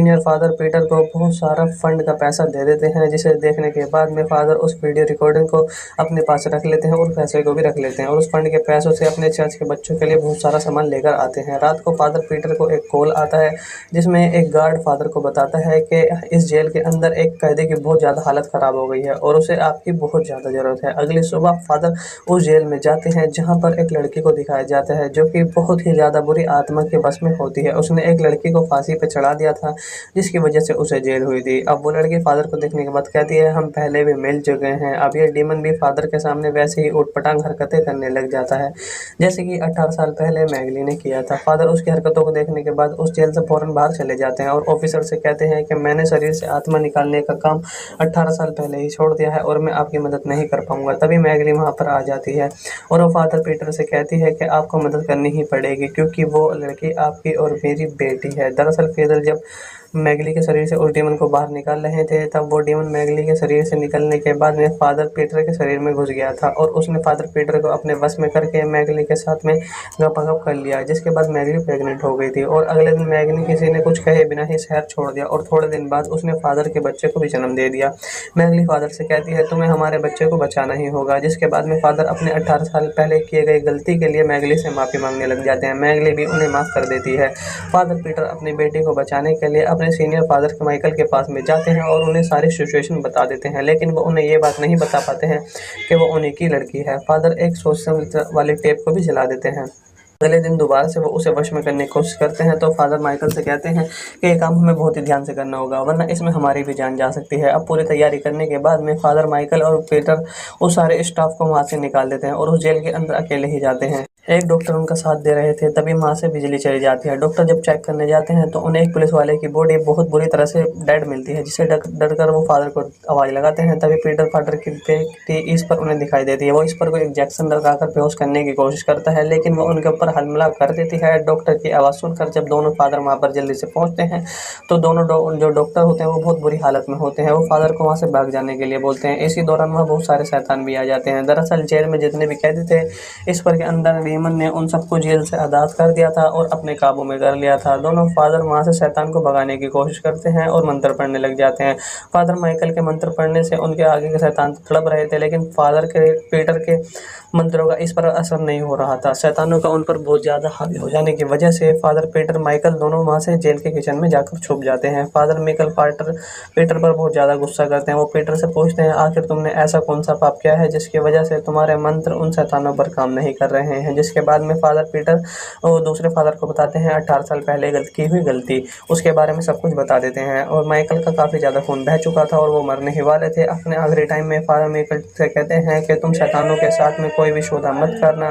सीनियर फादर पीटर को बहुत सारा फंड का पैसा दे देते हैं, जिसे देखने के बाद में फादर उस वीडियो रिकॉर्डिंग को अपने पास रख लेते हैं और पैसे को भी रख लेते हैं और उस फंड के पैसों से अपने चर्च के बच्चों के लिए बहुत सारा सामान लेकर आते हैं। रात को फादर पीटर को एक कॉल आता है, जिसमें एक गार्ड फादर को बताता है कि इस जेल के अंदर एक कैदी की बहुत ज़्यादा हालत ख़राब हो गई है और उसे आपकी बहुत ज़्यादा ज़रूरत है। अगली सुबह फादर उस जेल में जाते हैं, जहाँ पर एक लड़की को दिखाया जाता है जो कि बहुत ही ज़्यादा बुरी आत्मा के बस में होती है। उसने एक लड़की को फांसी पे चढ़ा दिया था, जिसकी वजह से उसे जेल हुई थी। अब वो लड़की फादर को देखने के बाद कहती है, हम पहले भी मिल चुके हैं। अब ये डीमन भी फादर के सामने वैसे ही ऊटपटांग हरकतें करने लग जाता है, जैसे कि 18 साल पहले मैगली ने किया था। फादर उसकी हरकतों को देखने के बाद उस जेल से फौरन बाहर चले जाते हैं और ऑफिसर से कहते हैं कि मैंने शरीर से आत्मा निकालने का काम 18 साल पहले ही छोड़ दिया है और मैं आपकी मदद नहीं कर पाऊंगा। तभी मैगली वहाँ पर आ जाती है और वो फादर पीटर से कहती है कि आपको मदद करनी ही पड़ेगी, क्योंकि वो लड़की आपकी और मेरी बेटी है। दरअसल पीटर जब मैगली के शरीर से उस डीमन को बाहर निकाल रहे थे, तब वो डीमन मैगली के शरीर से निकलने के बाद में फादर पीटर के शरीर में घुस गया था और उसने फादर पीटर को अपने वश में करके मैगली के साथ में गपगप कर लिया, जिसके बाद मैगली प्रेग्नेंट हो गई थी। और अगले दिन मैगली किसी ने कुछ कहे बिना ही शहर छोड़ दिया और थोड़े दिन बाद उसने फादर के बच्चे को भी जन्म दे दिया। मैगली फादर से कहती है, तुम्हें हमारे बच्चे को बचाना ही होगा। जिसके बाद में फादर अपने 18 साल पहले किए गए गलती के लिए मैगली से माफ़ी मांगने लग जाते हैं। मैगली भी उन्हें माफ़ कर देती है। फादर पीटर अपनी बेटी को बचाने के लिए अपने सीनियर फादर माइकल के पास में जाते हैं और उन्हें सारी सिचुएशन बता देते हैं, लेकिन वो उन्हें ये बात नहीं बता पाते हैं कि वो उन्हीं की लड़की है। फादर एक सोशल वाली टेप को भी जला देते हैं। अगले दिन दोबारा से वो उसे वश में करने की कोशिश करते हैं, तो फादर माइकल से कहते हैं कि ये काम हमें बहुत ही ध्यान से करना होगा, वरना इसमें हमारी भी जान जा सकती है। अब पूरी तैयारी करने के बाद में फादर माइकल और पीटर उस सारे स्टाफ को वहाँ से निकाल देते हैं और उस जेल के अंदर अकेले ही जाते हैं। एक डॉक्टर उनका साथ दे रहे थे, तभी वहाँ से बिजली चली जाती है। डॉक्टर जब चेक करने जाते हैं तो उन्हें एक पुलिस वाले की बॉडी बहुत बुरी तरह से डेड मिलती है, जिससे डर कर वो फादर को आवाज़ लगाते हैं। तभी पीटर फादर की इस पर उन्हें दिखाई देती है। वो इस पर को इंजेक्शन लगाकर बेहोश करने की कोशिश करता है, लेकिन वो उनके ऊपर हमला कर देती है। डॉक्टर की आवाज़ सुनकर जब दोनों फादर वहाँ पर जल्दी से पहुँचते हैं, तो दोनों जो डॉक्टर होते हैं वो बहुत बुरी हालत में होते हैं। वो फादर को वहाँ से भाग जाने के लिए बोलते हैं। इसी दौरान वहाँ बहुत सारे शैतान भी आ जाते हैं। दरअसल जेल में जितने भी कैदी थे, इस पर के अंदर डीमन ने उन सबको जेल से आज़ाद कर दिया था और अपने काबू में कर लिया था। दोनों फादर वहाँ से शैतान को भगाने की कोशिश करते हैं और मंत्र पढ़ने लग जाते हैं। फादर माइकल के मंत्र पढ़ने से उनके आगे के शैतान तड़प रहे थे, लेकिन फादर के पीटर के मंत्रों का इस पर असर नहीं हो रहा था। शैतानों का उन पर बहुत ज़्यादा हावी हो जाने की वजह से फादर पीटर माइकल दोनों वहाँ से जेल के किचन में जाकर छुप जाते हैं। फादर माइकल पीटर पर बहुत ज़्यादा गुस्सा करते हैं। वो पीटर से पूछते हैं, आखिर तुमने ऐसा कौन सा पाप किया है जिसकी वजह से तुम्हारे मंत्र उन शैतानों पर काम नहीं कर रहे हैं। जिसके बाद में फादर पीटर और दूसरे फादर को बताते हैं 18 साल पहले की हुई गलती, उसके बारे में सब कुछ बता देते हैं। और माइकल का काफ़ी ज़्यादा खून बह चुका था और वो मरने ही वाले थे। अपने आखिरी टाइम में फादर माइकल से कहते हैं कि तुम शैतानों के साथ में कोई भी सौदा मत करना,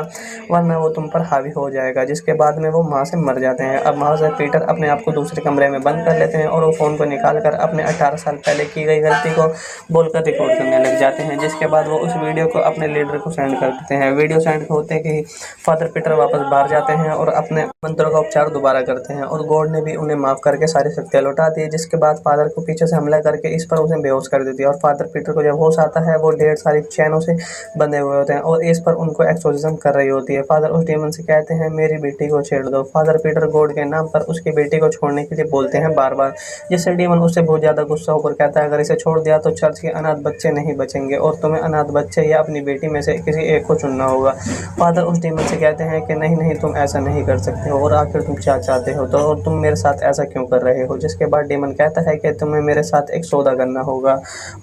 वरना वो तुम पर हावी हो जाएगा। जिसके बाद में वो वहाँ से मर जाते हैं। अब वहाँ से पीटर अपने आप को दूसरे कमरे में बंद कर लेते हैं और वो फ़ोन को निकाल कर अपने 18 साल पहले की गई गलती को बोलकर रिकॉर्ड करने लग जाते हैं। जिसके बाद वो उस वीडियो को अपने लीडर को सेंड कर देते हैं। वीडियो सेंड होते ही फादर पीटर वापस बाहर जाते हैं और अपने मंत्रों का उपचार दोबारा करते हैं और गॉड ने भी उन्हें माफ़ करके सारी शक्तियाँ लौटा दी। जिसके बाद फादर को पीछे से हमला करके इस पर उसे बेहोश कर देती है और फादर पीटर को जब होश आता है, वो ढेर सारी चैनों से बंधे हुए होते हैं और इस पर उनको एक्सोर्सिज्म कर रही होती है। फादर उस डीमन से कहते हैं, मेरी बेटी को छेड़ दो। फादर पीटर गॉड के नाम पर उसकी बेटी को छोड़ने के लिए बोलते हैं बार बार, जिससे डीमन उससे बहुत ज़्यादा गुस्सा होकर कहता है, अगर इसे छोड़ दिया तो चर्च के अनाथ बच्चे नहीं बचेंगे और तुम्हें अनाथ बच्चे या अपनी बेटी में से किसी एक को चुनना होगा। फादर उस डीमन से कहते हैं कि नहीं नहीं, तुम ऐसा नहीं कर सकते हो और आखिर तुम क्या चाहते हो, तो और तुम मेरे साथ ऐसा क्यों कर रहे हो। जिसके बाद डीमन कहता है कि तुम्हें मेरे साथ एक सौदा करना होगा।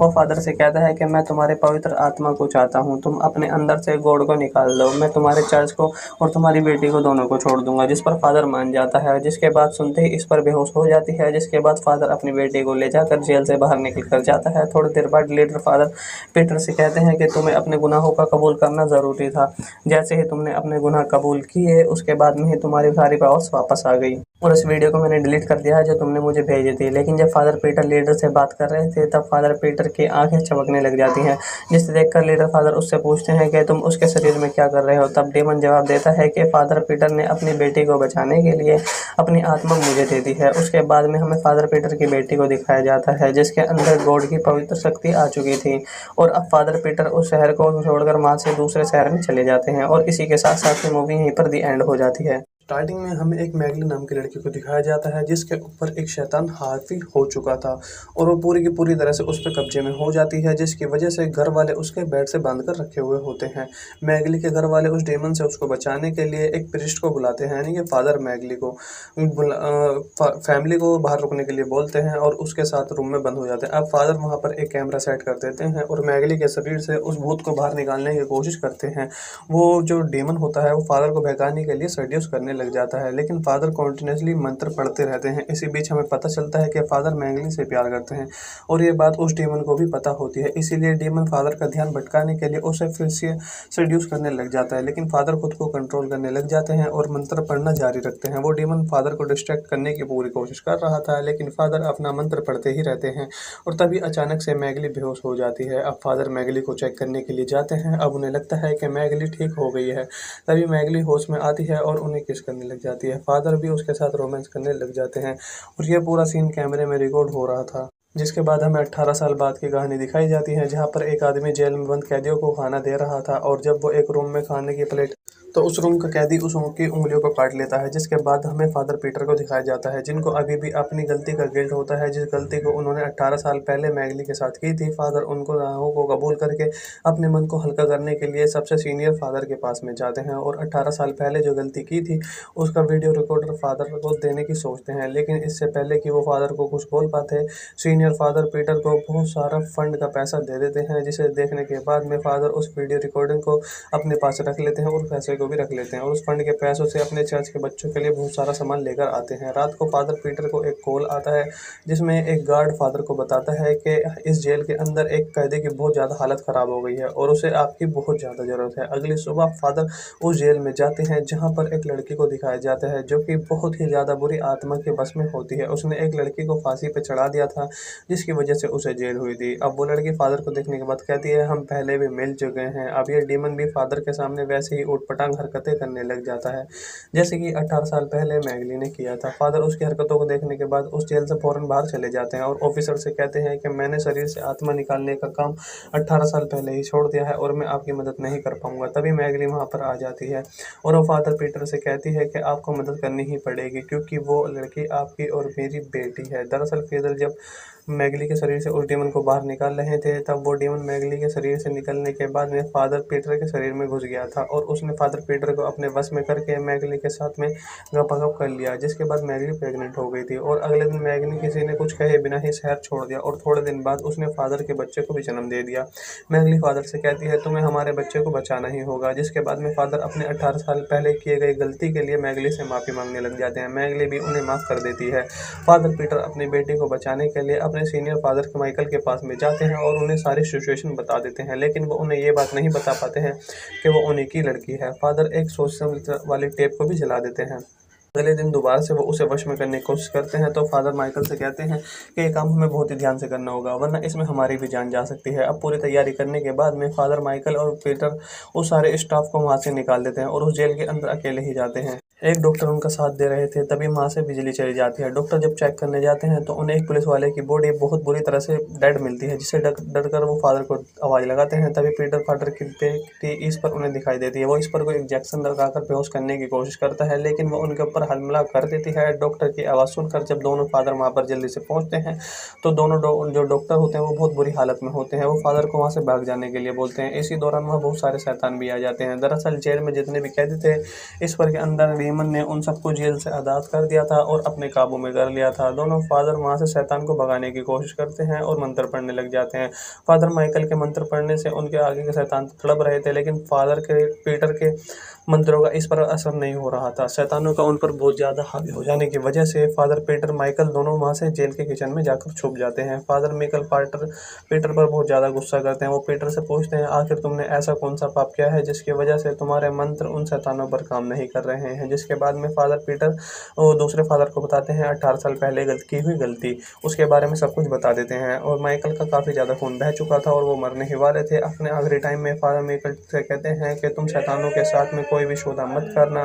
वो फादर से कहता है कि मैं तुम्हारे पवित्र आत्मा को चाहता हूँ, तुम अपने अंदर से गॉड को निकाल दो, मैं तुम्हारे चर्च को और तुम्हारी बेटी को दोनों को छोड़ दूंगा। जिस पर फादर मान जाता है। जिसके बाद सुनते ही इस पर बेहोश हो जाती है। जिसके बाद फादर अपनी बेटी को ले जाकर जेल से बाहर निकल कर जाता है। थोड़ी देर बाद लीडर फादर पीटर से कहते हैं कि तुम्हें अपने गुनाहों का कबूल करना ज़रूरी था। जैसे ही तुमने अपने गुनाह कबूल किए, उसके बाद में ही तुम्हारी सारी पावर्स वापस आ गई और इस वीडियो को मैंने डिलीट कर दिया है जो तुमने मुझे भेजी थी। लेकिन जब फादर पीटर लीडर से बात कर रहे थे, तब फादर पीटर की आंखें चमकने लग जाती हैं, जिसे देखकर लीडर फादर उससे पूछते हैं कि तुम उसके शरीर में क्या कर रहे हो। तब डेमन जवाब देता है कि फादर पीटर ने अपनी बेटी को बचाने के लिए अपनी आत्मा मुझे दे दी है। उसके बाद में हमें फादर पीटर की बेटी को दिखाया जाता है, जिसके अंदर गॉड की पवित्र शक्ति आ चुकी थी और अब फादर पीटर उस शहर को छोड़कर वहाँ से दूसरे शहर में चले जाते हैं और इसी के साथ साथ मूवी यहीं पर दी एंड हो जाती है। स्टार्टिंग में हमें एक मैगली नाम की लड़की को दिखाया जाता है जिसके ऊपर एक शैतान हावी हो चुका था और वो पूरी की पूरी तरह से उस पर कब्जे में हो जाती है, जिसकी वजह से घर वाले उसके बेड से बांध कर रखे हुए होते हैं। मैगली के घर वाले उस डेमन से उसको बचाने के लिए एक प्रिस्ट को बुलाते हैं, यानी कि फादर मैगली को फैमिली को बाहर रुकने के लिए बोलते हैं और उसके साथ रूम में बंद हो जाते हैं। अब फादर वहाँ पर एक कैमरा सेट कर देते हैं और मैगली के शरीर से उस भूत को बाहर निकालने की कोशिश करते हैं। वो जो डेमन होता है वो फादर को बहकाने के लिए सेड्यूस करने लग जाता है, लेकिन फादर कॉन्टिन्यूसली मंत्र पढ़ते रहते हैं। इसी बीच हमें पता चलता है कि फादर मैगली से प्यार करते हैं और ये बात उस डेमन को भी पता होती है। इसीलिए डेमन फादर का ध्यान भटकाने के लिए उसे फिर से सेड्यूस करने लग जाता है, लेकिन फादर खुद को कंट्रोल करने लग जाते हैं और मंत्र पढ़ना जारी रखते हैं। वो डेमन फादर को डिस्ट्रैक्ट करने की पूरी कोशिश कर रहा था, लेकिन फादर अपना मंत्र पढ़ते ही रहते हैं और तभी अचानक से मैगली बेहोश हो जाती है। अब फादर मैगली को चेक करने के लिए जाते हैं। अब उन्हें लगता है कि मैगली ठीक हो गई है। तभी मैगली होश में आती है और उन्हें किस करने लग जाती है। फादर भी उसके साथ रोमांस करने लग जाते हैं और ये पूरा सीन कैमरे में रिकॉर्ड हो रहा था। जिसके बाद हमें 18 साल बाद की कहानी दिखाई जाती है, जहाँ पर एक आदमी जेल में बंद कैदियों को खाना दे रहा था और जब वो एक रूम में खाने की प्लेट तो उस रूम का कैदी उस की उंगलियों को काट लेता है। जिसके बाद हमें फादर पीटर को दिखाया जाता है, जिनको अभी भी अपनी गलती का गिल्ट होता है, जिस गलती को उन्होंने 18 साल पहले मैगली के साथ की थी। फादर उनको गुनाहों को कबूल करके अपने मन को हल्का करने के लिए सबसे सीनियर फादर के पास में जाते हैं और 18 साल पहले जो गलती की थी उसका वीडियो रिकॉर्डर फादर को देने की सोचते हैं। लेकिन इससे पहले कि वो फादर को कुछ बोल पाते, सीनियर फादर पीटर को बहुत सारा फंड का पैसा दे देते हैं, जिसे देखने के बाद में फादर उस वीडियो रिकॉर्डिंग को अपने पास रख लेते हैं और पैसे को भी रख लेते हैं और उस फंड के पैसों से अपने चर्च के बच्चों के लिए बहुत सारा सामान लेकर आते हैं। रात को फादर पीटर को एक कॉल आता है जिसमें एक गार्ड फादर को बताता है कि इस जेल के अंदर एक कैदी की बहुत ज़्यादा हालत ख़राब हो गई है और उसे आपकी बहुत ज़्यादा ज़रूरत है। अगली सुबह फादर उस जेल में जाते हैं जहाँ पर एक लड़की को दिखाया जाता है जो कि बहुत ही ज़्यादा बुरी आत्मा के बस में होती है। उसने एक लड़की को फांसी पर चढ़ा दिया था जिसकी वजह से उसे जेल हुई थी। अब वो लड़की फादर को देखने के बाद कहती है हम पहले भी मिल चुके हैं। अब ये डीमन भी फादर के सामने वैसे ही ऊटपटांग हरकतें करने लग जाता है जैसे कि 18 साल पहले मैगली ने किया था। फादर उसकी हरकतों को देखने के बाद उस जेल से फौरन बाहर चले जाते हैं और ऑफिसर से कहते हैं कि मैंने शरीर से आत्मा निकालने का काम 18 साल पहले ही छोड़ दिया है और मैं आपकी मदद नहीं कर पाऊंगा। तभी मैगली वहां पर आ जाती है और वो फादर पीटर से कहती है कि आपको मदद करनी ही पड़ेगी क्योंकि वो लड़की आपकी और मेरी बेटी है। दरअसल फादर जब मैगली के शरीर से उस डेमन को बाहर निकाल रहे थे तब वो डेमन मैगली के शरीर से निकलने के बाद में फादर पीटर के शरीर में घुस गया था और उसने फादर पीटर को अपने वश में करके मैगली के साथ में गपागप कर लिया, जिसके बाद मैगली प्रेग्नेंट हो गई थी और अगले दिन मैगली किसी ने कुछ कहे बिना ही शहर छोड़ दिया और थोड़े दिन बाद उसने फादर के बच्चे को भी जन्म दे दिया। मैगली फादर से कहती है तुम्हें हमारे बच्चे को बचाना ही होगा, जिसके बाद में फादर अपने 18 साल पहले किए गई गलती के लिए मैगली से माफ़ी मांगने लग जाते हैं। मैगली भी उन्हें माफ़ कर देती है। फादर पीटर अपनी बेटी को बचाने के लिए अपने सीनियर फादर माइकल के पास में जाते हैं और उन्हें सारी सिचुएशन बता देते हैं, लेकिन वो उन्हें ये बात नहीं बता पाते हैं कि वो उन्हीं की लड़की है। फादर एक सोशल वाली टेप को भी जला देते हैं। अगले दिन दोबारा से वो उसे वश में करने की कोशिश करते हैं तो फादर माइकल से कहते हैं कि ये काम हमें बहुत ही ध्यान से करना होगा वरना इसमें हमारी भी जान जा सकती है। अब पूरी तैयारी करने के बाद में फादर माइकल और पीटर उस सारे स्टाफ को वहाँ से निकाल देते हैं और उस जेल के अंदर अकेले ही जाते हैं। एक डॉक्टर उनका साथ दे रहे थे तभी वहाँ से बिजली चली जाती है। डॉक्टर जब चेक करने जाते हैं तो उन्हें एक पुलिस वाले की बॉडी बहुत बुरी तरह से डेड मिलती है, जिससे डर कर वो फादर को आवाज़ लगाते हैं। तभी पीटर फादर की इस पर उन्हें दिखाई देती है। वो इस पर को इंजेक्शन लगाकर बेहोश करने की कोशिश करता है, लेकिन वो उनके ऊपर हमला कर देती है। डॉक्टर की आवाज़ सुनकर जब दोनों फादर वहाँ पर जल्दी से पहुँचते हैं तो दोनों जो डॉक्टर होते हैं वो बहुत बुरी हालत में होते हैं। वो फादर को वहाँ से भाग जाने के लिए बोलते हैं। इसी दौरान वहाँ बहुत सारे शैतान भी आ जाते हैं। दरअसल जेल में जितने भी कैदी थे इस पर के अंदर डेमन ने उन सबको जेल से आज़ाद कर दिया था और अपने काबू में कर लिया था। दोनों फादर वहाँ से शैतान को भगाने की कोशिश करते हैं और मंत्र पढ़ने लग जाते हैं। फादर माइकल के मंत्र पढ़ने से उनके आगे के शैतान तड़प रहे थे, लेकिन फादर के पीटर के मंत्रों का इस पर असर नहीं हो रहा था। शैतानों का उन पर बहुत ज़्यादा हावी हो जाने की वजह से फादर पीटर माइकल दोनों वहाँ से जेल के किचन में जाकर छुप जाते हैं। फादर माइकल पीटर पर बहुत ज़्यादा गुस्सा करते हैं। वो पीटर से पूछते हैं आखिर तुमने ऐसा कौन सा पाप किया है जिसकी वजह से तुम्हारे मंत्र उन शैतानों पर काम नहीं कर रहे हैं। जिसके बाद में फादर पीटर और दूसरे फादर को बताते हैं 18 साल पहले की हुई गलती, उसके बारे में सब कुछ बता देते हैं। और माइकल का काफ़ी ज़्यादा खून बह चुका था और वो मरने ही वाले थे। अपने आखिरी टाइम में फादर माइकल से कहते हैं कि तुम शैतानों के साथ में कोई भी सौदा मत करना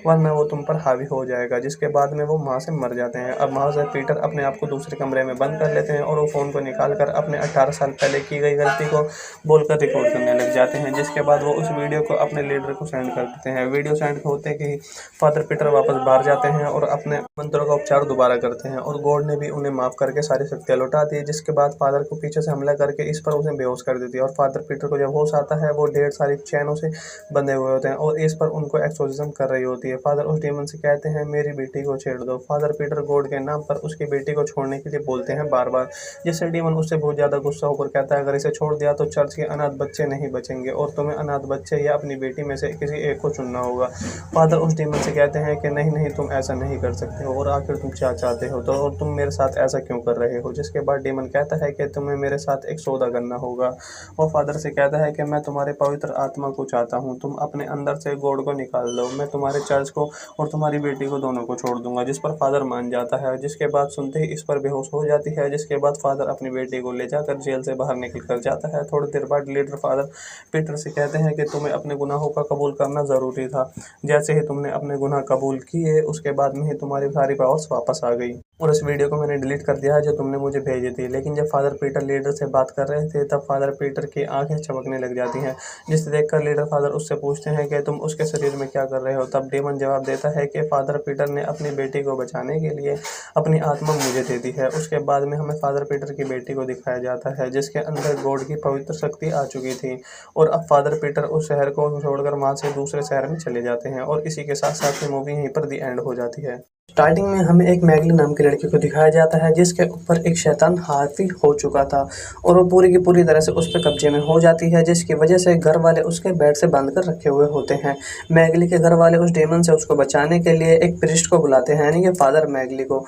वरना वो तुम पर हावी हो जाएगा। जिसके बाद में वो वहाँ से मर जाते हैं। अब वहाँ से पीटर अपने आप को दूसरे कमरे में बंद कर लेते हैं और वो फ़ोन को निकाल कर अपने 18 साल पहले की गई गलती को बोलकर रिकॉर्ड करने लग जाते हैं। जिसके बाद वो उस वीडियो को अपने लीडर को सेंड कर देते हैं। वीडियो सेंड होते ही फादर पीटर वापस बाहर जाते हैं और अपने मंत्रों का उपचार दोबारा करते हैं और गॉड ने भी उन्हें माफ करके सारी शक्तियाँ लौटा दी, जिसके बाद फादर को पीछे से हमला करके इस पर उसे बेहोश कर देती है। और फादर पीटर को जब होश आता है वो ढेर सारी चैनों से बंधे हुए होते हैं और इस पर उनको एक्सोर्सिज्म कर रही होती है। फादर उस डेमन से कहते हैं मेरी बेटी को छेड़ दो। फादर पीटर गॉड के नाम पर उसकी बेटी को छोड़ने के लिए बोलते हैं बार बार, जिससे डेमन उससे बहुत ज़्यादा गुस्सा होकर कहता है अगर इसे छोड़ दिया तो चर्च के अनाथ बच्चे नहीं बचेंगे और तुम्हें अनाथ बच्चे या अपनी बेटी में से किसी एक को चुनना होगा। फादर उस डेमन से कहते हैं कि नहीं नहीं, तुम ऐसा नहीं कर सकते हो और आखिर तुम क्या चाहते हो तो, और तुम मेरे साथ ऐसा क्यों कर रहे हो। जिसके बाद डेमन कहता है कि तुम्हें मेरे साथ एक सौदा करना होगा और फादर से कहता है कि मैं तुम्हारे पवित्र आत्मा को चाहता हूँ, तुम अपने अंदर से गॉड को निकाल दो, मैं तुम्हारे चर्च को और तुम्हारी बेटी को दोनों को छोड़ दूंगा। जिस पर फादर मान जाता है, जिसके बाद सुनते ही इस पर बेहोश हो जाती है। जिसके बाद फादर अपनी बेटी को ले जाकर जेल से बाहर निकल कर जाता है। थोड़ी देर बाद लीडर फादर पीटर से कहते हैं कि तुम्हें अपने गुनाहों का कबूल करना ज़रूरी था, जैसे ही तुमने अपने गुनाह कबूल किए उसके बाद में ही तुम्हारी सारी पावर्स वापस आ गई और इस वीडियो को मैंने डिलीट कर दिया है जो तुमने मुझे भेजी थी। लेकिन जब फादर पीटर लीडर से बात कर रहे थे तब फादर पीटर की आंखें चमकने लग जाती हैं, जिसे देखकर लीडर फादर उससे पूछते हैं कि तुम उसके शरीर में क्या कर रहे हो। तब डेमन जवाब देता है कि फादर पीटर ने अपनी बेटी को बचाने के लिए अपनी आत्मा मुझे दे दी है। उसके बाद में हमें फादर पीटर की बेटी को दिखाया जाता है जिसके अंदर गॉड की पवित्र शक्ति आ चुकी थी और अब फादर पीटर उस शहर को छोड़कर वहां से दूसरे शहर में चले जाते हैं और इसी के साथ साथ ये मूवी यहीं पर दी एंड हो जाती है। स्टार्टिंग में हमें एक मैगली नाम की लड़की को दिखाया जाता है जिसके ऊपर एक शैतान हावी हो चुका था और वो पूरी की पूरी तरह से उस पर कब्जे में हो जाती है, जिसकी वजह से घर वाले उसके बेड से बांध कर रखे हुए होते हैं। मैगली के घर वाले उस डेमन से उसको बचाने के लिए एक प्रिस्ट को बुलाते हैं, यानी कि फादर मैगली को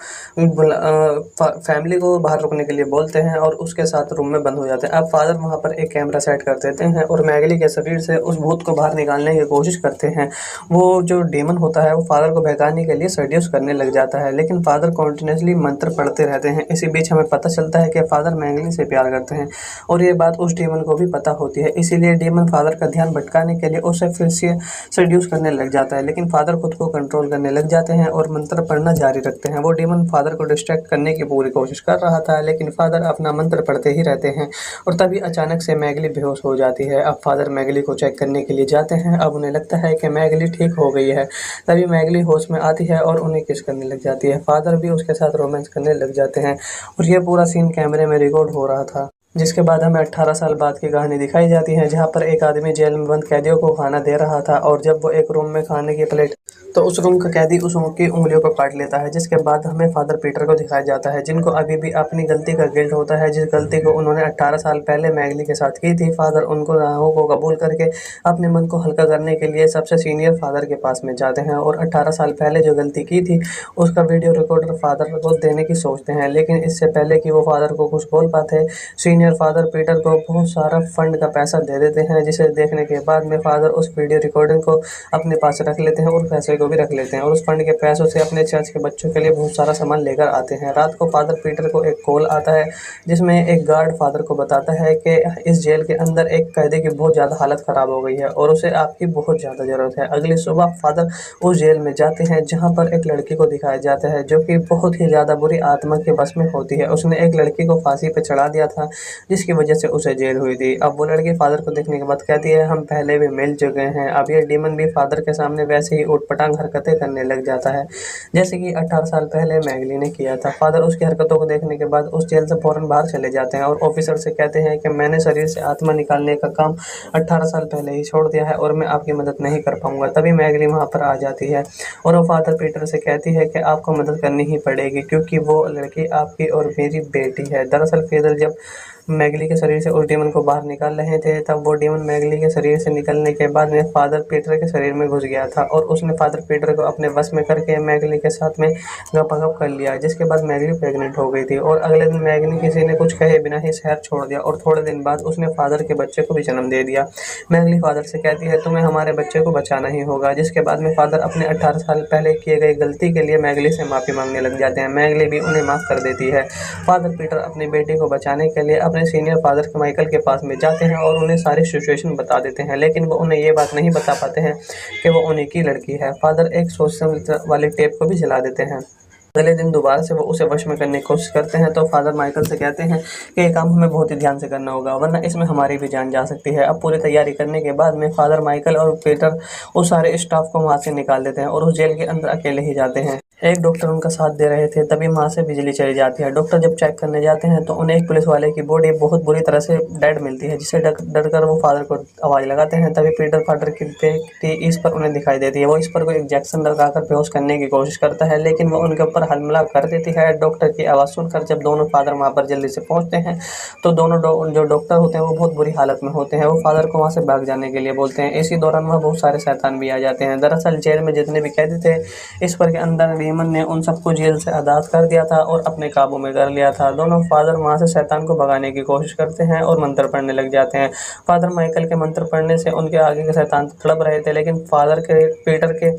फैमिली को बाहर रुकने के लिए बोलते हैं और उसके साथ रूम में बंद हो जाते हैं। अब फादर वहाँ पर एक कैमरा सेट कर देते हैं और मैगली के शरीर से उस भूत को बाहर निकालने की कोशिश करते हैं। वो जो डेमन होता है वो फादर को बहकाने के लिए सेड्यूस करने लग जाता है, लेकिन फादर कॉन्टिन्यूसली मंत्र पढ़ते रहते हैं। इसी बीच हमें पता चलता है कि फादर मैगली से प्यार करते हैं और ये बात उस डेमन को भी पता होती है, इसीलिए डेमन फादर का ध्यान भटकाने के लिए उसे फिर से सेड्यूस करने लग जाता है। लेकिन फादर खुद को कंट्रोल करने लग जाते हैं और मंत्र पढ़ना जारी रखते हैं। वो डेमन फादर को डिस्ट्रैक्ट करने की पूरी कोशिश कर रहा था, लेकिन फादर अपना मंत्र पढ़ते ही रहते हैं और तभी अचानक से मैगली बेहोश हो जाती है। अब फादर मैगली को चेक करने के लिए जाते हैं। अब उन्हें लगता है कि मैगली ठीक हो गई है, तभी मैगली होश में आती है और उन्हें किस करने लग जाती है। फादर भी उसके साथ रोमांस करने लग जाते हैं और ये पूरा सीन कैमरे में रिकॉर्ड हो रहा था। जिसके बाद हमें 18 साल बाद की कहानी दिखाई जाती है, जहाँ पर एक आदमी जेल में बंद कैदियों को खाना दे रहा था और जब वो एक रूम में खाने की प्लेट तो उस रूम का कैदी उस की उंगलियों को काट लेता है। जिसके बाद हमें फादर पीटर को दिखाया जाता है, जिनको अभी भी अपनी गलती का गिल्ट होता है, जिस गलती को उन्होंने 18 साल पहले मैगली के साथ की थी। फादर उनको गुनाहों को कबूल करके अपने मन को हल्का करने के लिए सबसे सीनियर फादर के पास में जाते हैं और 18 साल पहले जो गलती की थी उसका वीडियो रिकॉर्डर फादर को देने की सोचते हैं। लेकिन इससे पहले कि वो फादर को कुछ बोल पाते, सीनियर फादर पीटर को बहुत सारा फंड का पैसा दे देते हैं, जिसे देखने के बाद में फादर उस वीडियो रिकॉर्डिंग को अपने पास रख लेते हैं और पैसे को भी रख लेते हैं और उस फंड के पैसों से अपने चर्च के बच्चों के लिए बहुत सारा सामान लेकर आते हैं। रात को फादर पीटर को एक कॉल आता है जिसमें एक गार्ड फादर को बताता है कि इस जेल के अंदर एक कैदी की बहुत ज़्यादा हालत ख़राब हो गई है और उसे आपकी बहुत ज़्यादा ज़रूरत है। अगली सुबह फादर उस जेल में जाते हैं जहाँ पर एक लड़की को दिखाया जाता है जो कि बहुत ही ज़्यादा बुरी आत्मा के बस में होती है। उसने एक लड़की को फांसी पर चढ़ा दिया था जिसकी वजह से उसे जेल हुई थी। अब वो लड़की फादर को देखने के बाद कहती है हम पहले भी मिल चुके हैं। अब ये डीमन भी फादर के सामने वैसे ही उटपटांग हरकतें करने लग जाता है जैसे कि 18 साल पहले मैगली ने किया था। फादर उसकी हरकतों को देखने के बाद उस जेल से फौरन बाहर चले जाते हैं और ऑफिसर से कहते हैं कि मैंने शरीर से आत्मा निकालने का काम 18 साल पहले ही छोड़ दिया है और मैं आपकी मदद नहीं कर पाऊंगा। तभी मैगली वहाँ पर आ जाती है और वो फादर पीटर से कहती है कि आपको मदद करनी ही पड़ेगी क्योंकि वो लड़की आपकी और मेरी बेटी है। दरअसल फादर जब मैगली के शरीर से उस डेमन को बाहर निकाल रहे थे तब वो डेमन मैगली के शरीर से निकलने के बाद में फादर पीटर के शरीर में घुस गया था और उसने फादर पीटर को अपने बस में करके मैगली के साथ में गपागप कर लिया, जिसके बाद मैगली प्रेग्नेंट हो गई थी और अगले दिन मैगली किसी ने कुछ कहे बिना ही शहर छोड़ दिया और थोड़े दिन बाद उसने फादर के बच्चे को भी जन्म दे दिया। मैगली फादर से कहती है तुम्हें हमारे बच्चे को बचाना ही होगा, जिसके बाद में फादर अपने 18 साल पहले किए गए गलती के लिए मैगली से माफ़ी मांगने लग जाते हैं। मैगली भी उन्हें माफ़ कर देती है। फादर पीटर अपनी बेटी को बचाने के लिए अपने सीनियर फादर माइकल के पास में जाते हैं और उन्हें सारी सिचुएशन बता देते हैं, लेकिन वो उन्हें ये बात नहीं बता पाते हैं कि वो उन्हीं की लड़की है। फादर एक सोशल वाली टेप को भी जला देते हैं। अगले दिन दोबारा से वो उसे वश में करने की कोशिश करते हैं तो फादर माइकल से कहते हैं कि ये काम हमें बहुत ही ध्यान से करना होगा, वरना इसमें हमारी भी जान जा सकती है। अब पूरी तैयारी करने के बाद में फादर माइकल और पीटर उस सारे स्टाफ को वहाँ से निकाल देते हैं और उस जेल के अंदर अकेले ही जाते हैं। एक डॉक्टर उनका साथ दे रहे थे, तभी वहाँ से बिजली चली जाती है। डॉक्टर जब चेक करने जाते हैं तो उन्हें एक पुलिस वाले की बॉडी बहुत बुरी तरह से डेड मिलती है, जिससे डर कर वो फादर को आवाज़ लगाते हैं। तभी पीटर फादर की इस पर उन्हें दिखाई देती है। वो इस पर कोई इंजेक्शन लगाकर बेहोश करने की कोशिश करता है, लेकिन वो उनके ऊपर हमला कर देती है। डॉक्टर की आवाज़ सुनकर जब दोनों फादर वहाँ पर जल्दी से पहुँचते हैं तो दोनों जो डॉक्टर होते हैं वो बहुत बुरी हालत में होते हैं। वो फादर को वहाँ से भाग जाने के लिए बोलते हैं। इसी दौरान वहाँ बहुत सारे शैतान भी आ जाते हैं। दरअसल जेल में जितने भी कैदी थे, इस पर के अंदर डेमन ने उन सबको जेल से आज़ाद कर दिया था और अपने काबू में कर लिया था। दोनों फादर वहाँ से शैतान को भगाने की कोशिश करते हैं और मंत्र पढ़ने लग जाते हैं। फादर माइकल के मंत्र पढ़ने से उनके आगे के शैतान तड़प रहे थे, लेकिन फादर के पीटर के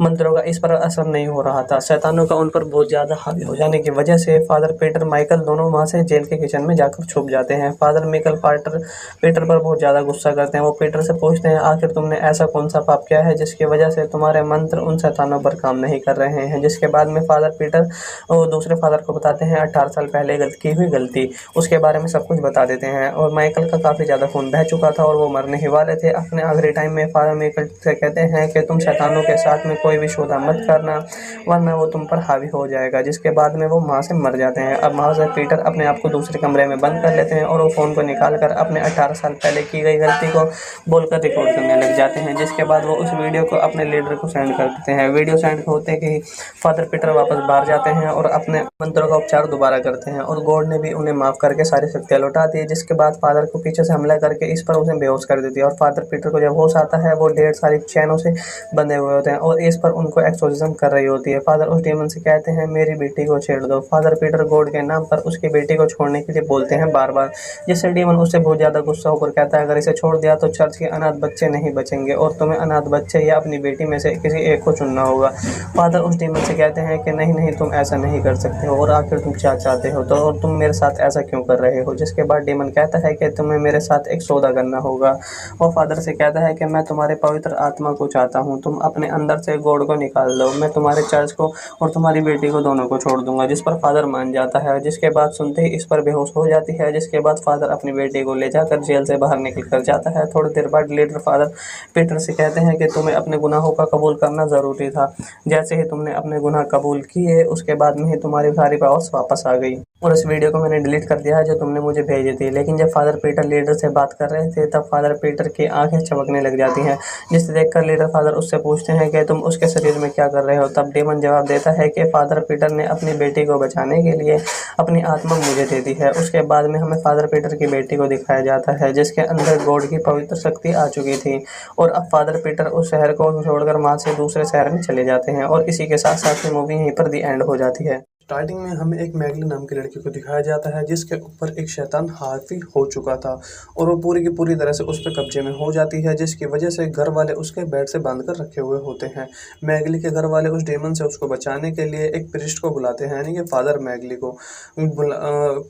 मंत्रों का इस पर असर नहीं हो रहा था। शैतानों का उन पर बहुत ज़्यादा हावी हो जाने की वजह से फादर पीटर माइकल दोनों वहाँ से जेल के किचन में जाकर छुप जाते हैं। फादर माइकल पीटर पर बहुत ज़्यादा गुस्सा करते हैं। वो पीटर से पूछते हैं, आखिर तुमने ऐसा कौन सा पाप किया है जिसकी वजह से तुम्हारे मंत्र उन शैतानों पर काम नहीं कर रहे हैं। जिसके बाद में फादर पीटर और दूसरे फादर को बताते हैं 18 साल पहले की हुई गलती, उसके बारे में सब कुछ बता देते हैं। और माइकल का काफ़ी ज़्यादा खून बह चुका था और वो मरने ही वाले थे। अपने आखिरी टाइम में फादर माइकल से कहते हैं कि तुम शैतानों के साथ में कोई भी सौदा मत करना, वरना वो तुम पर हावी हो जाएगा। जिसके बाद में वो वहाँ से मर जाते हैं। अब वहाँ से पीटर अपने आप को दूसरे कमरे में बंद कर लेते हैं और वो फ़ोन को निकाल कर अपने 18 साल पहले की गई गलती को बोलकर रिकॉर्ड करने लग जाते हैं। जिसके बाद वो उस वीडियो को अपने लीडर को सेंड कर देते हैं। वीडियो सेंड होते ही फादर पीटर वापस बाहर जाते हैं और अपने मंत्रों का उपचार दोबारा करते हैं और गॉड ने भी उन्हें माफ़ करके सारी शक्तियाँ लौटा दी। जिसके बाद फादर को पीछे से हमला करके इस पर उसे बेहोश कर देती है और फादर पीटर को जब होश आता है वो ढेर सारी चैनों से बंधे हुए होते हैं और इस पर उनको एक्सोर्सिज्म कर रही होती है। फादर उस डेमन से कहते हैं, मेरी बेटी को छेड़ दो। फादर पीटर गॉड के नाम पर उसकी बेटी को छोड़ने के लिए बोलते हैं बार बार, जिससे डेमन उससे बहुत ज़्यादा गुस्सा होकर कहता है, अगर इसे छोड़ दिया तो चर्च के अनाथ बच्चे नहीं बचेंगे और तुम्हें अनाथ बच्चे या अपनी बेटी में से किसी एक को चुनना होगा। फादर उस डेमन से कहते हैं कि नहीं नहीं, तुम ऐसा नहीं कर सकते हो और आखिर तुम क्या चाहते हो, तो और तुम मेरे साथ ऐसा क्यों कर रहे हो। जिसके बाद डेमन कहता है कि तुम्हें मेरे साथ एक सौदा करना होगा। और फादर से कहता है कि मैं तुम्हारे पवित्र आत्मा को चाहता हूँ, तुम अपने अंदर से गॉड को निकाल दो, मैं तुम्हारे चर्च को और तुम्हारी बेटी को दोनों को छोड़ दूंगा। जिस पर फादर मान जाता है। जिसके बाद सुनते ही इस पर बेहोश हो जाती है। जिसके बाद फादर अपनी बेटी को ले जाकर जेल से बाहर निकल कर जाता है। थोड़ी देर बाद लीडर फादर पीटर से कहते हैं कि तुम्हें अपने गुनाहों का कबूल करना ज़रूरी था। जैसे ही तुमने अपने गुनाह कबूल किए उसके बाद में ही तुम्हारी सारी पावर्स वापस आ गई और इस वीडियो को मैंने डिलीट कर दिया है जो तुमने मुझे भेजी थी। लेकिन जब फादर पीटर लीडर से बात कर रहे थे तब फादर पीटर की आंखें चमकने लग जाती हैं, जिसे देखकर लीडर फादर उससे पूछते हैं कि तुम उसके शरीर में क्या कर रहे हो। तब डेमन जवाब देता है कि फादर पीटर ने अपनी बेटी को बचाने के लिए अपनी आत्मा मुझे दे दी है। उसके बाद में हमें फादर पीटर की बेटी को दिखाया जाता है जिसके अंदर गॉड की पवित्र शक्ति आ चुकी थी और अब फादर पीटर उस शहर को छोड़कर वहाँ से दूसरे शहर में चले जाते हैं और इसी के साथ साथ ही मूवी यहीं पर दी एंड हो जाती है। स्टार्टिंग में हमें एक मैगली नाम की लड़की को दिखाया जाता है जिसके ऊपर एक शैतान हावी हो चुका था और वो पूरी की पूरी तरह से उस पर कब्जे में हो जाती है, जिसकी वजह से घर वाले उसके बेड से बांध कर रखे हुए होते हैं। मैगली के घर वाले उस डेमन से उसको बचाने के लिए एक प्रिस्ट को बुलाते हैं, यानी कि फादर मैगली को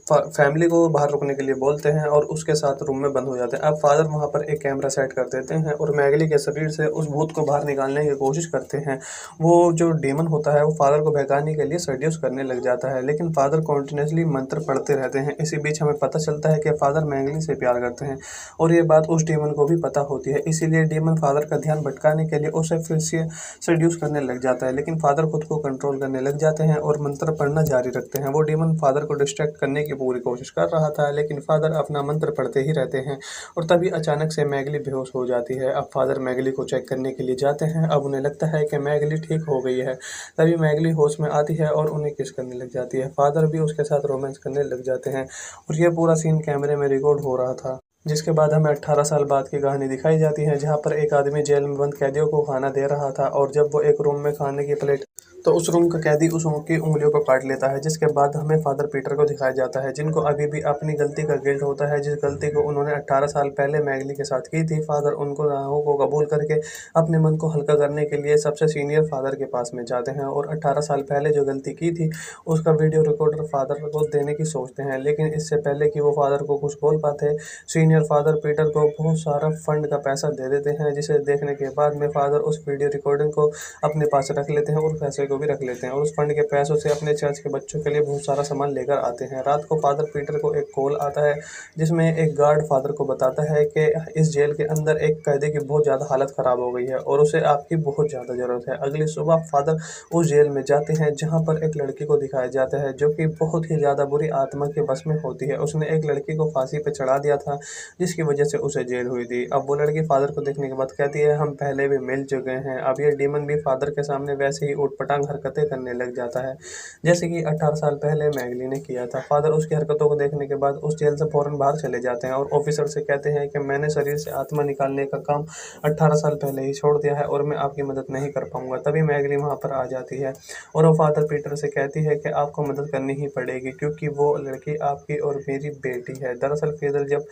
फैमिली को बाहर रुकने के लिए बोलते हैं और उसके साथ रूम में बंद हो जाते हैं। अब फादर वहाँ पर एक कैमरा सेट कर देते हैं और मैगली के शरीर से उस भूत को बाहर निकालने की कोशिश करते हैं। वो जो डेमन होता है वो फादर को भगाने के लिए सड्यूस करने लग जाता है, लेकिन फादर कॉन्टिन्यूसली मंत्र पढ़ते रहते हैं। इसी बीच हमें पता चलता है कि फादर मैगली से प्यार करते हैं और ये बात उस डेमन को भी पता होती है। इसीलिए डेमन फादर का ध्यान भटकाने के लिए उसे फिर से सड्यूस करने लग जाता है, लेकिन फादर खुद को कंट्रोल करने लग जाते हैं और मंत्र पढ़ना जारी रखते हैं। वो डेमन फादर को डिस्ट्रैक्ट करने की पूरी कोशिश कर रहा था, लेकिन फादर अपना मंत्र पढ़ते ही रहते हैं और तभी अचानक से मैगली बेहोश हो जाती है। अब फादर मैगली को चेक करने के लिए जाते हैं। अब उन्हें लगता है कि मैगली ठीक हो गई है। तभी मैगली होश में आती है और उन्हें किस करने लग जाती है। फादर भी उसके साथ रोमांस करने लग जाते हैं और यह पूरा सीन कैमरे में रिकॉर्ड हो रहा था। जिसके बाद हमें 18 साल बाद की कहानी दिखाई जाती है, जहाँ पर एक आदमी जेल में बंद कैदियों को खाना दे रहा था और जब वो एक रूम में खाने की प्लेट तो उस रूम का कैदी उस की उंगलियों को काट लेता है। जिसके बाद हमें फादर पीटर को दिखाया जाता है, जिनको अभी भी अपनी गलती का गिल्ट होता है, जिस गलती को उन्होंने 18 साल पहले मैगली के साथ की थी। फादर उनको गुनाहों को कबूल करके अपने मन को हल्का करने के लिए सबसे सीनियर फादर के पास में जाते हैं और 18 साल पहले जो गलती की थी उसका वीडियो रिकॉर्डर फादर को देने की सोचते हैं। लेकिन इससे पहले कि वो फादर को कुछ बोल पाते, सीनियर फादर पीटर को बहुत सारा फंड का पैसा दे देते हैं, जिसे देखने के बाद में फादर उस वीडियो रिकॉर्डिंग को अपने पास रख लेते हैं और पैसे को को भी रख लेते हैं और उस फंड के पैसों से अपने चर्च के बच्चों के लिए बहुत सारा सामान लेकर आते हैं। रात को फादर पीटर को एक कॉल आता है जिसमें एक गार्ड फादर को बताता है कि इस जेल के अंदर एक कैदी की बहुत ज़्यादा हालत ख़राब हो गई है और उसे आपकी बहुत ज़्यादा ज़रूरत है। अगली सुबह फादर उस जेल में जाते हैं जहाँ पर एक लड़की को दिखाया जाता है जो कि बहुत ही ज़्यादा बुरी आत्मा के वश में होती है। उसने एक लड़की को फांसी पे चढ़ा दिया था जिसकी वजह से उसे जेल हुई थी। अब वो लड़की फादर को देखने के बाद कहती है हम पहले भी मिल चुके हैं। अब ये डीमन भी फादर के सामने वैसे ही ऊटपटांग हरकतें करने लग जाता है जैसे कि 18 साल पहले मैगली ने किया था। फादर उसकी हरकतों को देखने के बाद उस जेल से फौरन बाहर चले जाते हैं और ऑफिसर से कहते हैं कि मैंने शरीर से आत्मा निकालने का काम 18 साल पहले ही छोड़ दिया है और मैं आपकी मदद नहीं कर पाऊंगा। तभी मैगली वहां पर आ जाती है और वो फादर पीटर से कहती है कि आपको मदद करनी ही पड़ेगी क्योंकि वो लड़की आपकी और मेरी बेटी है। दरअसल पीटर जब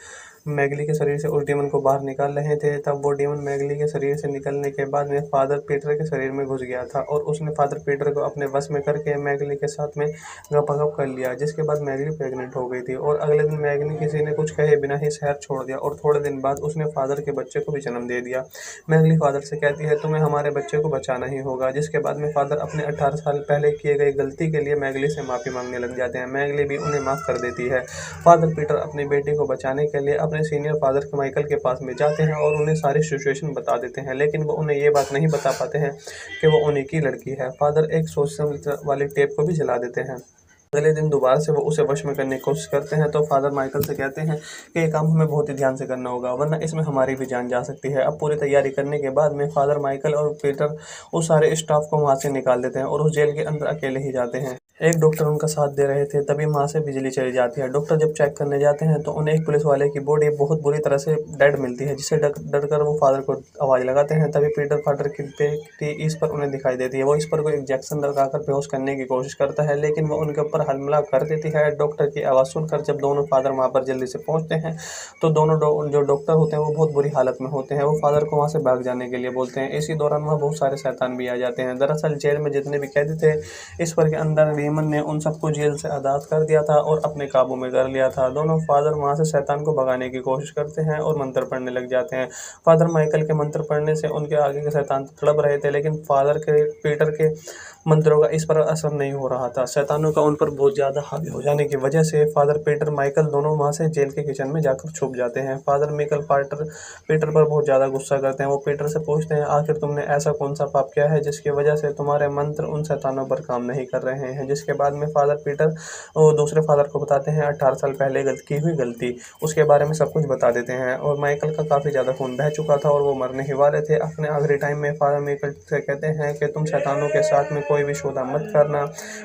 मैगली के शरीर से उस डीमन को बाहर निकाल रहे थे तब वो डीमन मैगली के शरीर से निकलने के बाद में फादर पीटर के शरीर में घुस गया था और उसने फादर पीटर को अपने बस में करके मैगली के साथ में गपागप कर लिया, जिसके बाद मैगली प्रेग्नेंट हो गई थी। और अगले दिन मैगली किसी ने कुछ कहे बिना ही शहर छोड़ दिया और थोड़े दिन बाद उसने फादर के बच्चे को भी जन्म दे दिया। मैगली फादर से कहती है तुम्हें हमारे बच्चे को बचाना ही होगा, जिसके बाद में फादर अपने 18 साल पहले किए गए गलती के लिए मैगली से माफ़ी मांगने लग जाते हैं। मैगली भी उन्हें माफ़ कर देती है। फादर पीटर अपनी बेटी को बचाने के लिए अपने सीनियर फादर माइकल के पास में जाते हैं और उन्हें सारी सिचुएशन बता देते हैं, लेकिन वो उन्हें ये बात नहीं बता पाते हैं कि वो उन्हीं की लड़की है। फादर एक सोच समझ वाली टेप को भी जला देते हैं। अगले दिन दोबारा से वो उसे वश में करने की कोशिश करते हैं तो फादर माइकल से कहते हैं कि ये काम हमें बहुत ही ध्यान से करना होगा वरना इसमें हमारी भी जान जा सकती है। अब पूरी तैयारी करने के बाद में फादर माइकल और पीटर उस सारे स्टाफ को वहाँ से निकाल देते हैं और उस जेल के अंदर अकेले ही जाते हैं। एक डॉक्टर उनका साथ दे रहे थे तभी वहाँ से बिजली चली जाती है। डॉक्टर जब चेक करने जाते हैं तो उन्हें एक पुलिस वाले की बॉडी बहुत बुरी तरह से डेड मिलती है, जिससे डर कर वो फादर को आवाज़ लगाते हैं। तभी पीटर फादर की इस पर उन्हें दिखाई देती है। वो इस पर को इंजेक्शन लगाकर बेहोश करने की कोशिश करता है लेकिन वो उनके ऊपर हमला कर देती है। डॉक्टर की आवाज़ सुनकर जब दोनों फादर वहाँ पर जल्दी से पहुँचते हैं तो दोनों जो डॉक्टर होते हैं वो बहुत बुरी हालत में होते हैं। वो फादर को वहाँ से भाग जाने के लिए बोलते हैं। इसी दौरान वहाँ बहुत सारे शैतान भी आ जाते हैं। दरअसल जेल में जितने भी कैदी थे इस पर के अंदर डीमन ने उन सबको जेल से आज़ाद कर दिया था और अपने काबू में कर लिया था। दोनों फादर वहाँ से शैतान को भगाने की कोशिश करते हैं और मंत्र पढ़ने लग जाते हैं। फादर माइकल के मंत्र पढ़ने से उनके आगे के शैतान तड़प रहे थे लेकिन फादर के पीटर के मंत्रों का इस पर असर नहीं हो रहा था। शैतानों का उन पर बहुत ज़्यादा हावी हो जाने की वजह से फादर पीटर माइकल दोनों वहाँ से जेल के किचन में जाकर छुप जाते हैं। फादर माइकल पीटर पर बहुत ज़्यादा गुस्सा करते हैं। वो पीटर से पूछते हैं आखिर तुमने ऐसा कौन सा पाप किया है जिसकी वजह से तुम्हारे मंत्र उन शैतानों पर काम नहीं कर रहे हैं। जिसके बाद में फादर पीटर और दूसरे फादर को बताते हैं 18 साल पहले की हुई गलती, उसके बारे में सब कुछ बता देते हैं। और माइकल का काफ़ी ज़्यादा खून बह चुका था और वो मरने ही वाले थे। अपने आखिरी टाइम में फादर माइकल से कहते हैं कि तुम शैतानों के साथ में कोई भी सौदा मत करना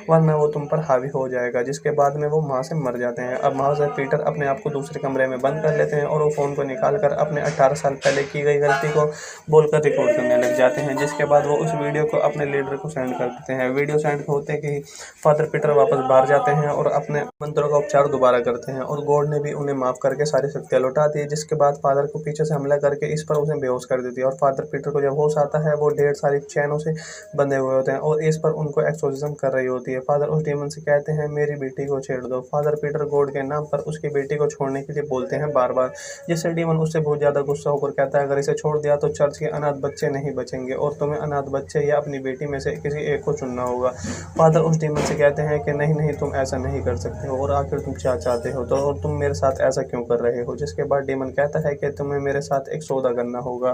वरना वो तुम पर हावी हो जाएगा। जिसके बाद में वो वहाँ से मर जाते हैं। अब वहाँ से पीटर अपने आप को दूसरे कमरे में बंद कर लेते हैं और वो फ़ोन को निकाल कर अपने 18 साल पहले की गई गलती को बोलकर रिकॉर्ड करने लग जाते हैं। जिसके बाद वो उस वीडियो को अपने लीडर को सेंड कर देते हैं। वीडियो सेंड होते कि फादर पीटर वापस बाहर जाते हैं और अपने मंत्रों का उपचार दोबारा करते हैं और गॉड ने भी उन्हें माफ़ करके सारी शक्तियाँ लौटा दी। जिसके बाद फादर को पीछे से हमला करके इस पर उसे बेहोश कर देती है और फादर पीटर को जब होश आता है वो ढेर सारी चैनों से बंधे हुए होते हैं और इस पर उनको एक्सोर्सिज्म कर रही होती है। फादर उस डीमन से कहते हैं मेरी बेटी को छेड़ दो। फादर पीटर गॉड के नाम पर उसकी बेटी को छोड़ने के लिए बोलते हैं बार बार, जिससे डीमन उससे बहुत ज़्यादा गुस्सा होकर कहता है अगर इसे छोड़ दिया तो चर्च के अनाथ बच्चे नहीं बचेंगे और तुम्हें अनाथ बच्चे या अपनी बेटी में से किसी एक को चुनना होगा। फादर उस डीमन से कहते हैं कि नहीं नहीं तुम ऐसा नहीं कर सकते हो और आखिर तुम क्या चाहते हो तो और तुम मेरे साथ ऐसा क्यों कर रहे हो। जिसके बाद डीमन कहता है कि तुम्हें मेरे साथ एक सौदा करना होगा।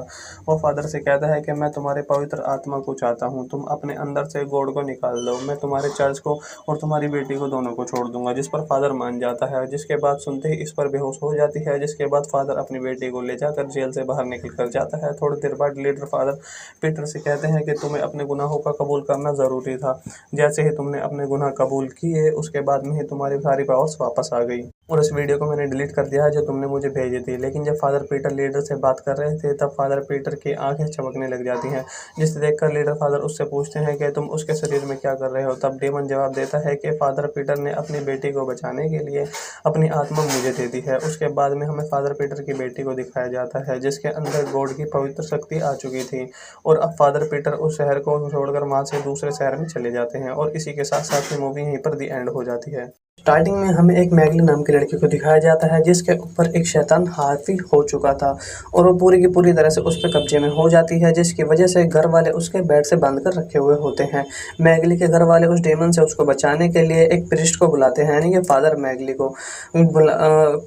वो फादर से कहता है कि मैं तुम्हारे पवित्र आत्मा को चाहता हूँ, तुम अपने अंदर से गॉड को निकाल दो, मैं तुम्हारे चर्च को और तुम्हारी बेटी को दोनों को छोड़ दूंगा। जिस पर फादर मान जाता है। जिसके बाद सुनते ही इस पर बेहोश हो जाती है। जिसके बाद फादर अपनी बेटी को ले जाकर जेल से बाहर निकल कर जाता है। थोड़ी देर बाद लीडर फादर पीटर से कहते हैं कि तुम्हें अपने गुनाहों का कबूल करना ज़रूरी था। जैसे ही तुमने अपने गुनाह कबूल किए उसके बाद में ही तुम्हारी सारी पावर्स वापस आ गई और इस वीडियो को मैंने डिलीट कर दिया है जो तुमने मुझे भेजी थी। लेकिन जब फादर पीटर लीडर से बात कर रहे थे तब फादर पीटर की आंखें चमकने लग जाती हैं, जिसे देखकर लीडर फादर उससे पूछते हैं कि तुम उसके शरीर में क्या कर रहे हो। तब डेमन जवाब देता है कि फादर पीटर ने अपनी बेटी को बचाने के लिए अपनी आत्मा मुझे दे दी है। उसके बाद में हमें फादर पीटर की बेटी को दिखाया जाता है जिसके अंदर गॉड की पवित्र शक्ति आ चुकी थी और अब फादर पीटर उस शहर को छोड़कर वहाँ से दूसरे शहर में चले जाते हैं और इसी के साथ साथ ही मूवी यहीं पर दी एंड हो जाती है। स्टार्टिंग में हमें एक मैगली नाम की लड़की को दिखाया जाता है जिसके ऊपर एक शैतान हावी हो चुका था और वो पूरी की पूरी तरह से उस पर कब्जे में हो जाती है, जिसकी वजह से घर वाले उसके बेड से बांध कर रखे हुए होते हैं। मैगली के घर वाले उस डेमन से उसको बचाने के लिए एक प्रिस्ट को बुलाते हैं, यानी कि फादर मैगली को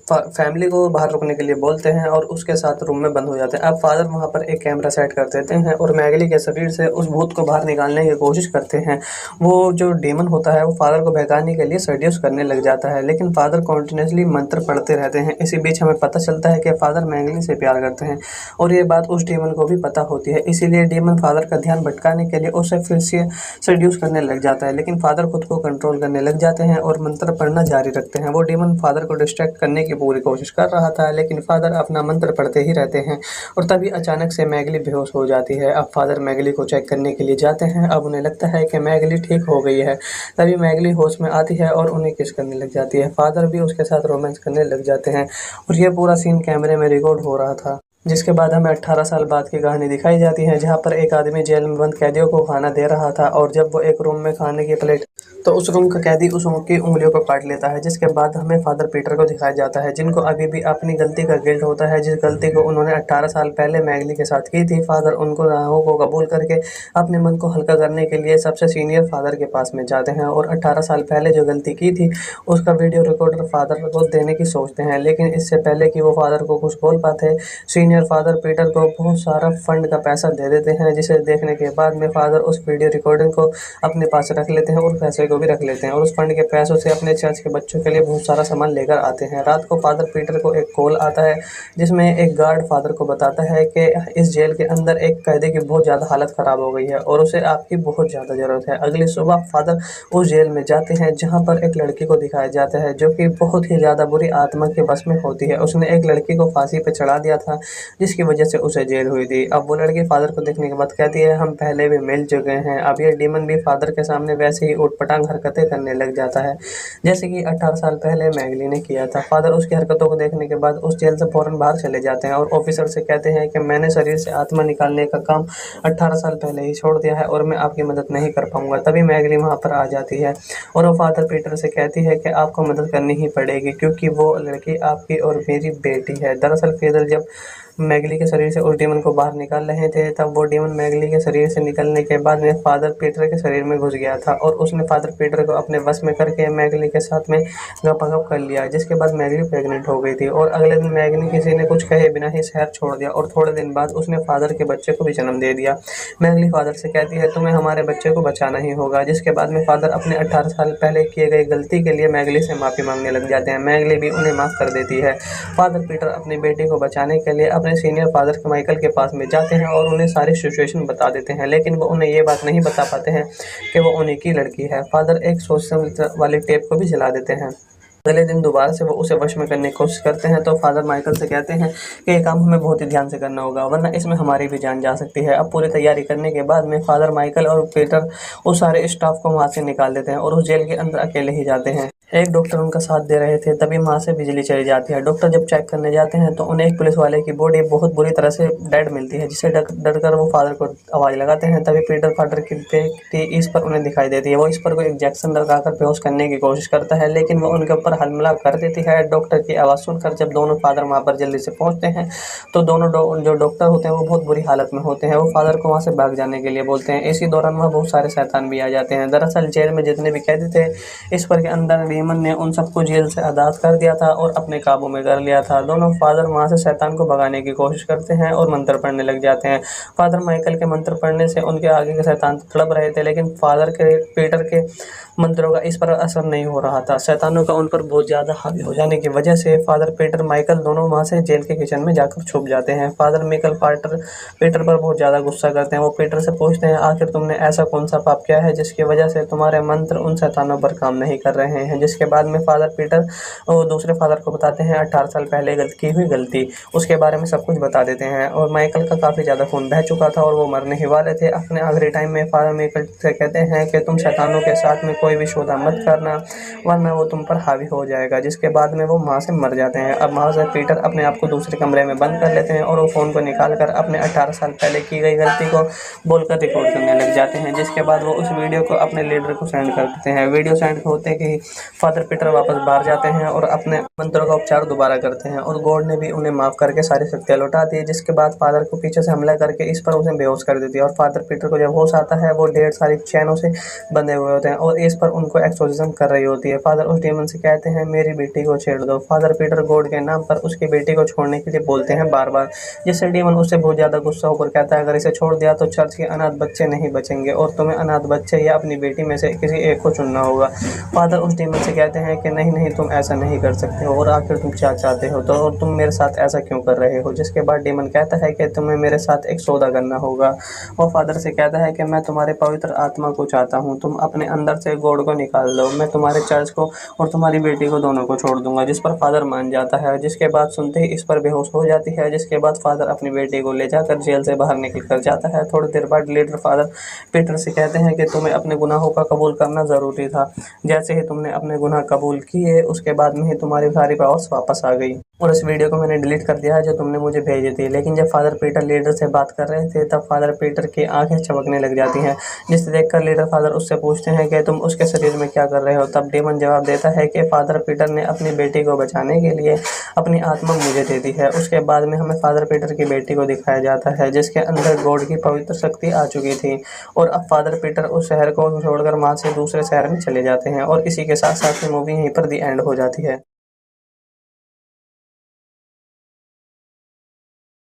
फैमिली को बाहर रुकने के लिए बोलते हैं और उसके साथ रूम में बंद हो जाते हैं। अब फादर वहाँ पर एक कैमरा सेट कर देते हैं और मैगली के शरीर से उस भूत को बाहर निकालने की कोशिश करते हैं। वो जो डेमन होता है वो फादर को बहकाने के लिए सेड्यूस करने लग जाता है, लेकिन फादर कॉन्टिन्यूसली मंत्र पढ़ते रहते हैं। इसी बीच हमें पता चलता है कि फादर मैगली से प्यार करते हैं और ये बात उस डेमन को भी पता होती है, इसीलिए डेमन फादर का ध्यान भटकाने के लिए उसे फिर से सेड्यूस करने लग जाता है। लेकिन फादर खुद को कंट्रोल करने लग जाते हैं और मंत्र पढ़ना जारी रखते हैं। वो डेमन फादर को डिस्ट्रैक्ट करने की पूरी कोशिश कर रहा था, लेकिन फादर अपना मंत्र पढ़ते ही रहते हैं और तभी अचानक से मैगली बेहोश हो जाती है। अब फादर मैगली को चेक करने के लिए जाते हैं। अब उन्हें लगता है कि मैगली ठीक हो गई है। तभी मैगली होश में आती है और उन्हें किस करने लग जाती है। फादर भी उसके साथ रोमांस करने लग जाते हैं और ये पूरा सीन कैमरे में रिकॉर्ड हो रहा था। जिसके बाद हमें 18 साल बाद की कहानी दिखाई जाती है, जहाँ पर एक आदमी जेल में बंद कैदियों को खाना दे रहा था और जब वो एक रूम में खाने की प्लेट तो उस रूम का कैदी उस रूम की उंगलियों को काट लेता है। जिसके बाद हमें फादर पीटर को दिखाया जाता है, जिनको अभी भी अपनी गलती का गिल्ट होता है, जिस गलती को उन्होंने 18 साल पहले मैगली के साथ की थी। फादर उनको गुनाहों को कबूल करके अपने मन को हल्का करने के लिए सबसे सीनियर फादर के पास में जाते हैं और 18 साल पहले जो गलती की थी उसका वीडियो रिकॉर्डर फादर को देने की सोचते हैं। लेकिन इससे पहले कि वो फादर को कुछ बोल पाते, सीनियर फादर पीटर को बहुत सारा फंड का पैसा दे देते हैं, जिसे देखने के बाद में फादर उस वीडियो रिकॉर्डिंग को अपने पास रख लेते हैं और पैसे को भी रख लेते हैं और उस फंड के पैसों से अपने चर्च के बच्चों के लिए बहुत सारा सामान लेकर आते हैं। रात को फादर पीटर को एक कॉल आता है जिसमें एक गार्ड फादर को बताता है कि इस जेल के अंदर एक कैदी की बहुत ज़्यादा हालत ख़राब हो गई है और उसे आपकी बहुत ज़्यादा ज़रूरत है। अगली सुबह फादर उस जेल में जाते हैं जहाँ पर एक लड़की को दिखाया जाता है जो कि बहुत ही ज़्यादा बुरी आत्मा के बस में होती है। उसने एक लड़की को फांसी पर चढ़ा दिया था जिसकी वजह से उसे जेल हुई थी। अब वो लड़की फादर को देखने के बाद कहती है हम पहले भी मिल चुके हैं। अब ये डीमन भी फादर के सामने वैसे ही ऊटपटांग हरकतें करने लग जाता है जैसे कि 18 साल पहले मैगली ने किया था। फादर उसकी हरकतों को देखने के बाद उस जेल से फौरन बाहर चले जाते हैं और ऑफिसर से कहते हैं कि मैंने शरीर से आत्मा निकालने का काम 18 साल पहले ही छोड़ दिया है और मैं आपकी मदद नहीं कर पाऊंगा। तभी मैगली वहाँ पर आ जाती है और वो फादर पीटर से कहती है कि आपको मदद करनी ही पड़ेगी क्योंकि वो लड़की आपकी और मेरी बेटी है। दरअसल फिदल जब मैगली के शरीर से उस डेमन को बाहर निकाल रहे थे तब वो डेमन मैगली के शरीर से निकलने के बाद में फादर पीटर के शरीर में घुस गया था और उसने फादर पीटर को अपने बस में करके मैगली के साथ में गपागप कर लिया, जिसके बाद मैगली प्रेग्नेंट हो गई थी और अगले दिन मैगली किसी ने कुछ कहे बिना ही शहर छोड़ दिया और थोड़े दिन बाद उसने फादर के बच्चे को भी जन्म दे दिया। मैगली फादर से कहती है तुम्हें हमारे बच्चे को बचाना ही होगा, जिसके बाद में फादर अपने 18 साल पहले किए गए गलती के लिए मैगली से माफ़ी मांगने लग जाते हैं। मैगली भी उन्हें माफ़ कर देती है। फादर पीटर अपनी बेटी को बचाने के लिए अपने सीनियर फादर माइकल के पास में जाते हैं और उन्हें सारी सिचुएशन बता देते हैं, लेकिन वो उन्हें ये बात नहीं बता पाते हैं कि वो उन्हीं की लड़की है। फादर एक सोच वाली टेप को भी जला देते हैं। अगले दिन दोबारा से वो उसे वश में करने की कोशिश करते हैं तो फादर माइकल से कहते हैं कि ये काम हमें बहुत ही ध्यान से करना होगा वरना इसमें हमारी भी जान जा सकती है। अब पूरी तैयारी करने के बाद में फादर माइकल और पीटर उस सारे स्टाफ को वहाँ से निकाल देते हैं और उस जेल के अंदर अकेले ही जाते हैं। एक डॉक्टर उनका साथ दे रहे थे तभी वहाँ से बिजली चली जाती है। डॉक्टर जब चेक करने जाते हैं तो उन्हें एक पुलिस वाले की बॉडी बहुत बुरी तरह से डेड मिलती है, जिससे डर कर वो फादर को आवाज़ लगाते हैं। तभी पीटर फादर की इस पर उन्हें दिखाई देती है। वो इस पर को इंजेक्शन लगाकर बेहोश करने की कोशिश करता है, लेकिन वो उनके ऊपर हमला कर देती है। डॉक्टर की आवाज़ सुनकर जब दोनों फादर वहाँ पर जल्दी से पहुँचते हैं तो दोनों जो डॉक्टर होते हैं वो बहुत बुरी हालत में होते हैं। वो फादर को वहाँ से भाग जाने के लिए बोलते हैं। इसी दौरान वहाँ बहुत सारे शैतान भी आ जाते हैं। दरअसल जेल में जितने भी कैदी थे इस पर के अंदर डीमन ने उन सबको जेल से आज़ाद कर दिया था और अपने काबू में कर लिया था। दोनों फादर वहाँ से शैतान को भगाने की कोशिश करते हैं और मंत्र पढ़ने लग जाते हैं। फादर माइकल के मंत्र पढ़ने से उनके आगे के शैतान तड़प रहे थे, लेकिन फादर के पीटर के मंत्रों का इस पर असर नहीं हो रहा था। शैतानों का उन पर बहुत ज़्यादा हावी हो जाने की वजह से फादर पीटर माइकल दोनों वहाँ से जेल के किचन में जाकर छुप जाते हैं। फादर माइकल पीटर पर बहुत ज़्यादा गुस्सा करते हैं। वो पीटर से पूछते हैं आखिर तुमने ऐसा कौन सा पाप किया है जिसकी वजह से तुम्हारे मंत्र उन शैतानों पर काम नहीं कर रहे हैं। जिसके बाद में फादर पीटर और दूसरे फादर को बताते हैं 18 साल पहले की हुई गलती, उसके बारे में सब कुछ बता देते हैं। और माइकल का काफ़ी ज़्यादा खून बह चुका था और वो मरने ही वाले थे। अपने आखिरी टाइम में फादर माइकल से कहते हैं कि तुम शैतानों के साथ में कोई भी सौदा मत करना वरना वो तुम पर हावी हो जाएगा। जिसके बाद में वो वहाँ से मर जाते हैं। अब वहाँ से पीटर अपने आप को दूसरे कमरे में बंद कर लेते हैं और वो फ़ोन को निकाल कर अपने 18 साल पहले की गई गलती को बोलकर रिकॉर्ड करने लग जाते हैं। जिसके बाद वो उस वीडियो को अपने लीडर को सेंड कर देते हैं। वीडियो सेंड होते ही फादर पीटर वापस बाहर जाते हैं और अपने मंत्रों का उपचार दोबारा करते हैं और गॉड ने भी उन्हें माफ करके सारी शक्तियाँ लौटा दी, जिसके बाद फादर को पीछे से हमला करके इस पर उसे बेहोश कर देती है और फादर पीटर को जब होश आता है वो ढेर सारी चैनों से बंधे हुए होते हैं और इस पर उनको एक्सोर्सिज्म कर रही होती है। फादर उस डेमन से कहते हैं मेरी बेटी को छेड़ दो। फादर पीटर गॉड के नाम पर उसकी बेटी को छोड़ने के लिए बोलते हैं बार बार, जिससे डेमन उससे बहुत ज़्यादा गुस्सा होकर कहता है अगर इसे छोड़ दिया तो चर्च के अनाथ बच्चे नहीं बचेंगे और तुम्हें अनाथ बच्चे या अपनी बेटी में से किसी एक को चुनना होगा। फादर उस डेमन से कहते हैं कि नहीं नहीं, तुम ऐसा नहीं कर सकते हो और आखिर तुम क्या चाहते हो, तो और तुम मेरे साथ ऐसा क्यों कर रहे हो। जिसके बाद डेमन कहता है कि तुम्हें मेरे साथ एक सौदा करना होगा। वो फादर से कहता है कि मैं तुम्हारे पवित्र आत्मा को चाहता हूँ, तुम अपने अंदर से गॉड को निकाल दो, मैं तुम्हारे चर्च को और तुम्हारी बेटी को दोनों को छोड़ दूंगा। जिस पर फादर मान जाता है, जिसके बाद सुनते ही इस पर बेहोश हो जाती है। जिसके बाद फादर अपनी बेटी को ले जाकर जेल से बाहर निकल कर जाता है। थोड़ी देर बाद लीडर फादर पीटर से कहते हैं कि तुम्हें अपने गुनाहों का कबूल करना ज़रूरी था। जैसे ही तुमने अपने गुनाह कबूल किए उसके बाद में ही तुम्हारी सारी पावर्स वापस आ गई। और इस वीडियो को मैंने डिलीट कर दिया है जो तुमने मुझे भेजी थी। लेकिन जब फादर पीटर लीडर से बात कर रहे थे तब फादर पीटर की आंखें चमकने लग जाती हैं, जिसे देखकर लीडर फादर उससे पूछते हैं कि तुम उसके शरीर में क्या कर रहे हो। तब डेमन जवाब देता है कि फादर पीटर ने अपनी बेटी को बचाने के लिए अपनी आत्मा मुझे दे दी है। उसके बाद में हमें फादर पीटर की बेटी को दिखाया जाता है जिसके अंदर गॉड की पवित्र शक्ति आ चुकी थी और अब फादर पीटर उस शहर को छोड़कर वहाँ से दूसरे शहर में चले जाते हैं और इसी के साथ साथ मूवी यहीं पर दी एंड हो जाती है।